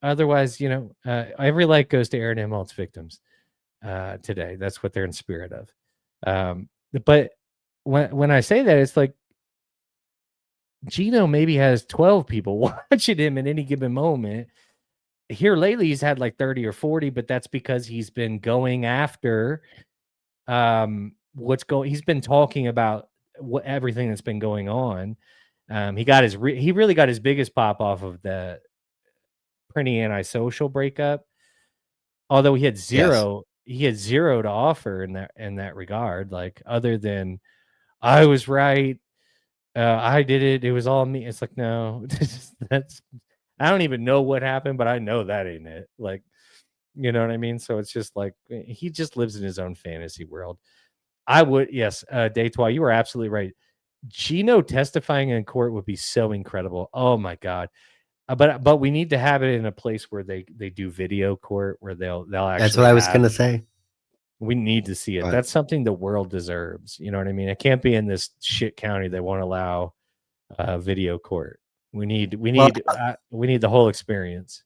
Otherwise, every like goes to Aaron Imholte's victims today. That's what they're in spirit of. But when I say that, it's like Gino maybe has 12 people watching him at any given moment. Here lately, he's had like 30 or 40, but that's because he's been going after he's been talking about everything that's been going on. He really got his biggest pop off of the Pretty Antisocial breakup. Although he had zero to offer in that regard, like, other than, I was right, I did it, it was all me. It's like, no, I don't even know what happened, but I know that ain't it. Like, you know what I mean? So it's just like, he just lives in his own fantasy world. Daytwa, you were absolutely right. Gino testifying in court would be so incredible. Oh my God. But we need to have it in a place where they do video court, where they'll actually. That's what I was going to say. We need to see it. That's something the world deserves. You know what I mean? It can't be in this shit county that won't allow video court. We need the whole experience.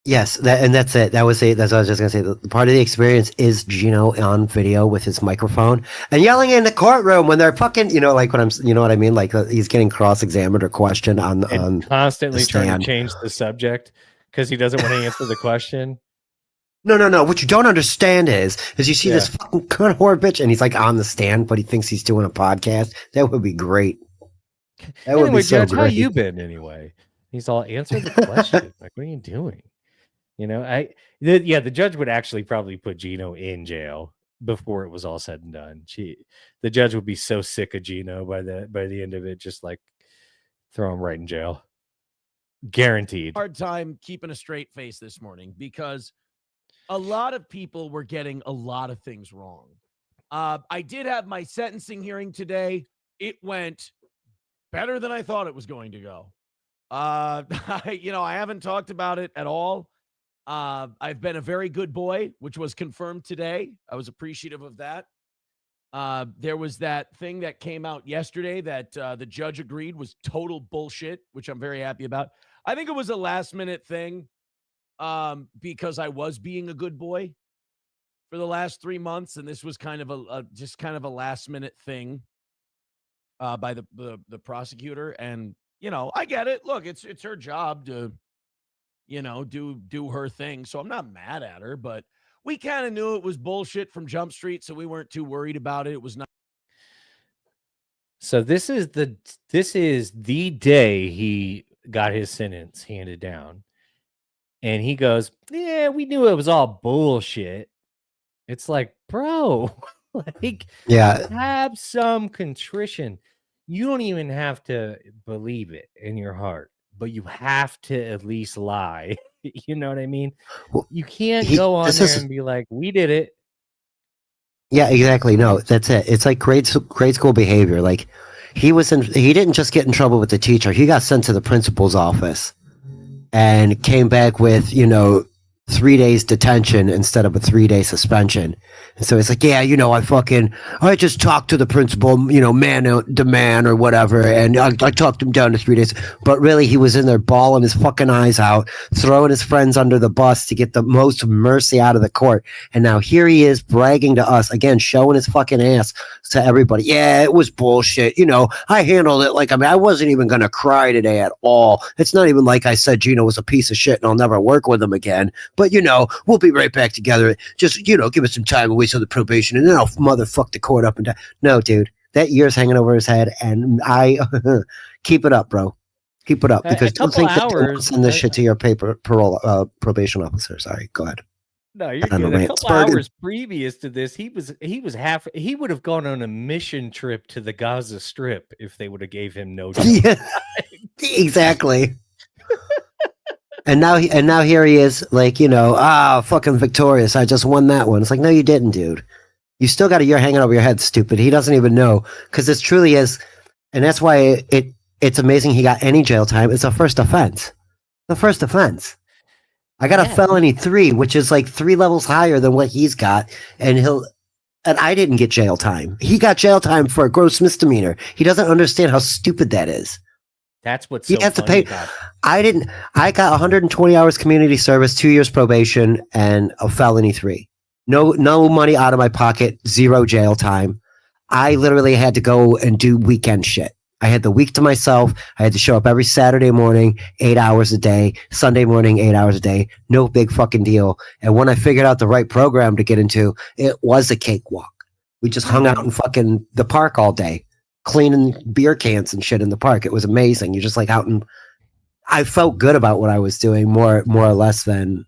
Yes, that's it. That's what I was just gonna say. The part of the experience is Gino on video with his microphone and yelling in the courtroom when they're fucking, like when you know what I mean? Like he's getting cross-examined or questioned on constantly trying to change the subject because he doesn't want to answer the question. No. What you don't understand is you see this fucking cunt whore bitch, and he's like on the stand, but he thinks he's doing a podcast. That would be great. That would be so Judge, great. how you been anyway? He's all, answer the question. Like, what are you doing? The judge would actually probably put Gino in jail before it was all said and done. The judge would be so sick of Gino by the end of it, just like throw him right in jail. Guaranteed. Hard time keeping a straight face this morning because a lot of people were getting a lot of things wrong. I did have my sentencing hearing today. It went better than I thought it was going to go. I haven't talked about it at all. I've been a very good boy, which was confirmed today. I was appreciative of that. There was that thing that came out yesterday that the judge agreed was total bullshit, which I'm very happy about. I think it was a last minute thing because I was being a good boy for the last 3 months, and this was kind of a last minute thing by the prosecutor. And I get it. Look, it's her job to do her thing, so I'm not mad at her, but we kind of knew it was bullshit from Jump Street, so we weren't too worried about it. It was not. So this is the day he got his sentence handed down, and he goes, "Yeah, we knew it was all bullshit." It's like, bro, like, have some contrition. You don't even have to believe it in your heart, but you have to at least lie. You know what I mean? You can't go on there and be like, "We did it." Yeah, exactly. No, that's it. It's like grade school behavior. Like he didn't just get in trouble with the teacher. He got sent to the principal's office and came back with, 3 days detention instead of a 3-day suspension. And so it's like, yeah, I just talked to the principal, man to man or whatever. And I talked him down to 3 days, but really he was in there bawling his fucking eyes out, throwing his friends under the bus to get the most mercy out of the court. And now here he is bragging to us again, showing his fucking ass to everybody. Yeah, it was bullshit. I handled it I wasn't even going to cry today at all. It's not even like I said Gino was a piece of shit and I'll never work with him again. But, we'll be right back together. Just, give us some time and wait till the probation, and then I'll motherfuck the court up and down. No, dude, that year's hanging over his head, and I keep it up, bro. Keep it up, because don't think that they'll send this shit to your probation officer. Sorry, go ahead. No, you're good. A couple hours previous to this, he would have gone on a mission trip to the Gaza Strip if they would have gave him no job. Yeah, exactly. And now here he is, fucking victorious. I just won that one. It's like, no, you didn't, dude. You still got a year hanging over your head, stupid. He doesn't even know, because this truly is, and that's why it's amazing he got any jail time. It's a first offense. The first offense. I got a felony 3, which is like 3 levels higher than what he's got, and I didn't get jail time. He got jail time for a gross misdemeanor. He doesn't understand how stupid that is. That's what's you have to pay. I got 120 hours community service, 2 years probation, and a felony 3. No money out of my pocket, 0 jail time. I literally had to go and do weekend shit. I had the week to myself. I had to show up every Saturday morning, 8 hours a day, Sunday morning, 8 hours a day. No big fucking deal. And when I figured out the right program to get into, it was a cakewalk. We just hung out in fucking the park all day, cleaning beer cans and shit in the park. It was amazing. You're just out and I felt good about what I was doing more or less than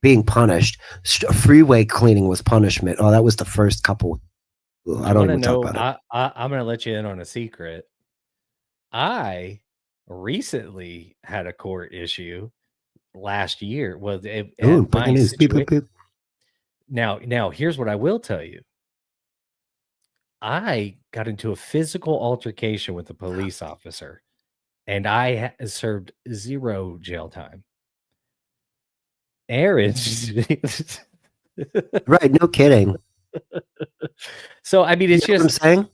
being punished. Freeway cleaning was punishment. Oh, that was the first couple. I don't even talk about it. I'm going to let you in on a secret. I recently had a court issue last year. Well, now here's what I will tell you. I got into a physical altercation with a police officer, and I served 0 jail time. Aaron, right? No kidding. So I mean, it's what I'm saying.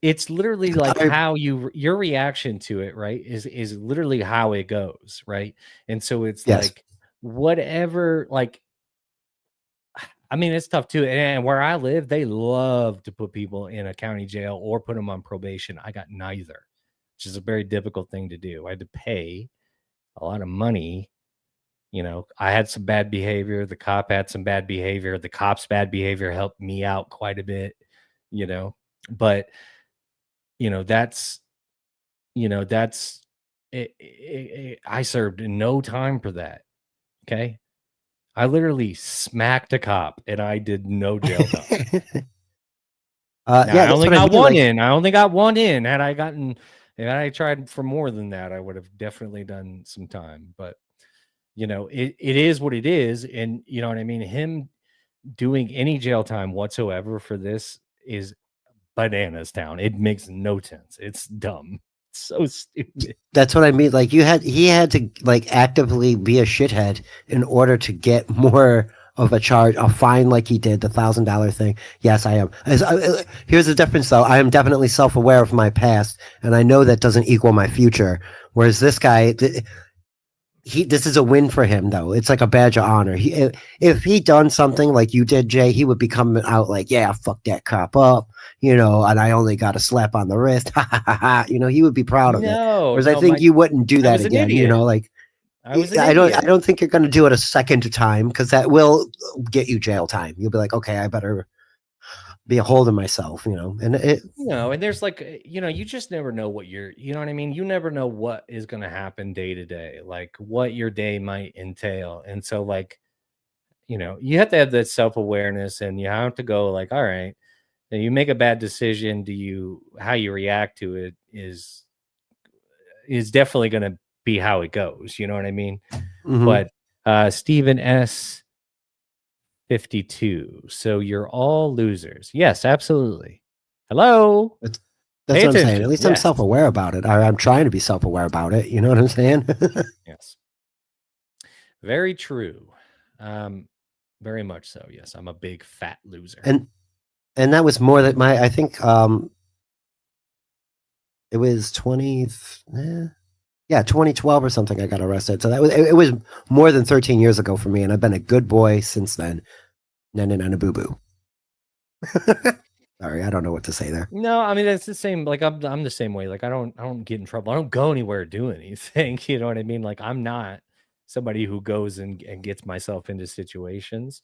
It's literally like how your reaction to it, right, is literally how it goes, right? And so it's like whatever, like, I mean, it's tough too. And where I live, they love to put people in a county jail or put them on probation. I got neither, which is a very difficult thing to do. I had to pay a lot of money. I had some bad behavior. The cop had some bad behavior. The cop's bad behavior helped me out quite a bit, but that's I served no time for that. Okay. I literally smacked a cop and I did no jail time. I only got one in. I only got one in. Had I tried for more than that, I would have definitely done some time. But it is what it is. And you know what I mean? Him doing any jail time whatsoever for this is bananas town. It makes no sense. It's dumb. So stupid. That's what I mean. Like he had to like actively be a shithead in order to get more of a charge, a fine like he did, the $1,000 thing. Yes, I am. Here's the difference though. I am definitely self-aware of my past, and I know that doesn't equal my future. Whereas this guy, this is a win for him though. It's like a badge of honor. If he done something like you did, Jay, he would be coming out like, yeah, fuck that cop up, and I only got a slap on the wrist. He would be proud of it. Whereas I think you wouldn't do that again. I don't think you're going to do it a second time, because that will get you jail time. You'll be like, okay, I better be a hold of myself, and and there's like, you just never know what you know what I mean? You never know what is going to happen day to day, like what your day might entail. And so like, you have to have that self-awareness, and you have to go like, all right, you make a bad decision. How you react to it is definitely going to be how it goes. You know what I mean? Mhm. But Stephen S. 52. So you're all losers. Yes, absolutely. Hello. That's Pay what I'm saying. attention. At least I'm Yes. self-aware about it. I'm trying to be self-aware about it. You know what I'm saying? Yes. Very true. Very much so. Yes, I'm a big fat loser. and that was more than I think it was 2012 or something I got arrested. So it was more than 13 years ago for me, and I've been a good boy since then. Nana boo boo. Sorry, I don't know what to say there. No, I mean it's the same. Like I'm the same way. Like I don't get in trouble. I don't go anywhere to do anything. You know what I mean? Like I'm not somebody who goes and gets myself into situations.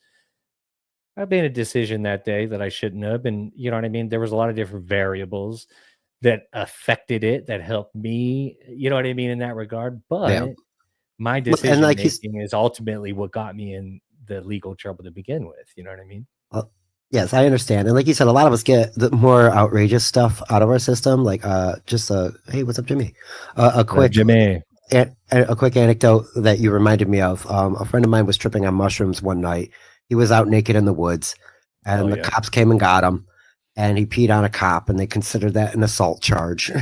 I made a decision that day that I shouldn't have, and you know what I mean? There was a lot of different variables that affected it, that helped me, you know what I mean, in that regard. But my decision like making is ultimately what got me in the legal trouble to begin with. You know what I mean? Yes, I understand. And like you said, a lot of us get the more outrageous stuff out of our system. Like just hey, what's up, Jimmy? A quick Jimmy. A quick anecdote that you reminded me of. A friend of mine was tripping on mushrooms one night. He was out naked in the woods, and the cops came and got him, and he peed on a cop, and they considered that an assault charge.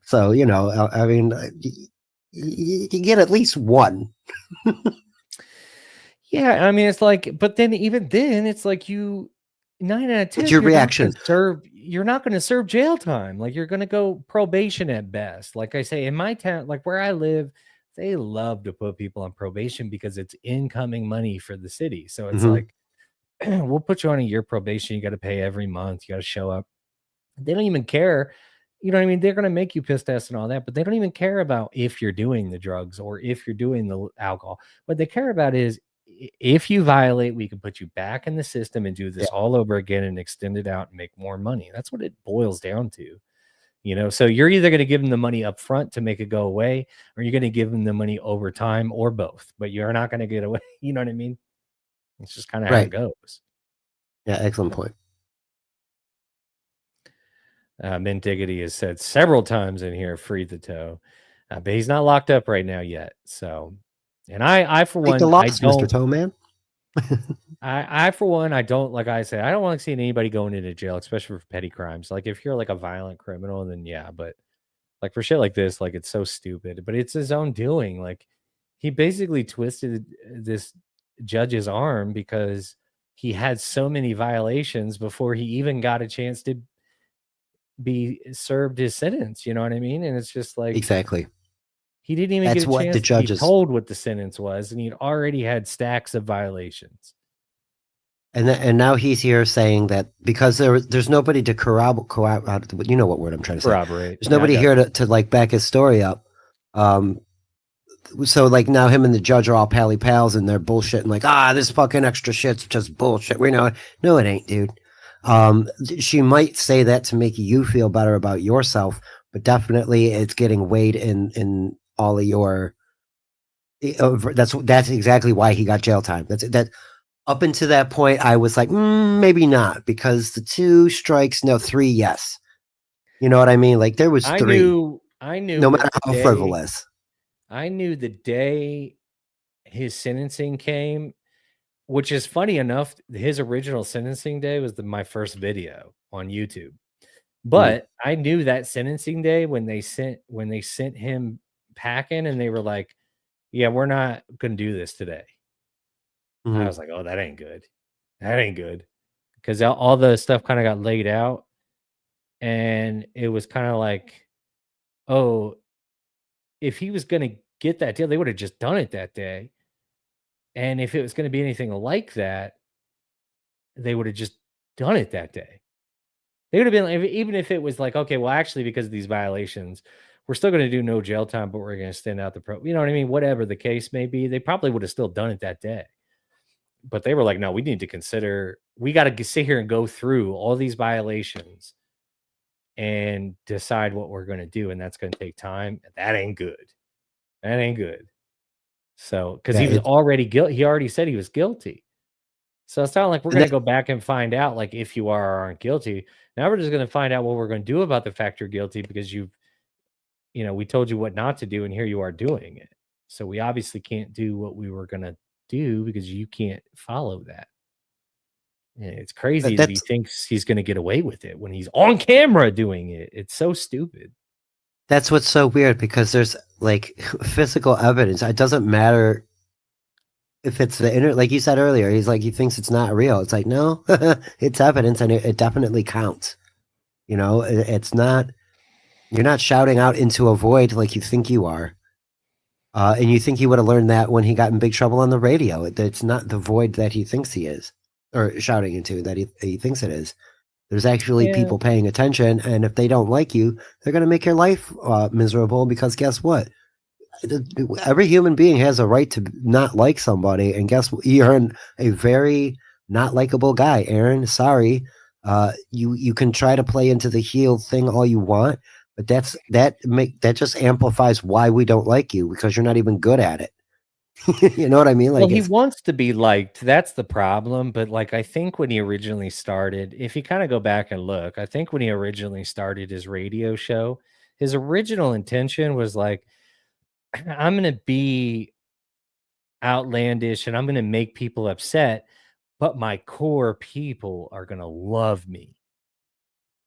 So, I mean, you get at least one. Yeah, I mean, it's like, but then even then, it's like 9 out of 10. What's your reaction? You're not going to serve jail time. Like you're going to go probation at best. Like I say, in my town, like where I live, they love to put people on probation because it's incoming money for the city. So it's like, we'll put you on a year probation. You got to pay every month. You got to show up. They don't even care. You know what I mean? They're going to make you piss test and all that, but they don't even care about if you're doing the drugs or if you're doing the alcohol. What they care about is if you violate, we can put you back in the system and do this all over again and extend it out and make more money. That's what it boils down to. So you're either going to give them the money up front to make it go away, or you're going to give them the money over time, or both, but you're not going to get away. You know what I mean? It's just kind of how it goes. Yeah. Excellent point. Min Diggity has said several times in here, free the toe, but he's not locked up right now yet. So, and I for one, I don't, Mr. Toe Man. I for one, I don't, like I say, I don't want to see anybody going into jail, especially for petty crimes. Like if you're like a violent criminal, then yeah, but like for shit like this, like it's so stupid, but it's his own doing. Like he basically twisted this judge's arm because he had so many violations before he even got a chance to be served his sentence. You know what I mean? And it's just like, exactly. He didn't even get a chance to be told what the sentence was, and he'd already had stacks of violations. And now he's here saying that because there's nobody to corroborate, you know what word I'm trying to say. Corroborate. There's nobody here to like back his story up. So like now him and the judge are all pally pals and they're bullshitting like, this fucking extra shit's just bullshit. We know it. No, it ain't, dude. She might say that to make you feel better about yourself, but definitely it's getting weighed in all of your. That's exactly why he got jail time. That up until that point, I was like, maybe not, because the 2 strikes, no 3, yes. You know what I mean? Like there was 3. I knew. No matter how frivolous. I knew the day his sentencing came, which is funny enough. His original sentencing day was my first video on YouTube. But I knew that sentencing day when they sent him packing, and they were like, "Yeah, we're not gonna do this today." I was like, "Oh, that ain't good. That ain't good," because all the stuff kind of got laid out, and it was kind of like, "Oh, if he was gonna get that deal, they would have just done it that day, and if it was gonna be anything like that, they would have just done it that day." They would have been like, even if it was like, okay, well, actually, because of these violations, we're still going to do no jail time, but we're going to extend out the you know what I mean? Whatever the case may be, they probably would have still done it that day. But they were like, no, we need to consider, we got to sit here and go through all these violations and decide what we're going to do. And that's going to take time. That ain't good. That ain't good. So, because he was already guilty, he already said he was guilty. So it's not like we're going to go back and find out like if you are or aren't guilty. Now we're just going to find out what we're going to do about the fact you're guilty because we told you what not to do and here you are doing it. So we obviously can't do what we were going to do because you can't follow that. And it's crazy that he thinks he's going to get away with it when he's on camera doing it. It's so stupid. That's what's so weird because there's like physical evidence. It doesn't matter if it's the like you said earlier, he's like, he thinks it's not real. It's like, no, it's evidence and it definitely counts. It's not, you're not shouting out into a void like you think you are. And you think he would have learned that when he got in big trouble on the radio. It's not the void that he thinks he is or shouting into that he thinks it is. There's actually people paying attention. And if they don't like you, they're going to make your life miserable because guess what? Every human being has a right to not like somebody, and guess what? You're a very not likable guy, Aaron. Sorry, you can try to play into the heel thing all you want, but that just amplifies why we don't like you because you're not even good at it. You know what I mean? Like, well, he wants to be liked. That's the problem. But like, I think when he originally started, if you kind of go back and look, I think when he originally started his radio show, his original intention was like, I'm going to be outlandish and I'm going to make people upset, but my core people are going to love me.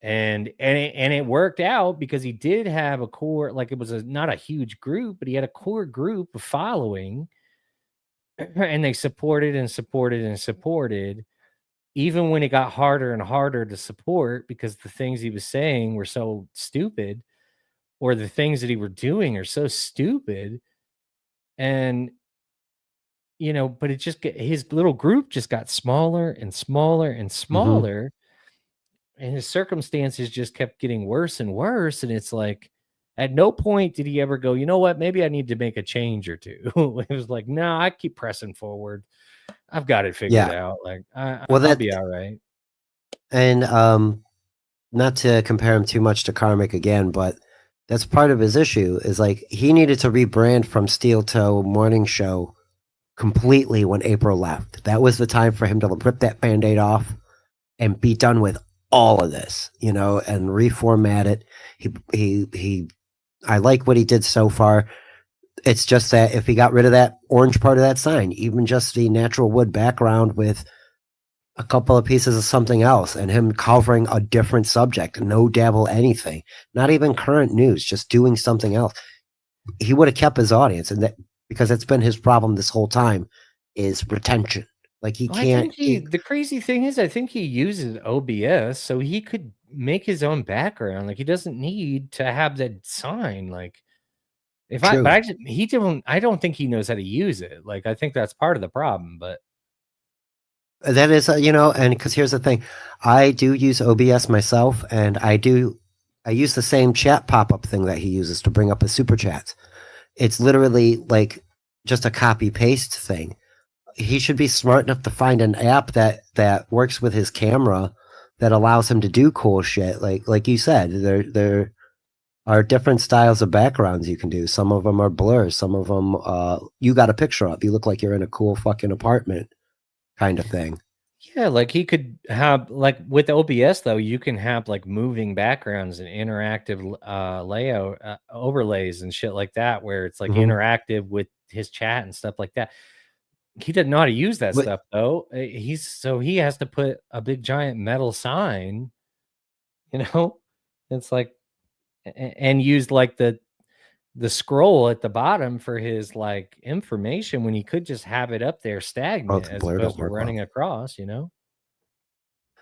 And it worked out because he did have a core, like it was not a huge group, but he had a core group of following and they supported and supported and supported even when it got harder and harder to support because the things he was saying were so stupid or the things that he were doing are so stupid. And, but it just his little group just got smaller and smaller and smaller. And his circumstances just kept getting worse and worse. And it's like, at no point did he ever go, you know what, maybe I need to make a change or two. It was like, no, I keep pressing forward. I've got it figured out. Like, I'll be all right. And not to compare him too much to Karmic again, but that's part of his issue is like he needed to rebrand from Steel Toe Morning Show completely when April left. That was the time for him to rip that Band-Aid off and be done with all of this, and reformat it. I like what he did so far. It's just that if he got rid of that orange part of that sign, even just the natural wood background with a couple of pieces of something else and him covering a different subject, no dabble anything, not even current news, just doing something else, he would have kept his audience. And that because it's been his problem this whole time is retention. Like he can't. The crazy thing is, I think he uses OBS so he could make his own background. Like he doesn't need to have that sign. Like I don't think he knows how to use it. Like I think that's part of the problem. But that is, and because here's the thing, I do use OBS myself, and I use the same chat pop-up thing that he uses to bring up his super chats. It's literally like just a copy paste thing. He should be smart enough to find an app that works with his camera that allows him to do cool shit. Like you said, there are different styles of backgrounds you can do. Some of them are blurs. Some of them, you got a picture up. You look like you're in a cool fucking apartment kind of thing. Yeah, like he could have, like with OBS though, you can have like moving backgrounds and interactive layout overlays and shit like that, where it's like interactive with his chat and stuff like that. He didn't know how to use that stuff though. He has to put a big giant metal sign, It's like, and used like the scroll at the bottom for his like information when he could just have it up there stagnant as opposed to running across, you know?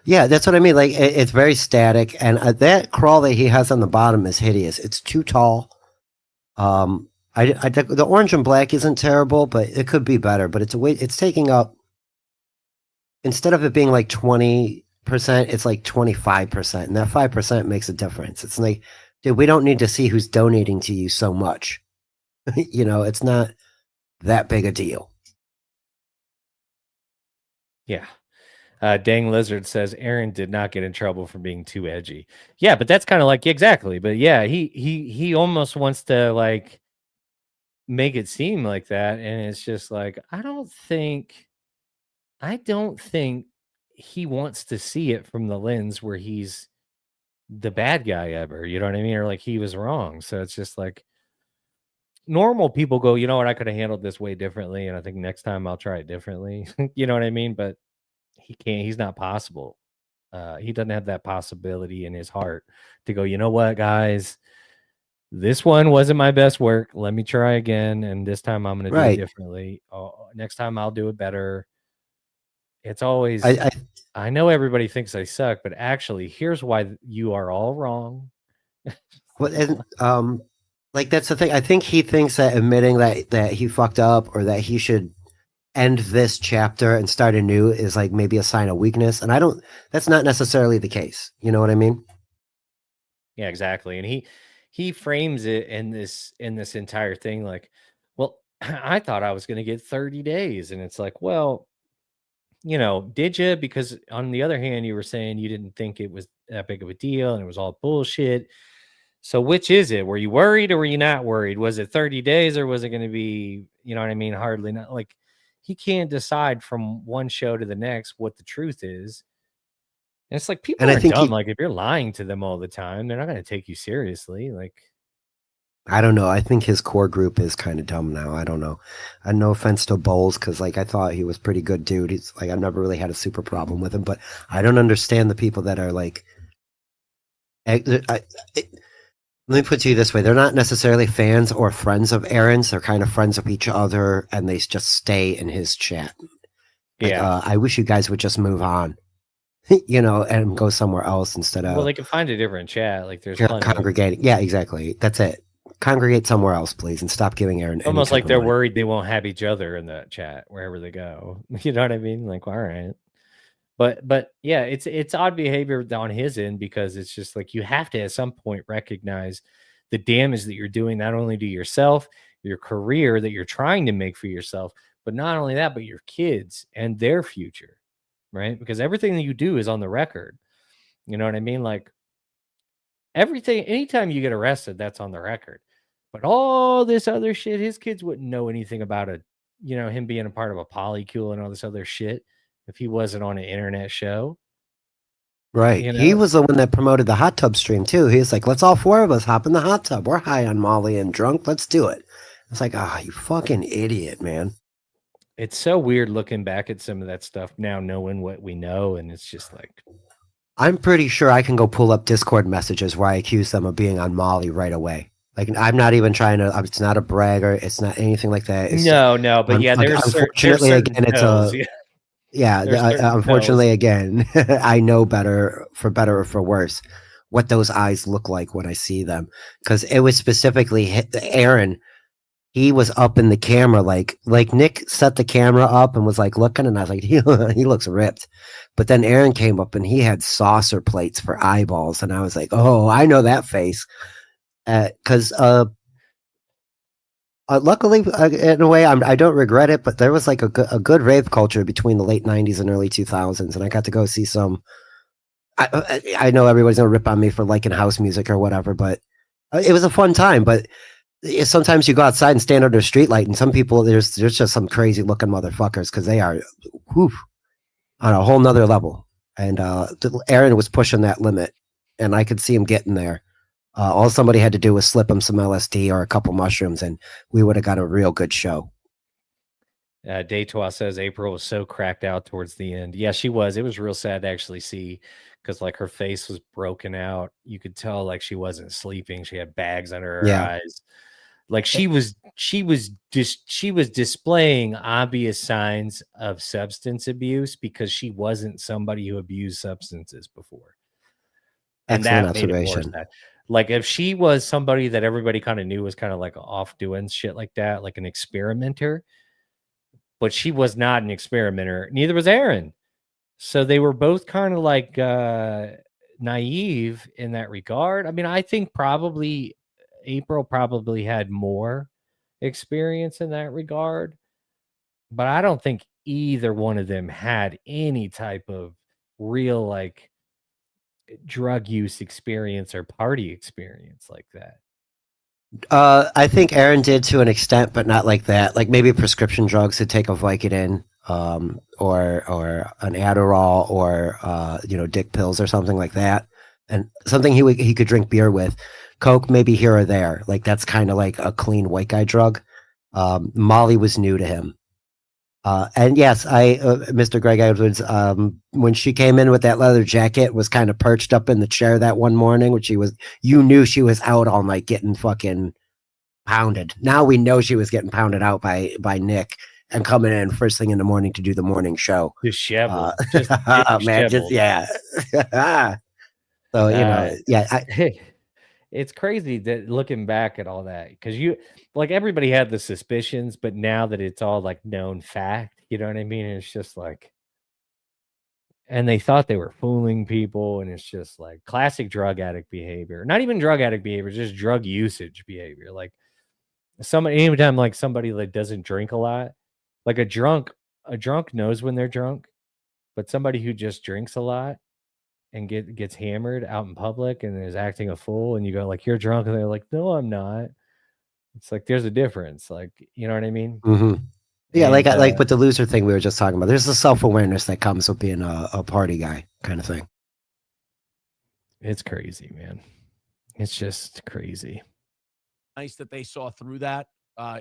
Yeah, that's what I mean. Like it's very static, and that crawl that he has on the bottom is hideous. It's too tall. The orange and black isn't terrible, but it could be better. But it's taking up, instead of it being like 20%, it's like 25%, and that 5% makes a difference. It's like, dude, we don't need to see who's donating to you so much. You know, it's not that big a deal. Yeah. Dang Lizard says Aaron did not get in trouble for being too edgy. Yeah, but that's kind of like, exactly. But yeah, he almost wants to like make it seem like that, and it's just like, I don't think he wants to see it from the lens where he's the bad guy ever, you know what I mean? Or like he was wrong. So it's just like, normal people go, you know what, I could have handled this way differently, and I think next time I'll try it differently. You know what I mean? But he can't, he's not possible. He doesn't have that possibility in his heart to go, you know what, guys, this one wasn't my best work. Let me try again. And this time I'm going to do it differently. Next time I'll do it better. It's always, I know everybody thinks I suck, but actually here's why you are all wrong. Well, and, like, that's the thing. I think he thinks that admitting that he fucked up, or that he should end this chapter and start anew, is like maybe a sign of weakness. And that's not necessarily the case. You know what I mean? Yeah, exactly. And he frames it in this entire thing like, well, I thought I was going to get 30 days. And it's like, well, you know, did you? Because on the other hand, you were saying you didn't think it was that big of a deal and it was all bullshit. So which is it? Were you worried or were you not worried? Was it 30 days or was it going to be, you know what I mean? Hardly not. Like, he can't decide from one show to the next what the truth is. And it's like, people are dumb. Like, if you're lying to them all the time, they're not going to take you seriously. Like, I don't know. I think his core group is kind of dumb now. I don't know. And no offense to Bowles, because like I thought he was pretty good dude. He's like, I've never really had a super problem with him, but I don't understand the people that are like, let me put it to you this way. They're not necessarily fans or friends of Aaron's. They're kind of friends of each other, and they just stay in his chat. Like, yeah. I wish you guys would just move on, you know, and go somewhere else instead of. Well, they can find a different chat. Like, there's congregating. Yeah, exactly. That's it. Congregate somewhere else, please, and stop giving Aaron. Almost like they're worried they won't have each other in that chat wherever they go. You know what I mean? Like, all right. But yeah, it's odd behavior on his end, because it's just like, you have to at some point recognize the damage that you're doing, not only to yourself, your career that you're trying to make for yourself, but not only that, but your kids and their future, right? Because everything that you do is on the record. You know what I mean? Like, everything, anytime you get arrested, that's on the record. But all this other shit, his kids wouldn't know anything about it. You know, him being a part of a polycule and all this other shit, if he wasn't on an internet show. Right. You know? He was the one that promoted the hot tub stream too. He was like, let's all four of us hop in the hot tub. We're high on Molly and drunk. Let's do it. It's like, you fucking idiot, man. It's so weird looking back at some of that stuff now, knowing what we know. And it's just like, I'm pretty sure I can go pull up Discord messages where I accuse them of being on Molly right away. Like, I'm not even trying to, it's not a bragger. It's not anything like that. It's no, but yeah, unfortunately, again, it's unfortunately, again, I know better or for worse what those eyes look like when I see them. Because it was specifically Aaron. He was up in the camera, like Nick set the camera up and was like looking, and I was like, he looks ripped. But then Aaron came up and he had saucer plates for eyeballs, and I was like, oh, I know that face. Because luckily, in a way, I don't regret it, but there was like a good rave culture between the late 90s and early 2000s, and I got to go see some. I know everybody's gonna rip on me for liking house music or whatever, but it was a fun time. But sometimes you go outside and stand under a streetlight, and some people, there's just some crazy looking motherfuckers, because they are on a whole nother level. And Aaron was pushing that limit, and I could see him getting there. All somebody had to do was slip him some LSD or a couple mushrooms, and we would have got a real good show. Daytois says April was so cracked out towards the end. Yeah, she was. It was real sad to actually see because like her face was broken out. You could tell like she wasn't sleeping. She had bags under her eyes. Like she was displaying obvious signs of substance abuse because she wasn't somebody who abused substances before. And Excellent that made it more observation. sad. Like if she was somebody that everybody kind of knew was kind of like off doing shit like that, like an experimenter, but she was not an experimenter. Neither was Aaron. So they were both kind of like naive in that regard. I mean, I think probably April probably had more experience in that regard, but I don't think either one of them had any type of real like drug use experience or party experience like that. I think Aaron did to an extent, but not like that. Like maybe prescription drugs to take a Vicodin, or an Adderall, or dick pills or something like that, and something he could drink beer with. Coke maybe here or there. Like that's kind of like a clean white guy drug. Molly was new to him. And yes, Mr. Greg Edwards, when she came in with that leather jacket, was kind of perched up in the chair that one morning, which you knew she was out all night getting fucking pounded. Now we know she was getting pounded out by Nick and coming in first thing in the morning to do the morning show. Disheveled. Man, yeah. So, it's crazy that looking back at all that, because everybody had the suspicions, but now that it's all like known fact, you know what I mean? It's just like, and they thought they were fooling people, and it's just like classic drug addict behavior. Not even drug addict behavior, just drug usage behavior. Like anytime like somebody that doesn't drink a lot, like a drunk knows when they're drunk, but somebody who just drinks a lot and gets hammered out in public and is acting a fool, and you go like, you're drunk, and they're like, no, I'm not. It's like there's a difference, like, you know what I mean? Mm-hmm. Yeah, and, like with the loser thing we were just talking about, there's the self-awareness that comes with being a party guy kind of thing. It's crazy, man. It's just crazy. Nice that they saw through that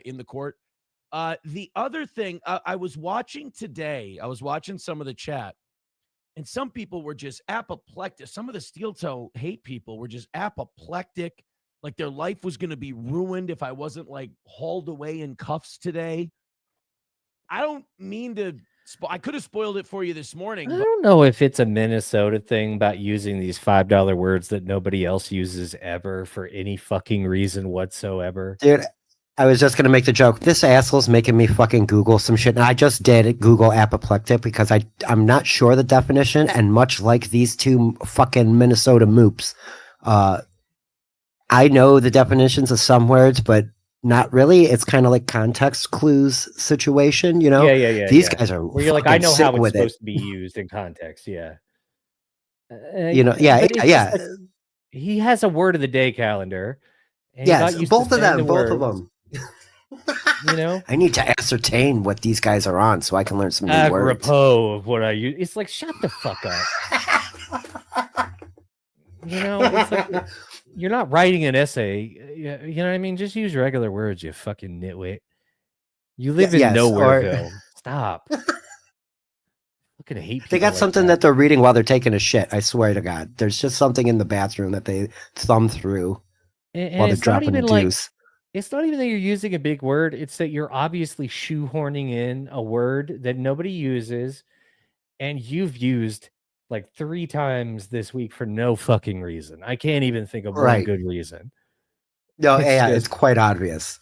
in the court. The other thing, I was watching today, I was watching some of the chat, and some people were just apoplectic. Some of the steel toe hate people were just apoplectic. Like their life was going to be ruined if I wasn't like hauled away in cuffs today. I don't mean to, I could have spoiled it for you this morning. I don't know if it's a Minnesota thing about using these $5 words that nobody else uses ever for any fucking reason whatsoever. Dude, I was just going to make the joke. This asshole's making me fucking Google some shit. And I just did Google apoplectic because I'm not sure the definition. And much like these two fucking Minnesota moops, I know the definitions of some words, but not really. It's kind of like context clues situation, you know? Yeah. These guys are where you're like, I know how it's supposed to be used in context. Yeah. Yeah. He has a word of the day calendar. Yes, both of them. You know, I need to ascertain what these guys are on so I can learn some new words. Apropos of what I use, it's like, shut the fuck up. You know, it's like, you're not writing an essay. You know what I mean? Just use regular words, you fucking nitwit. You live in Nowhereville. Stop. Fucking hate people. They got like something that they're reading while they're taking a shit. I swear to God. There's just something in the bathroom that they thumb through while they're dropping the deuce. It's not even that you're using a big word. It's that you're obviously shoehorning in a word that nobody uses, and you've used like 3 times this week for no fucking reason. I can't even think of one good reason. No, it's quite obvious.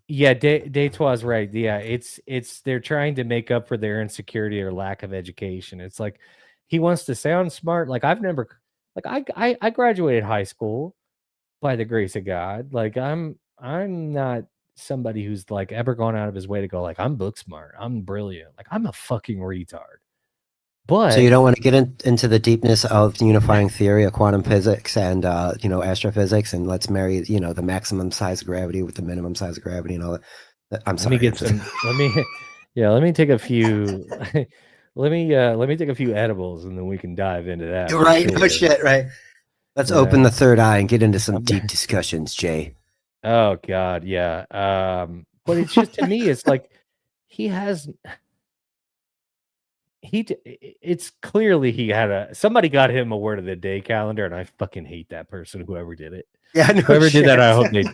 Yeah, Daytois right. Yeah, it's they're trying to make up for their insecurity or lack of education. It's like he wants to sound smart. Like I graduated high school by the grace of God. Like I'm not somebody who's like ever gone out of his way to go like, I'm book smart, I'm brilliant. Like I'm a fucking retard. But so you don't want to get into the deepness of unifying theory of quantum physics and astrophysics, and let's marry the maximum size of gravity with the minimum size of gravity and all that. I'm sorry. Let me take a few. let me take a few edibles, and then we can dive into that. Right? Sure. No shit. Right. Let's open the third eye and get into some deep discussions, Jay. Oh God, yeah. But it's just, to me, it's like he has. It's clearly somebody got him a word of the day calendar, and I fucking hate that person, whoever did it. Yeah, no Whoever did that, shit.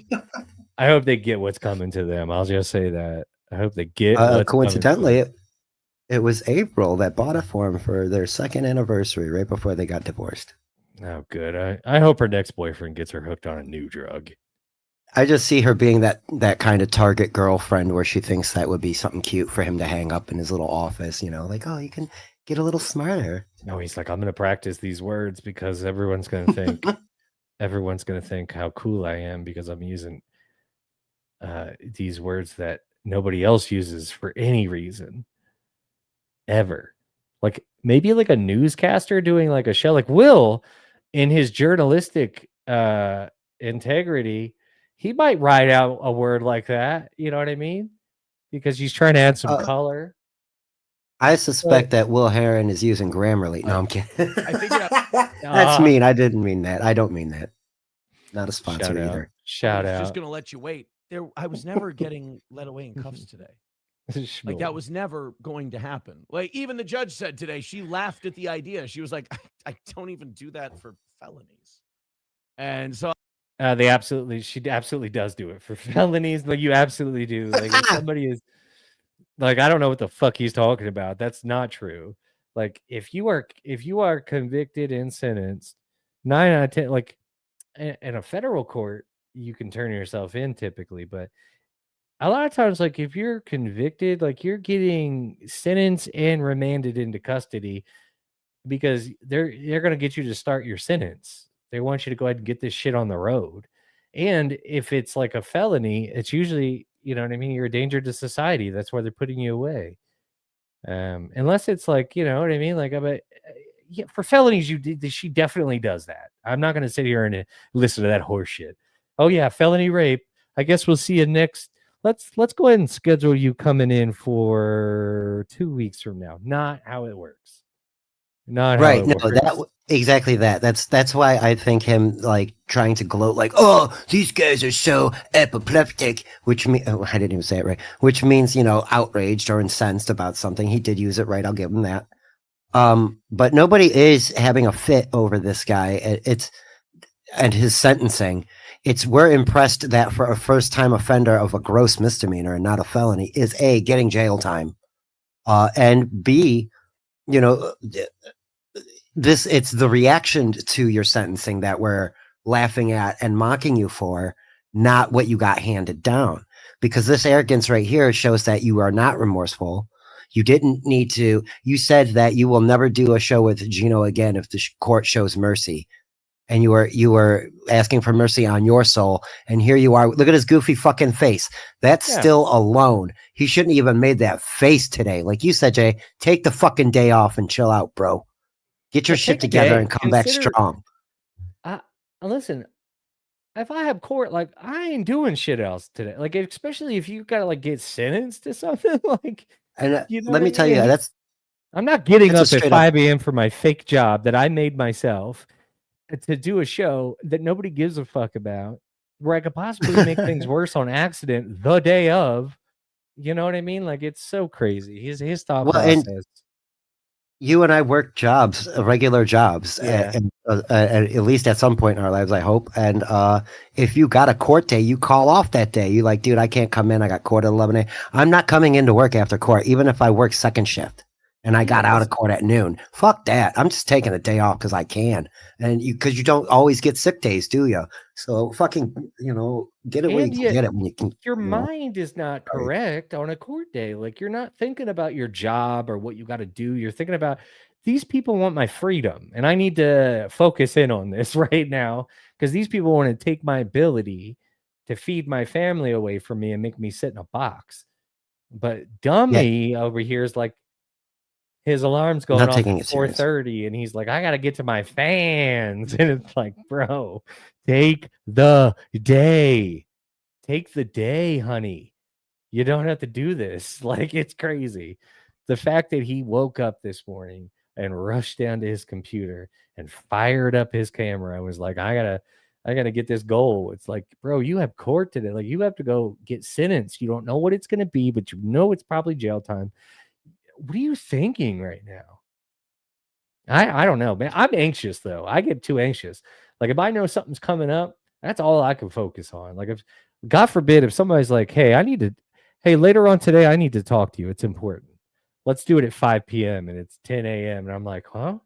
I hope they get what's coming to them. I'll just say that. I hope they get what's coincidentally, coming to them. it was April that bought it for him for their second anniversary, right before they got divorced. Oh, good. I hope her next boyfriend gets her hooked on a new drug. I just see her being that kind of target girlfriend where she thinks that would be something cute for him to hang up in his little office, like, oh, you can get a little smarter. No, he's like, I'm going to practice these words because everyone's going to think how cool I am because I'm using these words that nobody else uses for any reason ever. Like maybe like a newscaster doing like a show, like Will in his journalistic integrity, he might write out a word like that. You know what I mean? Because he's trying to add some color. I suspect that Will Heron is using Grammarly. No, I'm kidding. That's mean. I didn't mean that. I don't mean that. Not a sponsor either. Shout out. Just gonna let you wait. I was never getting led away in cuffs today. Like that was never going to happen. Like even the judge said today, she laughed at the idea. She was like, I don't even do that for felonies. And so she absolutely does do it for felonies. Like you absolutely do. Like if somebody is like, I don't know what the fuck he's talking about. That's not true. Like if you are convicted and sentenced, 9 out of 10, like in a federal court, you can turn yourself in typically, but a lot of times, like if you're convicted, like you're getting sentenced and remanded into custody because they're going to get you to start your sentence. They want you to go ahead and get this shit on the road. And if it's like a felony, it's usually, you know what I mean? You're a danger to society. That's why they're putting you away. Unless it's like, you know what I mean? Like, yeah, for felonies, she definitely does that. I'm not going to sit here and listen to that horse shit. Oh yeah, felony rape. I guess we'll see you next. Let's go ahead and schedule you coming in for 2 weeks from now. Not how it works. Not right. How it works. Exactly that. That's why I think him like trying to gloat like, oh, these guys are so apoplectic, which means I didn't even say it right. Which means outraged or incensed about something. He did use it right. I'll give him that. But nobody is having a fit over this guy. And his sentencing. We're impressed that for a first-time offender of a gross misdemeanor and not a felony is A, getting jail time, and B, it's the reaction to your sentencing that we're laughing at and mocking you for, not what you got handed down. Because this arrogance right here shows that you are not remorseful. You didn't need to. You said that you will never do a show with Gino again if the court shows mercy. And you were asking for mercy on your soul, and here you are. Look at his goofy fucking face. That's still alone. He shouldn't even made that face today. Like you said, Jay, take the fucking day off and chill out, bro. Get your shit together and come back strong. Listen, if I have court, like I ain't doing shit else today. Like especially if you gotta like get sentenced to something, like. And let me tell you, I'm not getting up at 5 a.m. for my fake job that I made myself to do a show that nobody gives a fuck about, where I could possibly make things worse on accident the day of. You know what I mean? Like it's so crazy. His thought process. And you and I work jobs, regular jobs, and at least at some point in our lives, I hope. And if you got a court day, you call off that day. You like, dude, I can't come in. I got court at 11 a.m. I'm not coming into work after court, even if I work second shift. And I got out of court at noon. Fuck that. I'm just taking a day off because I can. And because you don't always get sick days, do you? So fucking, get it when you can get it when you can. Your mind is not correct on a court day. Like you're not thinking about your job or what you got to do. You're thinking about these people want my freedom. And I need to focus in on this right now because these people want to take my ability to feed my family away from me and make me sit in a box. But dummy over here is like, his alarm's going off at 4:30, and he's like, I got to get to my fans. And it's like, bro, take the day. Take the day, honey. You don't have to do this. Like, it's crazy. The fact that he woke up this morning and rushed down to his computer and fired up his camera, I was like, I I got to get this goal. It's like, bro, you have court today. Like, you have to go get sentenced. You don't know what it's going to be, but you know it's probably jail time. What are you thinking right now? I don't know, man. I'm anxious, though. I get too anxious. Like, if I know something's coming up, that's all I can focus on. Like, if God forbid, if somebody's like, hey, later on today, I need to talk to you. It's important. Let's do it at 5 p.m. and it's 10 a.m. And I'm like, huh?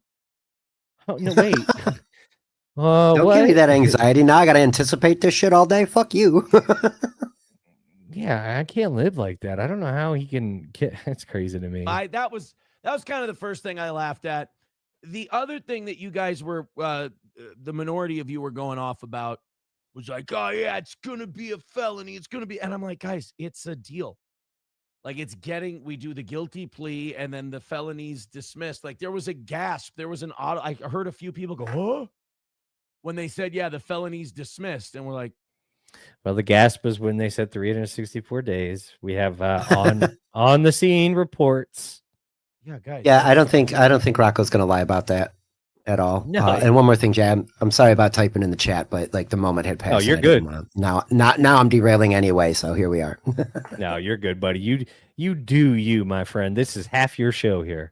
Oh, no, wait. Don't give me that anxiety. Now I got to anticipate this shit all day. Fuck you. Yeah, I can't live like that. I don't know how he can get. That's crazy to me. That was kind of the first thing I laughed at. The other thing that you guys were, the minority of you were going off about was like, oh yeah, it's going to be a felony. It's going to be, and I'm like, guys, it's a deal. Like we do the guilty plea and then the felonies dismissed. Like there was a gasp. There was I heard a few people go, huh? When they said, yeah, the felonies dismissed. And we're like, well, the gasp was when they said 364 days. We have on the scene reports. Yeah, guys. Yeah, I don't think Rocco's gonna lie about that at all. No. And one more thing, Jam. I'm sorry about typing in the chat, but like the moment had passed. Oh, you're good. Now I'm derailing anyway, so here we are. No, you're good, buddy. You do you, my friend. This is half your show here.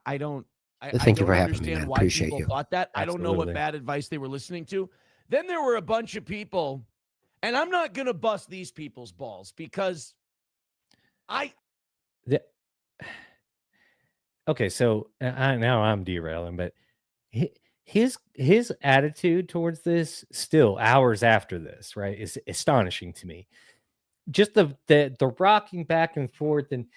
I don't Thank you for having me, understand man. why Appreciate people you. thought that. Absolutely. I don't know what bad advice they were listening to. Then there were a bunch of people, and I'm not gonna bust these people's balls because Okay, so now I'm derailing, but his attitude towards this still hours after this, right, is astonishing to me. Just the rocking back and forth, and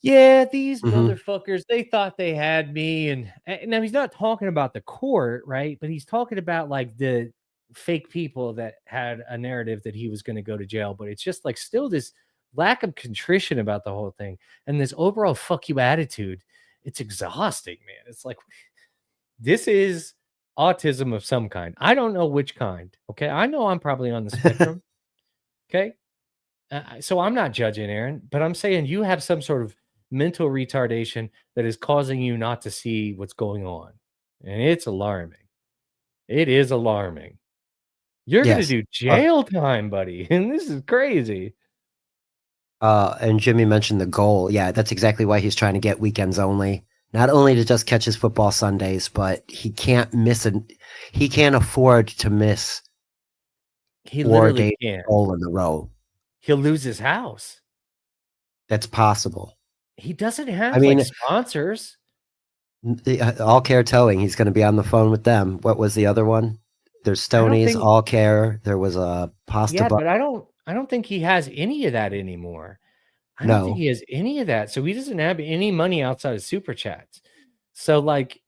yeah, these motherfuckers, they thought they had me, and now he's not talking about the court, right? But he's talking about like the fake people that had a narrative that he was going to go to jail, but it's just like still this lack of contrition about the whole thing and this overall fuck you attitude. It's exhausting, man. It's like, this is autism of some kind. I don't know which kind. Okay. I know I'm probably on the spectrum. Okay. So I'm not judging Aaron, but I'm saying you have some sort of mental retardation that is causing you not to see what's going on. And it's alarming. It is alarming. You're going to do jail time, buddy. And this is crazy. And Jimmy mentioned the goal. Yeah, that's exactly why he's trying to get weekends only. Not only to just catch his football Sundays, but he can't he can't afford to miss He literally can't. Goal in the row. He'll lose his house. That's possible. He doesn't have like sponsors. All Care Towing. He's going to be on the phone with them. What was the other one? There's Stoney's, All Care. There was a Pasta. Yeah, but I don't think he has any of that anymore. I don't think he has any of that. So he doesn't have any money outside of Super Chats. So like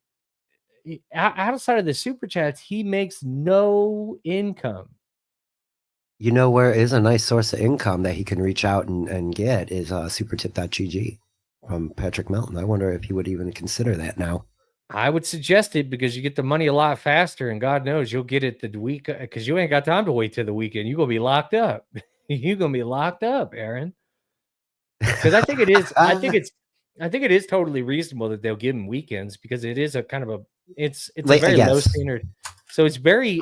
outside of the Super Chats, he makes no income. You know where is a nice source of income that he can reach out and get is supertip.gg from Patrick Melton. I wonder if he would even consider that now. I would suggest it because you get the money a lot faster, and God knows you'll get it the week because you ain't got time to wait till the weekend. You're gonna be locked up. You're gonna be locked up, Aaron. Because I think it is. I think it is totally reasonable that they'll give him weekends because it is a kind of a it's a very low standard. So it's very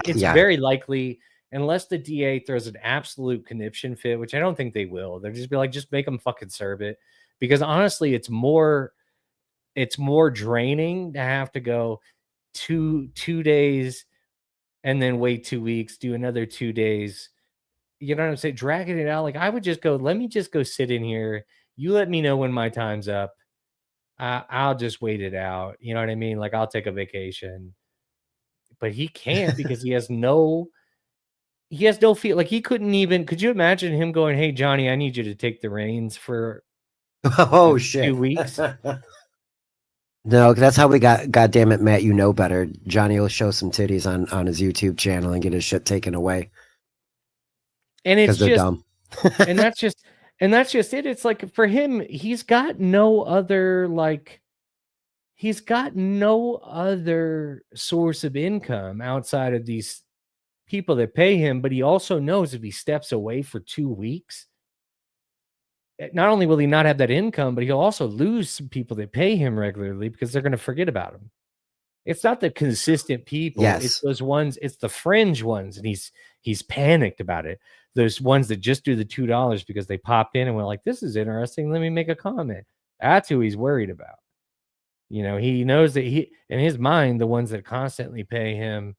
likely, unless the DA throws an absolute conniption fit, which I don't think they will. They'll just be like, just make them fucking serve it. Because honestly, it's more draining to have to go two days and then wait 2 weeks, do another 2 days. You know what I'm saying? Dragging it out. Like I would just go, let me just go sit in here. You let me know when my time's up. I'll just wait it out. You know what I mean? Like I'll take a vacation. But he can't because he has no feel. Like he couldn't even, could you imagine him going, hey, Johnny, I need you to take the reins for 2 weeks? No, that's how we got. God damn it, Matt, you know better. Johnny will show some titties on his YouTube channel and get his shit taken away. And it's just dumb. and that's just it. It's like for him, he's got no other source of income outside of these people that pay him. But he also knows if he steps away for 2 weeks, not only will he not have that income, but he'll also lose some people that pay him regularly because they're going to forget about him. It's not the consistent people. It's Yes. those ones. It's the fringe ones, and he's panicked about it. Those ones that just do the $2 because they popped in and were like, "This is interesting. Let me make a comment." That's who he's worried about. He knows that in his mind, the ones that constantly pay him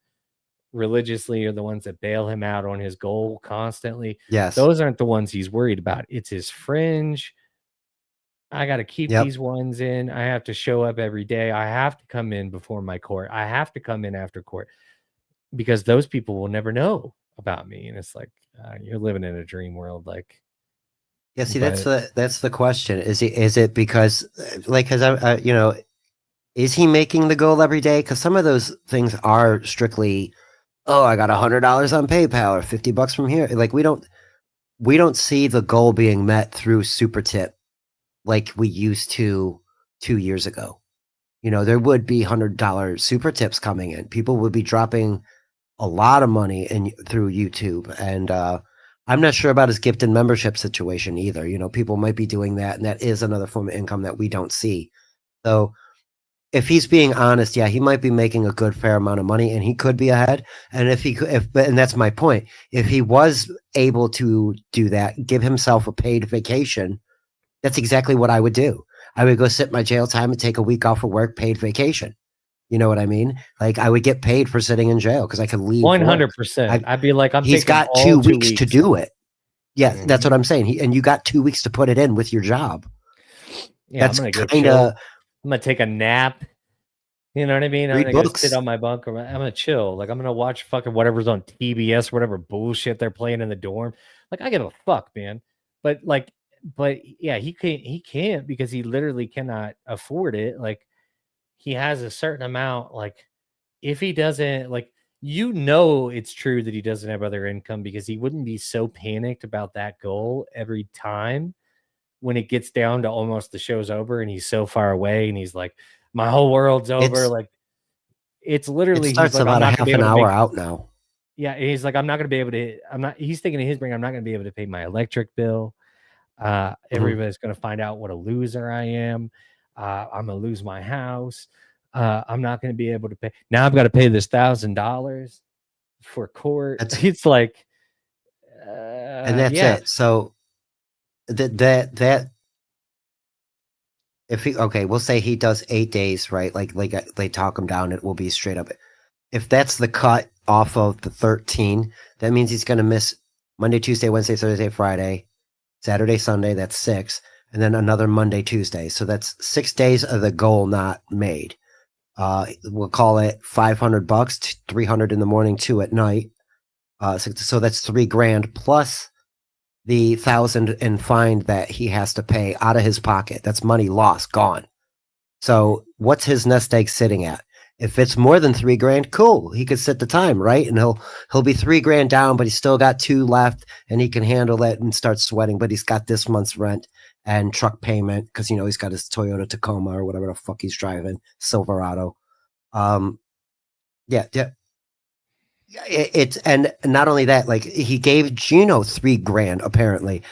religiously are the ones that bail him out on his goal constantly. Yes. Those aren't the ones he's worried about. It's his fringe. I got to keep these ones in. I have to show up every day. I have to come in before my court. I have to come in after court because those people will never know about me. And it's like, you're living in a dream world. Like, yeah, see, that's the question. Is it because, like, because is he making the goal every day? Because some of those things are strictly, oh, I got $100 on PayPal or $50 from here. Like, we don't see the goal being met through super tip like we used to 2 years ago. There would be $100 super tips coming in. People would be dropping a lot of money through YouTube. And I'm not sure about his gift and membership situation either. People might be doing that, and that is another form of income that we don't see. So if he's being honest, yeah, he might be making a good fair amount of money, and he could be ahead. And and that's my point. If he was able to do that, give himself a paid vacation, that's exactly what I would do. I would go sit my jail time and take a week off of work, paid vacation. You know what I mean? Like, I would get paid for sitting in jail because I could leave. 100%. I'd be like, he's got 2 weeks to do it. Yeah, that's what I'm saying. And you got 2 weeks to put it in with your job. Yeah, that's I'm kind of. I'm gonna take a nap. You know what I mean? I'm Read gonna books. go sit on my bunk. I'm gonna chill. Like, I'm gonna watch fucking whatever's on TBS, whatever bullshit they're playing in the dorm. Like, I give a fuck, man. But yeah, he can't because he literally cannot afford it. Like, he has a certain amount. Like, if he doesn't, like, it's true that he doesn't have other income because he wouldn't be so panicked about that goal every time when it gets down to almost the show's over and he's so far away and he's like, my whole world's over. Like, it's literally, it starts he's like, about a half an hour out now. Yeah. He's like, I'm not going to be able to, he's thinking in his brain, I'm not going to be able to pay my electric bill. Everybody's going to find out what a loser I am. I'm going to lose my house. I'm not going to be able to pay. Now I've got to pay this $1,000 for court. It's like, and that's it. So that if we'll say he does 8 days, right? Like they talk him down, it will be straight up. If that's the cut off of the 13, that means he's going to miss Monday, Tuesday, Wednesday, Thursday, Friday, Saturday, Sunday. That's 6. And then another Monday, Tuesday. So that's 6 days of the goal not made. We'll call it $500, $300 in the morning, 2 at night. So that's $3,000 plus the $1,000 in fine that he has to pay out of his pocket. That's money lost, gone. So what's his nest egg sitting at? If it's more than $3,000, cool. He could sit the time, right? And he'll be $3,000 down, but he's still got 2 left, and he can handle it and start sweating. But he's got this month's rent and truck payment because he's got his Toyota Tacoma or whatever the fuck he's driving, Silverado. Yeah. It's, and not only that, like, he gave Gino $3,000 apparently.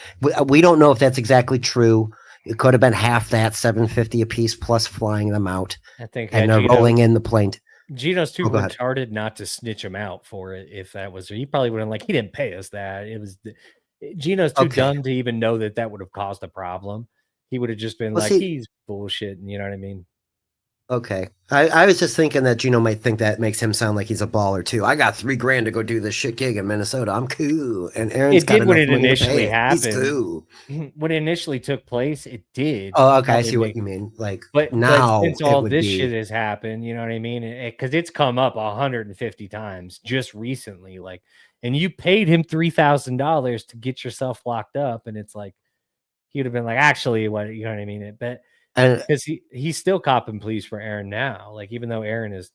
We don't know if that's exactly true. It could have been half that, $750 a piece plus flying them out. I think, and they're rolling in the plane. Gino's too retarded not to snitch him out for it. If that was, he probably wouldn't, like, he didn't pay us that. It was Gino's too dumb to even know that would have caused a problem. He would have just been he's bullshit. You know what I mean? Okay. I was just thinking that Gino might think that makes him sound like he's a baller too. I got $3,000 to go do this shit gig in Minnesota. I'm cool. And Aaron's got when it initially happened. He's cool. When it initially took place, it did. Oh, okay. I see what you mean. Like, but now since all this shit has happened, you know what I mean? Because it's come up 150 times just recently. Like, and you paid him $3,000 to get yourself locked up, and it's like he would have been like, actually, what, you know what I mean? But because he's still copping pleas for Aaron now, like, even though Aaron is,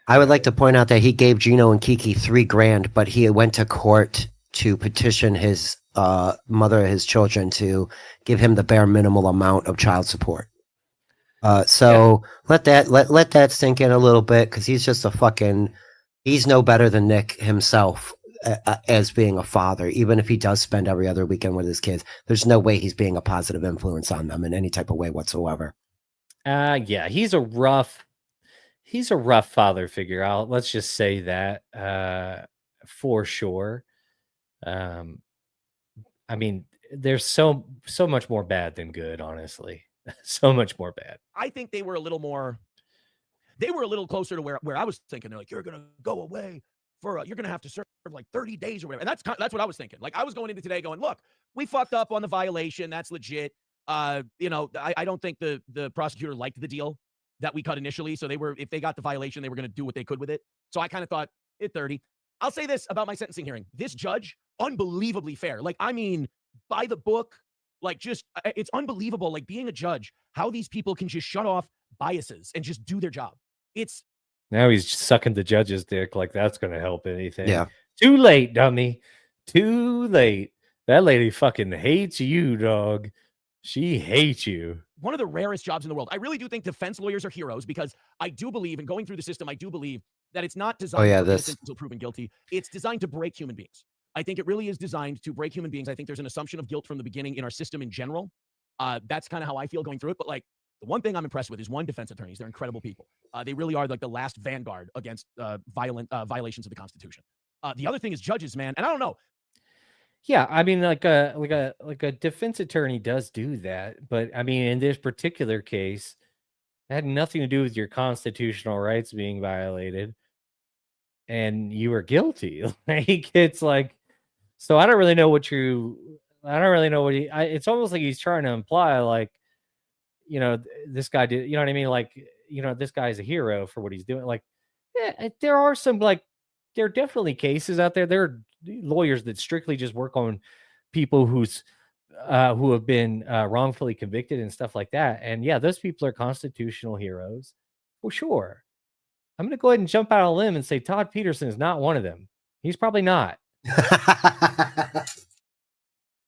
I would like to point out that he gave Gino and Kiki $3,000, but he went to court to petition his mother of his children to give him the bare minimal amount of child support. Let that sink in a little bit, because he's just he's no better than Nick himself. As being a father, even if he does spend every other weekend with his kids, there's no way he's being a positive influence on them in any type of way whatsoever. Yeah, he's a rough he's a rough father figure. Let's just say that for sure. I mean, there's so much more bad than good, honestly. So much more bad. I think they were a little closer to where I was thinking. They're like, you're gonna go away for you're gonna have to serve like 30 days or whatever. And that's what I was thinking. Like I was going into today going, look, we fucked up on the violation. That's legit. I don't think the prosecutor liked the deal that we cut initially. So if they got the violation, they were gonna do what they could with it. So I kind of thought at 30. I'll say this about my sentencing hearing. This judge, unbelievably fair. Like, I mean, by the book, like just it's unbelievable. Like being a judge, how these people can just shut off biases and just do their job. It's now he's sucking the judge's dick like that's going to help anything. Yeah. Too late, dummy. Too late. That lady fucking hates you, dog. She hates you. One of the rarest jobs in the world. I really do think defense lawyers are heroes because I do believe, in going through the system, I do believe that it's not designed for innocent until proven guilty. It's designed to break human beings. I think it really is designed to break human beings. I think there's an assumption of guilt from the beginning in our system in general. That's kind of how I feel going through it. But like the one thing I'm impressed with is defense attorneys. They're incredible people. They really are like the last vanguard against violent violations of the Constitution. The other thing is judges, man. And I don't know. Yeah, I mean, like a defense attorney does do that, but I mean, in this particular case, it had nothing to do with your constitutional rights being violated, and you were guilty. Like it's like, so I don't really know what it's almost like he's trying to imply, like, you know, this guy did, you know what I mean? Like, you know, this guy's a hero for what he's doing. Like, yeah, there are some there are definitely cases out there. There are lawyers that strictly just work on people who have been wrongfully convicted and stuff like that. And yeah, those people are constitutional heroes for sure. I'm going to go ahead and jump out on a limb and say Todd Peterson is not one of them. He's probably not.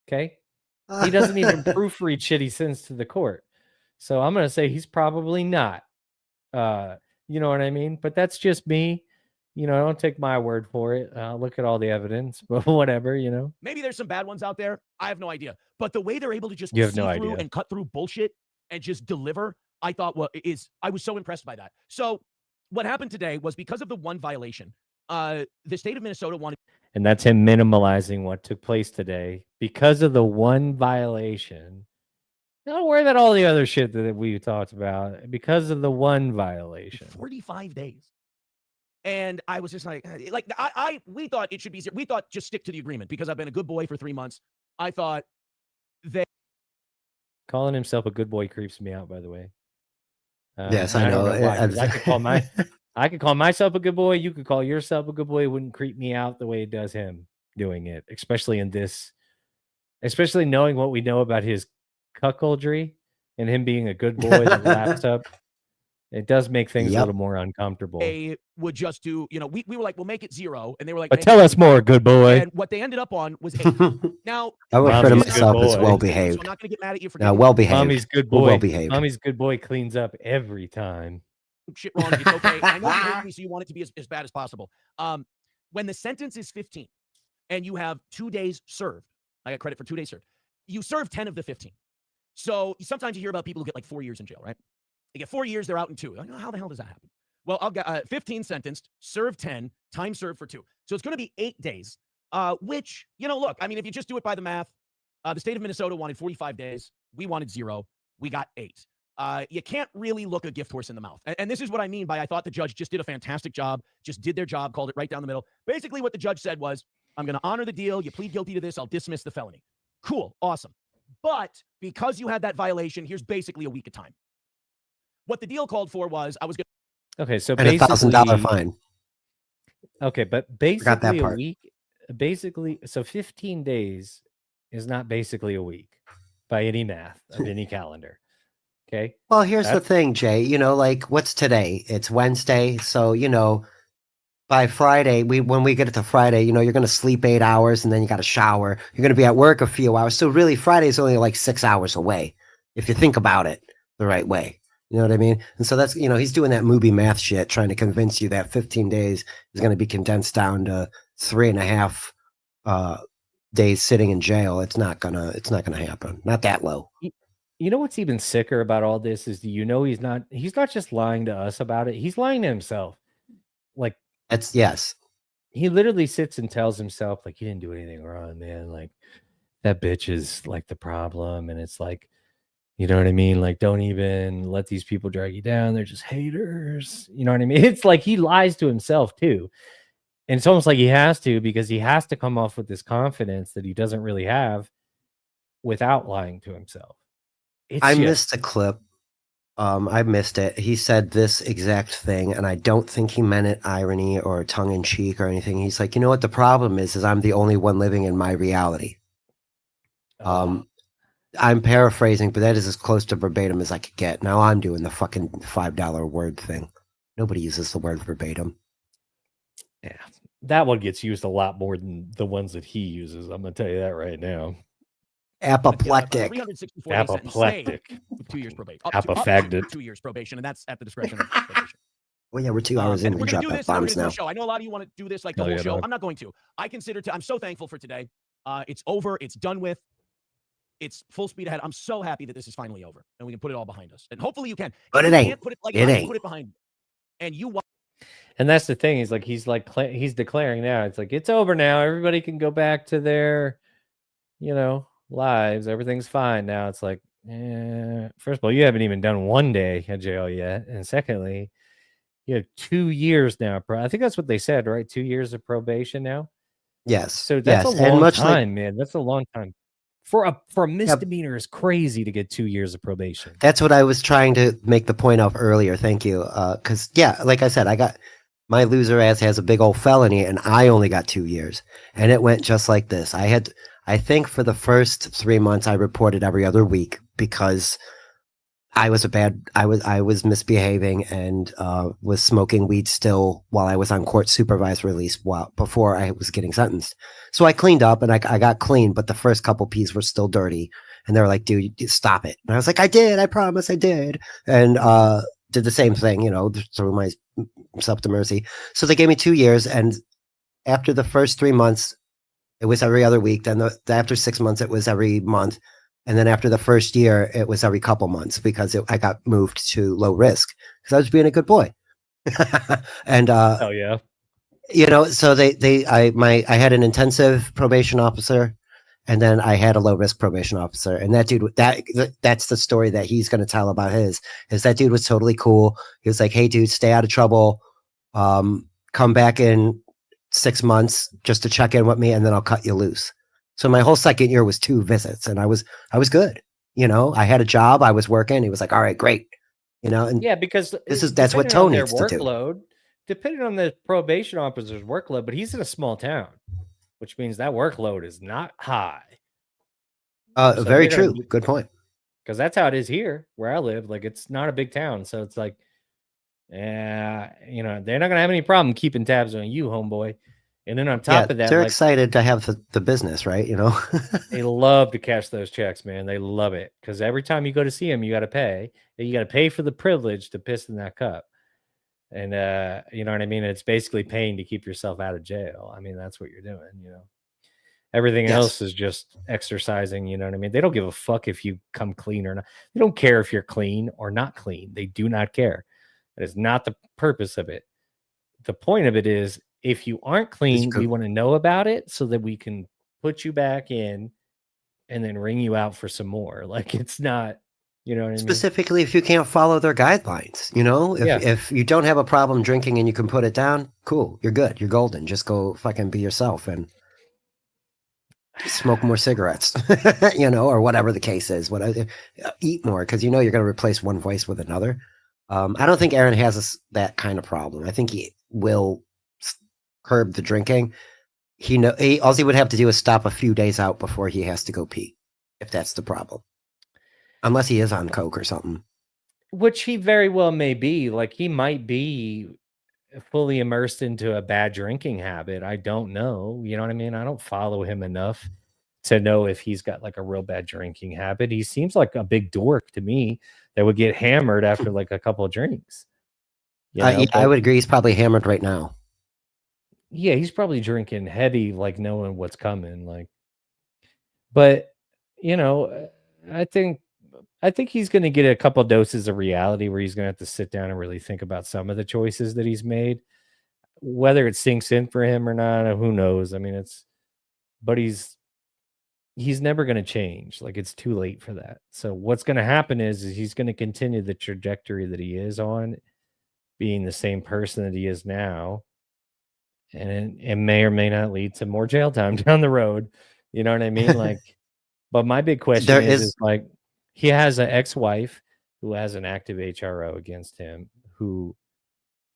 Okay. He doesn't even proofread shit he sends to the court. So I'm going to say he's probably not. You know what I mean? But that's just me. You know, don't take my word for it. Look at all the evidence, but whatever, you know. Maybe there's some bad ones out there. I have no idea. But the way they're able to just see through and cut through bullshit and just deliver, I thought I was so impressed by that. So what happened today was because of the one violation, the state of Minnesota wanted. And that's him minimalizing what took place today because of the one violation. Don't worry about all the other shit that we talked about because of the one violation. 45 days. And I was just like we thought it should be, we thought just stick to the agreement because I've been a good boy for 3 months. I thought calling himself a good boy creeps me out, by the way. Yes, I know. I could call myself a good boy. You could call yourself a good boy. It wouldn't creep me out the way it does him doing it, especially knowing what we know about his cuckoldry and him being a good boy that laps up. It does make things a little more uncomfortable. They would just do, you know, we were like, we'll make it 0. And they were like, but tell us more, good boy. And what they ended up on was 8. Now, I would refer to myself as well-behaved. So I'm not going to get mad at you for well-behaved. Mommy's good boy. Well-behaved. Mommy's good boy cleans up every time. Shit wrong. It's okay. I know you hate me, so you want it to be as bad as possible. When the sentence is 15 and you have 2 days served, I got credit for 2 days served. You serve 10 of the 15. So sometimes you hear about people who get like 4 years in jail, right? They get 4 years, they're out in 2. Like, how the hell does that happen? Well, I'll get 15 sentenced, serve 10, time served for 2. So it's going to be 8 days, which, you know, look, I mean, if you just do it by the math, the state of Minnesota wanted 45 days. We wanted 0. We got 8. You can't really look a gift horse in the mouth. And this is what I mean by I thought the judge just did a fantastic job, just did their job, called it right down the middle. Basically what the judge said was, I'm going to honor the deal. You plead guilty to this. I'll dismiss the felony. Cool. Awesome. But because you had that violation, here's basically a week of time. What the deal called for was I was going to. Okay. So and $1,000 fine. Okay. But basically a week, so 15 days is not basically a week by any math of any calendar. Okay. Well, here's the thing, Jay. You know, like what's today? It's Wednesday. So, you know, by Friday, when we get to Friday, you know, you're going to sleep 8 hours and then you got to shower. You're going to be at work a few hours. So really Friday is only like 6 hours away if you think about it the right way. You know what I mean? And so that's, you know, he's doing that movie math shit, trying to convince you that 15 days is going to be condensed down to 3.5 days sitting in jail. It's not gonna happen. Not that low. You know what's even sicker about all this is, he's not just lying to us about it. He's lying to himself. Like, That's yes. he literally sits and tells himself, like, you didn't do anything wrong, man. Like, that bitch is like the problem. And it's like, you know what I mean? Like, don't even let these people drag you down. They're just haters. You know what I mean? It's like he lies to himself too. And it's almost like he has to, because he has to come off with this confidence that he doesn't really have without lying to himself. I missed a clip. I missed it. He said this exact thing, and I don't think he meant it irony or tongue in cheek or anything. He's like, you know what the problem is I'm the only one living in my reality. I'm paraphrasing, but that is as close to verbatim as I could get. Now I'm doing the fucking $5 word thing. Nobody uses the word verbatim. Yeah, that one gets used a lot more than the ones that he uses. I'm going to tell you that right now. Apoplectic. 364 days sentence, say, 2 years probation. Up to 2 years probation, and that's at the discretion of probation. Well, yeah, we're 2 hours in. We're We going drop to do F this. We're bombs going to do now. a show. I know a lot of you want to do this like the whole show. I'm not going to. I'm so thankful for today. It's over. It's done with. It's full speed ahead. I'm so happy that this is finally over, and we can put it all behind us. And hopefully you can. But if it you ain't. Can't put it like it ain't. Put it behind you. And you. And that's the thing. He's declaring now. It's like, it's over now. Everybody can go back to their, lives. Everything's fine now. It's like, first of all, you haven't even done 1 day in jail yet, and secondly, you have 2 years now. I think that's what they said, right? 2 years of probation now. Yes. So that's yes. a long much time, man. That's a long time. For a misdemeanor is crazy to get 2 years of probation. That's what I was trying to make the point of earlier. Thank you. Because like I said, I got my loser ass has a big old felony, and I only got 2 years, and it went just like this. I think for the first 3 months, I reported every other week because I was misbehaving and was smoking weed still while I was on court supervised release before I was getting sentenced. So I cleaned up and I got clean, but the first couple P's were still dirty. And they were like, dude, stop it. And I was like, I did. I promise I did. And did the same thing, threw myself to mercy. So they gave me 2 years. And after the first 3 months, it was every other week. Then after 6 months, it was every month. And then after the first year, it was every couple months because I got moved to low risk because I was being a good boy. And oh yeah, so I had an intensive probation officer, and then I had a low risk probation officer. And that dude, that's the story that he's going to tell about is that dude was totally cool. He was like, hey, dude, stay out of trouble. Come back in 6 months just to check in with me, and then I'll cut you loose. So my whole second year was 2 visits, and I was good. I had a job, I was working. He was like, all right, great. And yeah, because that's what Tony needs to do. Depending on the probation officer's workload, but he's in a small town, which means that workload is not high. Very true. Good point. Because that's how it is here where I live. Like, it's not a big town, so it's like, they're not gonna have any problem keeping tabs on you, homeboy. And then on top of that, they're excited to have the business, right? They love to cash those checks, man. They love it because every time you go to see them, you got to pay. You got to pay for the privilege to piss in that cup. And you know what I mean? It's basically paying to keep yourself out of jail. I mean, that's what you're doing, Everything else is just exercising, you know what I mean? They don't give a fuck if you come clean or not. They don't care if you're clean or not clean. They do not care. That is not the purpose of it. The point of it is, if you aren't clean, we want to know about it so that we can put you back in and then ring you out for some more. Like, it's not, you know what I mean? Specifically, if you can't follow their guidelines, if you don't have a problem drinking and you can put it down, cool, you're good, you're golden. Just go fucking be yourself and smoke more cigarettes, or whatever the case is. Eat more because you're going to replace one voice with another. I don't think Aaron has that kind of problem. I think he will curb the drinking. All he would have to do is stop a few days out before he has to go pee, if that's the problem. Unless he is on coke or something. Which he very well may be. Like, he might be fully immersed into a bad drinking habit. I don't know. You know what I mean? I don't follow him enough to know if he's got like a real bad drinking habit. He seems like a big dork to me that would get hammered after like a couple of drinks. I would agree. He's probably hammered right now. Yeah, he's probably drinking heavy, like knowing what's coming. Like, but I think I think he's going to get a couple doses of reality where he's going to have to sit down and really think about some of the choices that he's made. Whether it sinks in for him or not, who knows? I mean, but he's never going to change. Like, it's too late for that. So what's going to happen is he's going to continue the trajectory that he is on, being the same person that he is now. And it may or may not lead to more jail time down the road. You know what I mean? Like, but my big question is like, he has an ex-wife who has an active HRO against him, who,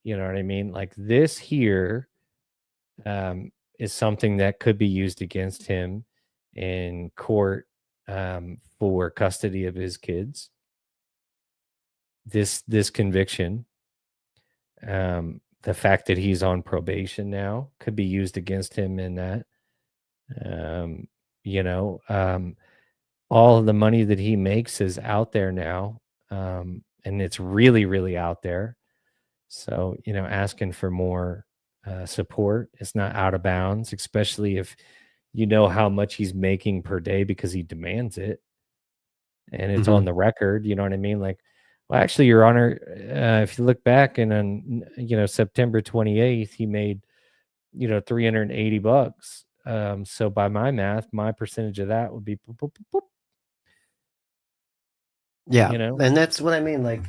you know what I mean? Like, this here is something that could be used against him in court for custody of his kids. This conviction, the fact that he's on probation now, could be used against him in that. All of the money that he makes is out there now, and it's really, really out there. So, asking for more support, it's not out of bounds, especially if you know how much he's making per day, because he demands it and it's on the record. You know what I mean? Like, well, actually, Your Honor, if you look back and on, September 28th, he made, $380. So by my math, my percentage of that would be boop, boop, boop, boop. Yeah. And that's what I mean. Like,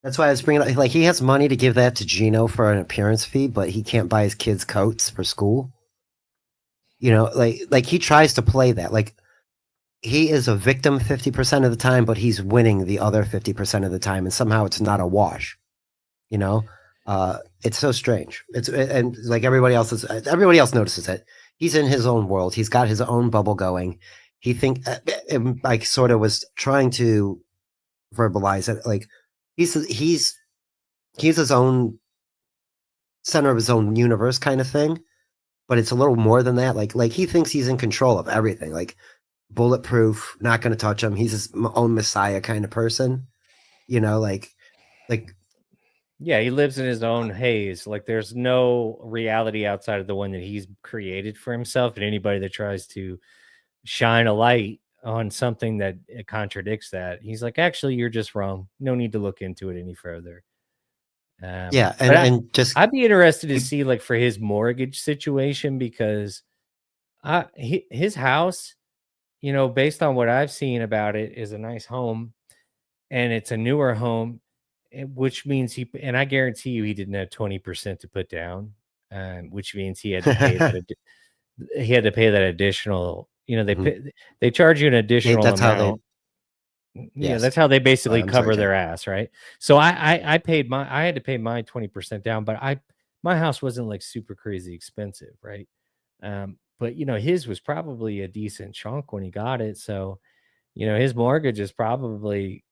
that's why I was bringing up, like, he has money to give that to Gino for an appearance fee, but he can't buy his kids coats for school. Like he tries to play that. Like, he is a victim 50% of the time, but he's winning the other 50% of the time, and somehow it's not a wash. It's so strange. And like everybody else notices it. He's in his own world. He's got his own bubble going. He I sort of was trying to verbalize it. Like, he's his own center of his own universe kind of thing, but it's a little more than that. Like he thinks he's in control of everything. Like, bulletproof, not going to touch him. He's his own messiah kind of person. Like. Yeah, he lives in his own haze. Like, there's no reality outside of the one that he's created for himself. And anybody that tries to shine a light on something that contradicts that, he's like, actually, you're just wrong. No need to look into it any further. Yeah, I'd be interested to see, like, for his mortgage situation, because his house, based on what I've seen about it, is a nice home, and it's a newer home, which means and I guarantee you he didn't have 20% to put down, which means he had to pay that additional. They charge you an additional amount. That's how they basically cover their ass, right? So I had to pay my 20% down, but my house wasn't like super crazy expensive, right? But his was probably a decent chunk when he got it. So, his mortgage is probably,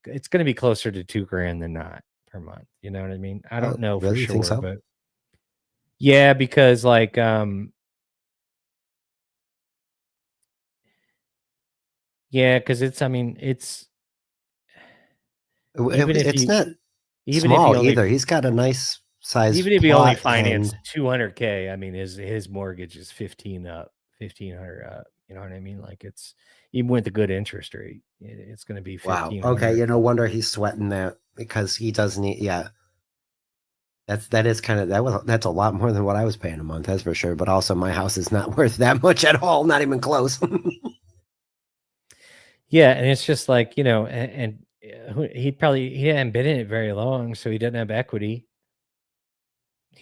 it's going to be closer to $2,000 than not per month. You know what I mean? I don't know for sure, so? But yeah, because like, yeah, because it's not small either. He's got a nice size. Even if he only financed $200,000, I mean, his mortgage is 1,500 up. You know what I mean? Like, it's, even with a good interest rate, it's going to be 1,500. Wow. Okay. No wonder he's sweating that, because he does need. Yeah. That's a lot more than what I was paying a month. That's for sure. But also, my house is not worth that much at all. Not even close. Yeah, and it's just like, and he hadn't been in it very long, so he doesn't have equity.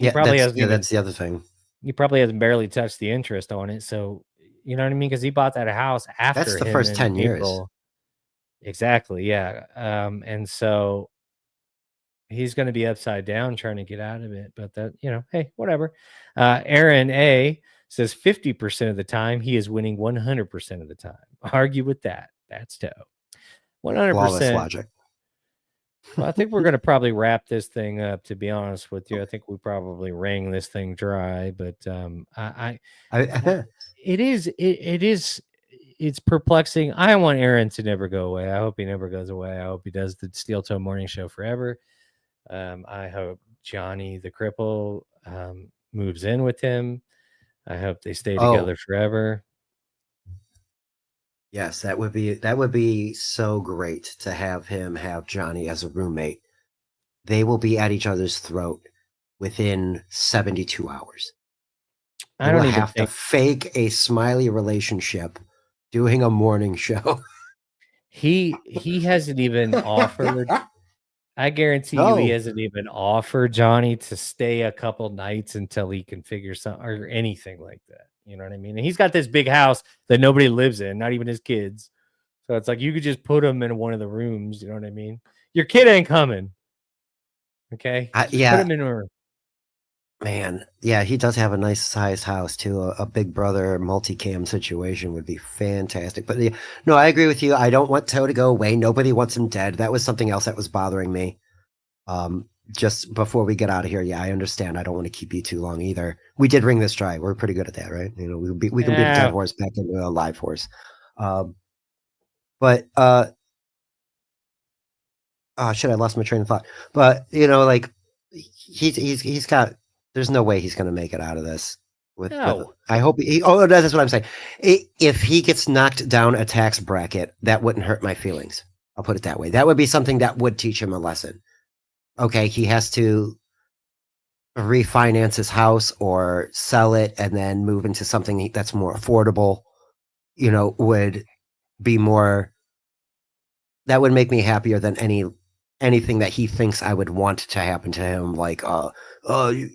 That's the other thing. He probably hasn't barely touched the interest on it. So, you know what I mean? Because he bought that house after that's the first 10 years. Exactly. Yeah. And so he's going to be upside down trying to get out of it. But that, hey, whatever. Aaron A says 50% of the time he is winning 100% of the time. Argue with that. That's dope. 100%. Flawless logic. Well, I think we're going to probably wrap this thing up, to be honest with you. I think we probably wring this thing dry, but it's perplexing. I want Aaron to never go away. I hope he never goes away. I hope he does the Steel Toe Morning Show forever. I hope Johnny the Cripple moves in with him. I hope they stay together forever. Yes, that would be so great to have him have Johnny as a roommate. They will be at each other's throat within 72 hours. I They don't will even have to think fake a smiley relationship doing a morning show. he hasn't even offered. I guarantee you he No. hasn't even offered Johnny to stay a couple nights until he can figure something or anything like that. You know what I mean? And he's got this big house that nobody lives in, not even his kids. So it's like you could just put him in one of the rooms. You know what I mean? Your kid ain't coming. Okay, just put him in a room. Man, yeah, he does have a nice sized house too. A Big Brother multicam situation would be fantastic. But yeah, no, I agree with you. I don't want Toe to go away. Nobody wants him dead. That was something else that was bothering me. Just before we get out of here, yeah, I understand. I don't want to keep you too long either. We did ring this dry. We're pretty good at that, right? You know, we can beat a dead horse back into a live horse. But oh shit, I lost my train of thought. But you know, like he's got. There's no way he's going to make it out of this. With I hope that's what I'm saying. If he gets knocked down a tax bracket, that wouldn't hurt my feelings. I'll put it that way. That would be something that would teach him a lesson. Okay, he has to refinance his house or sell it and then move into something that's more affordable. You know, would be more. That would make me happier than anything that he thinks I would want to happen to him. Like,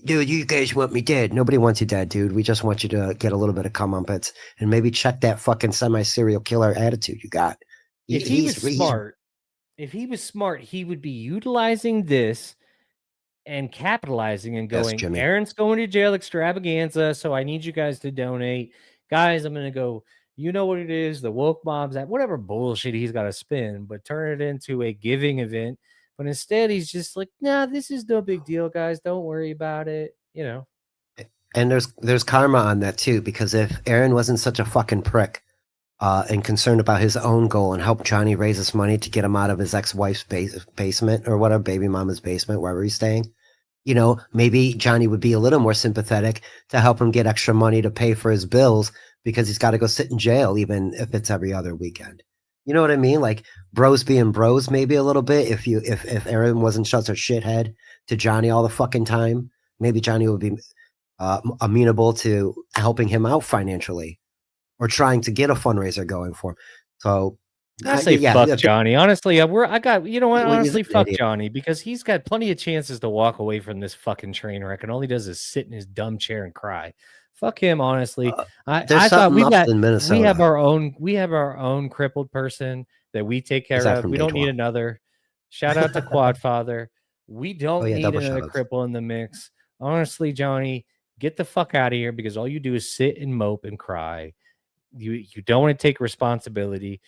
dude, you guys want me dead. Nobody wants you dead, dude. We just want you to get a little bit of comeuppance and maybe check that fucking semi-serial killer attitude you got. If he was smart, he would be utilizing this and capitalizing and going, Jimmy. Aaron's going to jail extravaganza, so I need you guys to donate. Guys, I'm going to go, you know what it is, the woke mobs, that whatever bullshit he's got to spin, but turn it into a giving event. But instead, he's just like, nah, this is no big deal, guys. Don't worry about it. You know. And there's karma on that too, because if Aaron wasn't such a fucking prick and concerned about his own goal and helped Johnny raise his money to get him out of his ex-wife's basement or whatever, baby mama's basement, wherever he's staying, you know, maybe Johnny would be a little more sympathetic to help him get extra money to pay for his bills because he's got to go sit in jail, even if it's every other weekend. You know what I mean? Like bros being bros, maybe a little bit. If Aaron wasn't such a shithead to Johnny all the fucking time, maybe Johnny would be amenable to helping him out financially or trying to get a fundraiser going for him. So I say fuck Johnny. Honestly, you know what? Honestly, fuck Johnny because he's got plenty of chances to walk away from this fucking train wreck, and all he does is sit in his dumb chair and cry. Fuck him, honestly. I thought we have our own crippled person that we take care of. We don't need another. Shout out to Quadfather. We don't need another cripple in the mix. Honestly, Johnny, get the fuck out of here because all you do is sit and mope and cry. You don't want to take responsibility.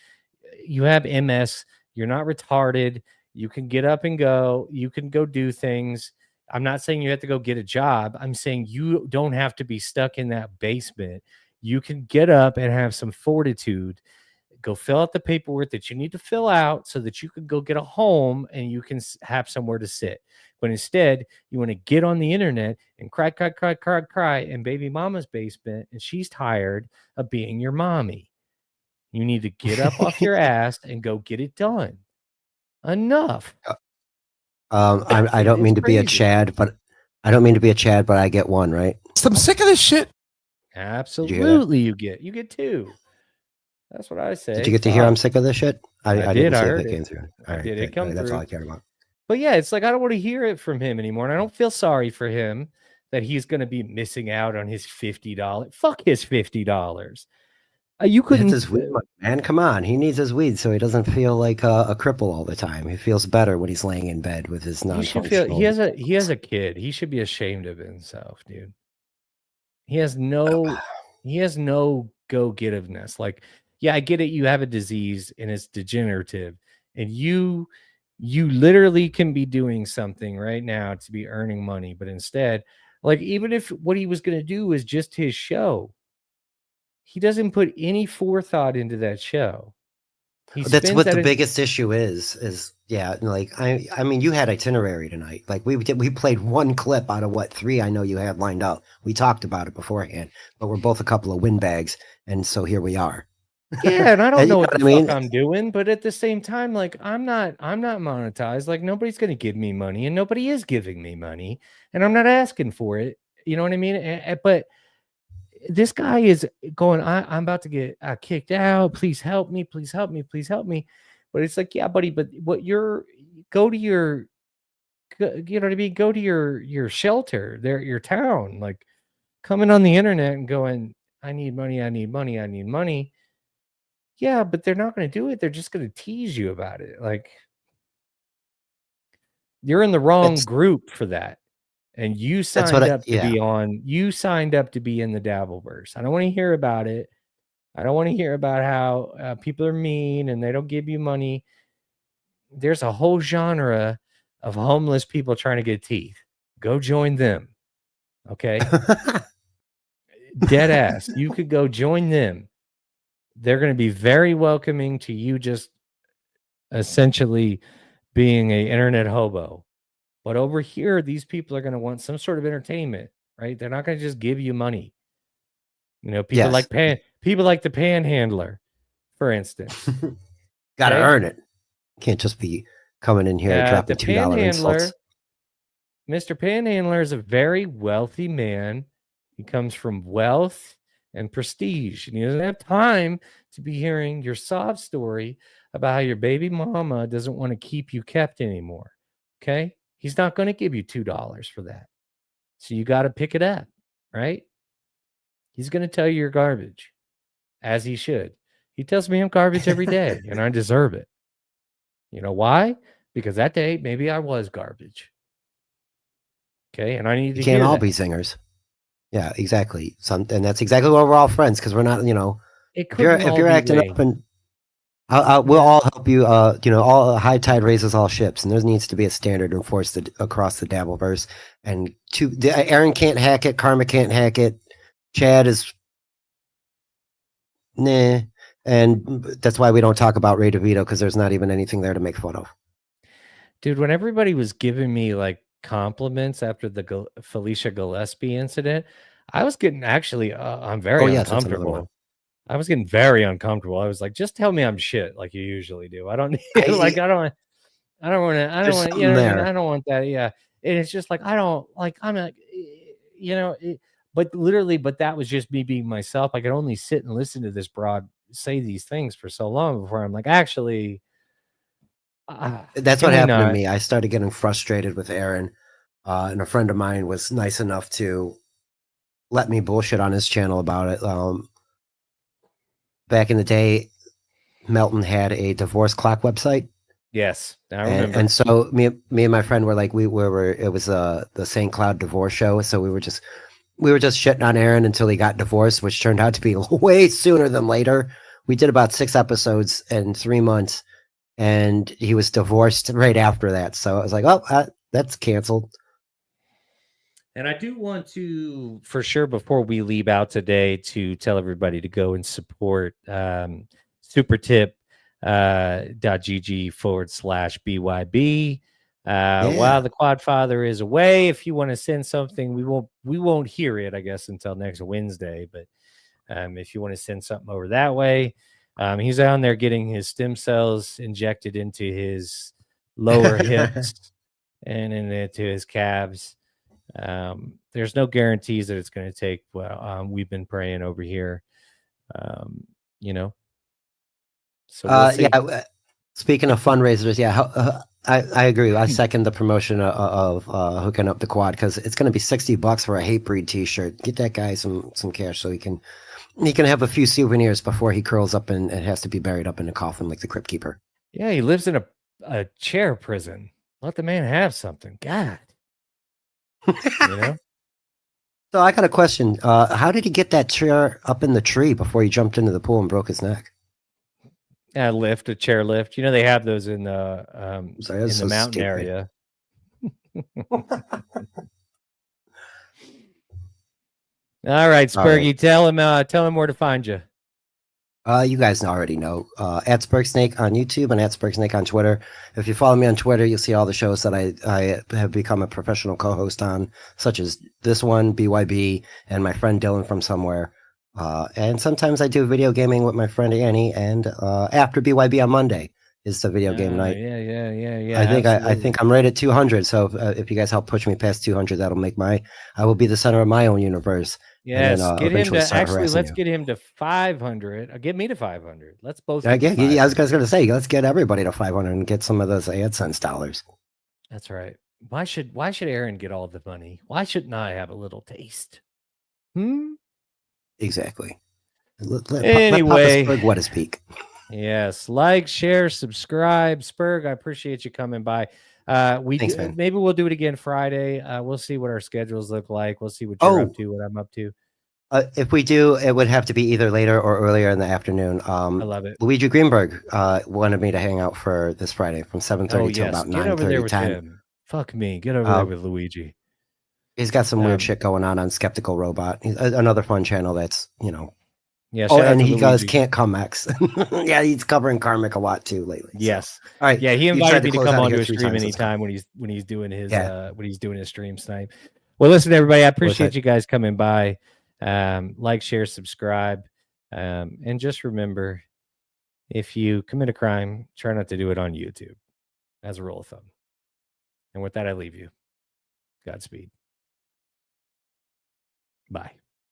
You have MS. You're not retarded. You can get up and go. You can go do things. I'm not saying you have to go get a job. I'm saying you don't have to be stuck in that basement. You can get up and have some fortitude. Go fill out the paperwork that you need to fill out so that you can go get a home and you can have somewhere to sit. But instead, you want to get on the internet and cry in baby mama's basement, and she's tired of being your mommy. You need to get up off your ass and go get it done. Enough. I don't mean to be a Chad, but I get one, right? I'm sick of this shit. Absolutely, you get two. That's what I say. Did you get to hear I'm sick of this shit? I didn't I see heard if it came through. I did. It come through. That's all I care about. But yeah, it's like I don't want to hear it from him anymore, and I don't feel sorry for him that he's going to be missing out on his $50. Fuck his $50. You couldn't. It's his weed, man. Come on, he needs his weed so he doesn't feel like a cripple all the time. He feels better when he's laying in bed with his non-functional. He has a kid. He should be ashamed of himself, dude. He has no go-getiveness. Like, yeah, I get it. You have a disease and it's degenerative, and you literally can be doing something right now to be earning money, but instead, like, even if what he was going to do was just his show. He doesn't put any forethought into that show. That's what the biggest issue is yeah. Like I mean, you had itinerary tonight. Like we played one clip out of what 3 I know you had lined up. We talked about it beforehand, but we're both a couple of windbags, and so here we are. Yeah, and I don't You know what what the I mean? fuck I'm doing, but at the same time, like I'm not monetized. Like nobody's gonna give me money, and nobody is giving me money, and I'm not asking for it. You know what I mean? But this guy is going, I'm about to get kicked out. Please help me. Please help me. Please help me. But it's like, yeah, buddy, but go to your, you know what I mean? Go to your shelter there, your town, like coming on the internet and going, I need money. I need money. I need money. Yeah, but they're not going to do it. They're just going to tease you about it. Like you're in the wrong It's group for that. And you that's what signed up to yeah. be on, you signed up to be in the Dabbleverse. I don't want to hear about it. I don't want to hear about how people are mean and they don't give you money. There's a whole genre of homeless people trying to get teeth. Go join them. Okay. Dead ass. You could go join them. They're going to be very welcoming to you, just essentially being a internet hobo. But over here, these people are going to want some sort of entertainment, right? They're not going to just give you money. You know, people Yes. people like the panhandler, for instance. Got to Okay? earn it. Can't just be coming in here dropping The $2 insults. Mr. Panhandler is a very wealthy man. He comes from wealth and prestige, and he doesn't have time to be hearing your sob story about how your baby mama doesn't want to keep you kept anymore. Okay? He's not going to give you $2 for that. So you got to pick it up, right? He's going to tell you you're garbage, as he should. He tells me I'm garbage every day, and I deserve it. You know why? Because that day, maybe I was garbage. Okay, and I need to You can't hear all that. be singers. Yeah, exactly. And that's exactly why we're all friends, because we're not, you know, if you're acting up, and we'll all help you. You know, all high tide raises all ships, and there needs to be a standard enforced across the Dabbleverse. And Aaron can't hack it, Karma can't hack it, Chad is nah, and that's why we don't talk about Ray DeVito, because there's not even anything there to make fun of. Dude, when everybody was giving me like compliments after the Felicia Gillespie incident, I was getting actually, I'm very uncomfortable. I was getting very uncomfortable. I was like, just tell me I'm shit like you usually do. I don't need I don't want to, you know what I mean? I don't want that. Yeah. And it's just like, I don't like, I'm not, you know, but that was just me being myself. I could only sit and listen to this broad say these things for so long before I'm like, actually, that's what happened to me. I started getting frustrated with Aaron, and a friend of mine was nice enough to let me bullshit on his channel about it. Back in the day, Melton had a divorce clock website. Yes, I remember. And so me and my friend were like, it was the St. Cloud divorce show. So we were just shitting on Aaron until he got divorced, which turned out to be way sooner than later. We did about 6 episodes in 3 months, and he was divorced right after that. So I was like, oh, that's canceled. And I do want to, for sure, before we leave out today, to tell everybody to go and support supertip.gg/BYB. While the Quadfather is away, if you want to send something, we won't hear it, I guess, until next Wednesday. But if you want to send something over that way, he's down there getting his stem cells injected into his lower hips and into his calves. There's no guarantees that it's going to take. Well, we've been praying over here, you know. So we'll see. Yeah. Speaking of fundraisers, yeah, I agree. I second the promotion of hooking up the quad, because it's going to be $60 for a Hatebreed T-shirt. Get that guy some cash so he can have a few souvenirs before he curls up and has to be buried up in a coffin like the Crypt Keeper. Yeah, he lives in a chair prison. Let the man have something. God. You know. So I got a question. How did he get that chair up in the tree before he jumped into the pool and broke his neck? A chair lift. You know, they have those in the mountain area. All right, Spurgy, tell him where to find you. You guys already know. At Spurgsnake on YouTube and at Spurgsnake on Twitter. If you follow me on Twitter, you'll see all the shows that I have become a professional co-host on, such as this one, BYB, and my friend Dylan from somewhere. And sometimes I do video gaming with my friend Annie, and after BYB on Monday is the video game night. Yeah. I think I'm right at 200. So if you guys help push me past 200, that'll make I will be the center of my own universe. Yes, and then, get him eventually to start actually. harassing Let's you. get him to 500. Get me to 500. Let's both. Yeah, get to I was 500. going to say, let's get everybody to 500 and get some of those AdSense dollars. That's right. Why should Aaron get all the money? Why shouldn't I have a little taste? Exactly. Anyway, let Papa Spurg wet his peak. Yes, like, share, subscribe. Spurg, I appreciate you coming by. Thanks, man. Maybe we'll do it again Friday. We'll see what our schedules look like. We'll see what you're up to, what I'm up to. If we do, it would have to be either later or earlier in the afternoon. I love it. Luigi Greenberg wanted me to hang out for this Friday from 7:30 till about 9:30, 10. Him. Fuck me. Get over there with Luigi. He's got some weird shit going on Skeptical Robot. He's another fun channel that's, Yeah. Oh, and he goes Can't Come X. Yeah, he's covering Karmic a lot too lately. Yes. So. All right. Yeah, he invited me to come onto a stream stream anytime when he's doing his stream tonight. Well, listen, everybody, I appreciate you guys coming by. Like, share, subscribe, and just remember, if you commit a crime, try not to do it on YouTube, as a rule of thumb. And with that, I leave you. Godspeed. Bye.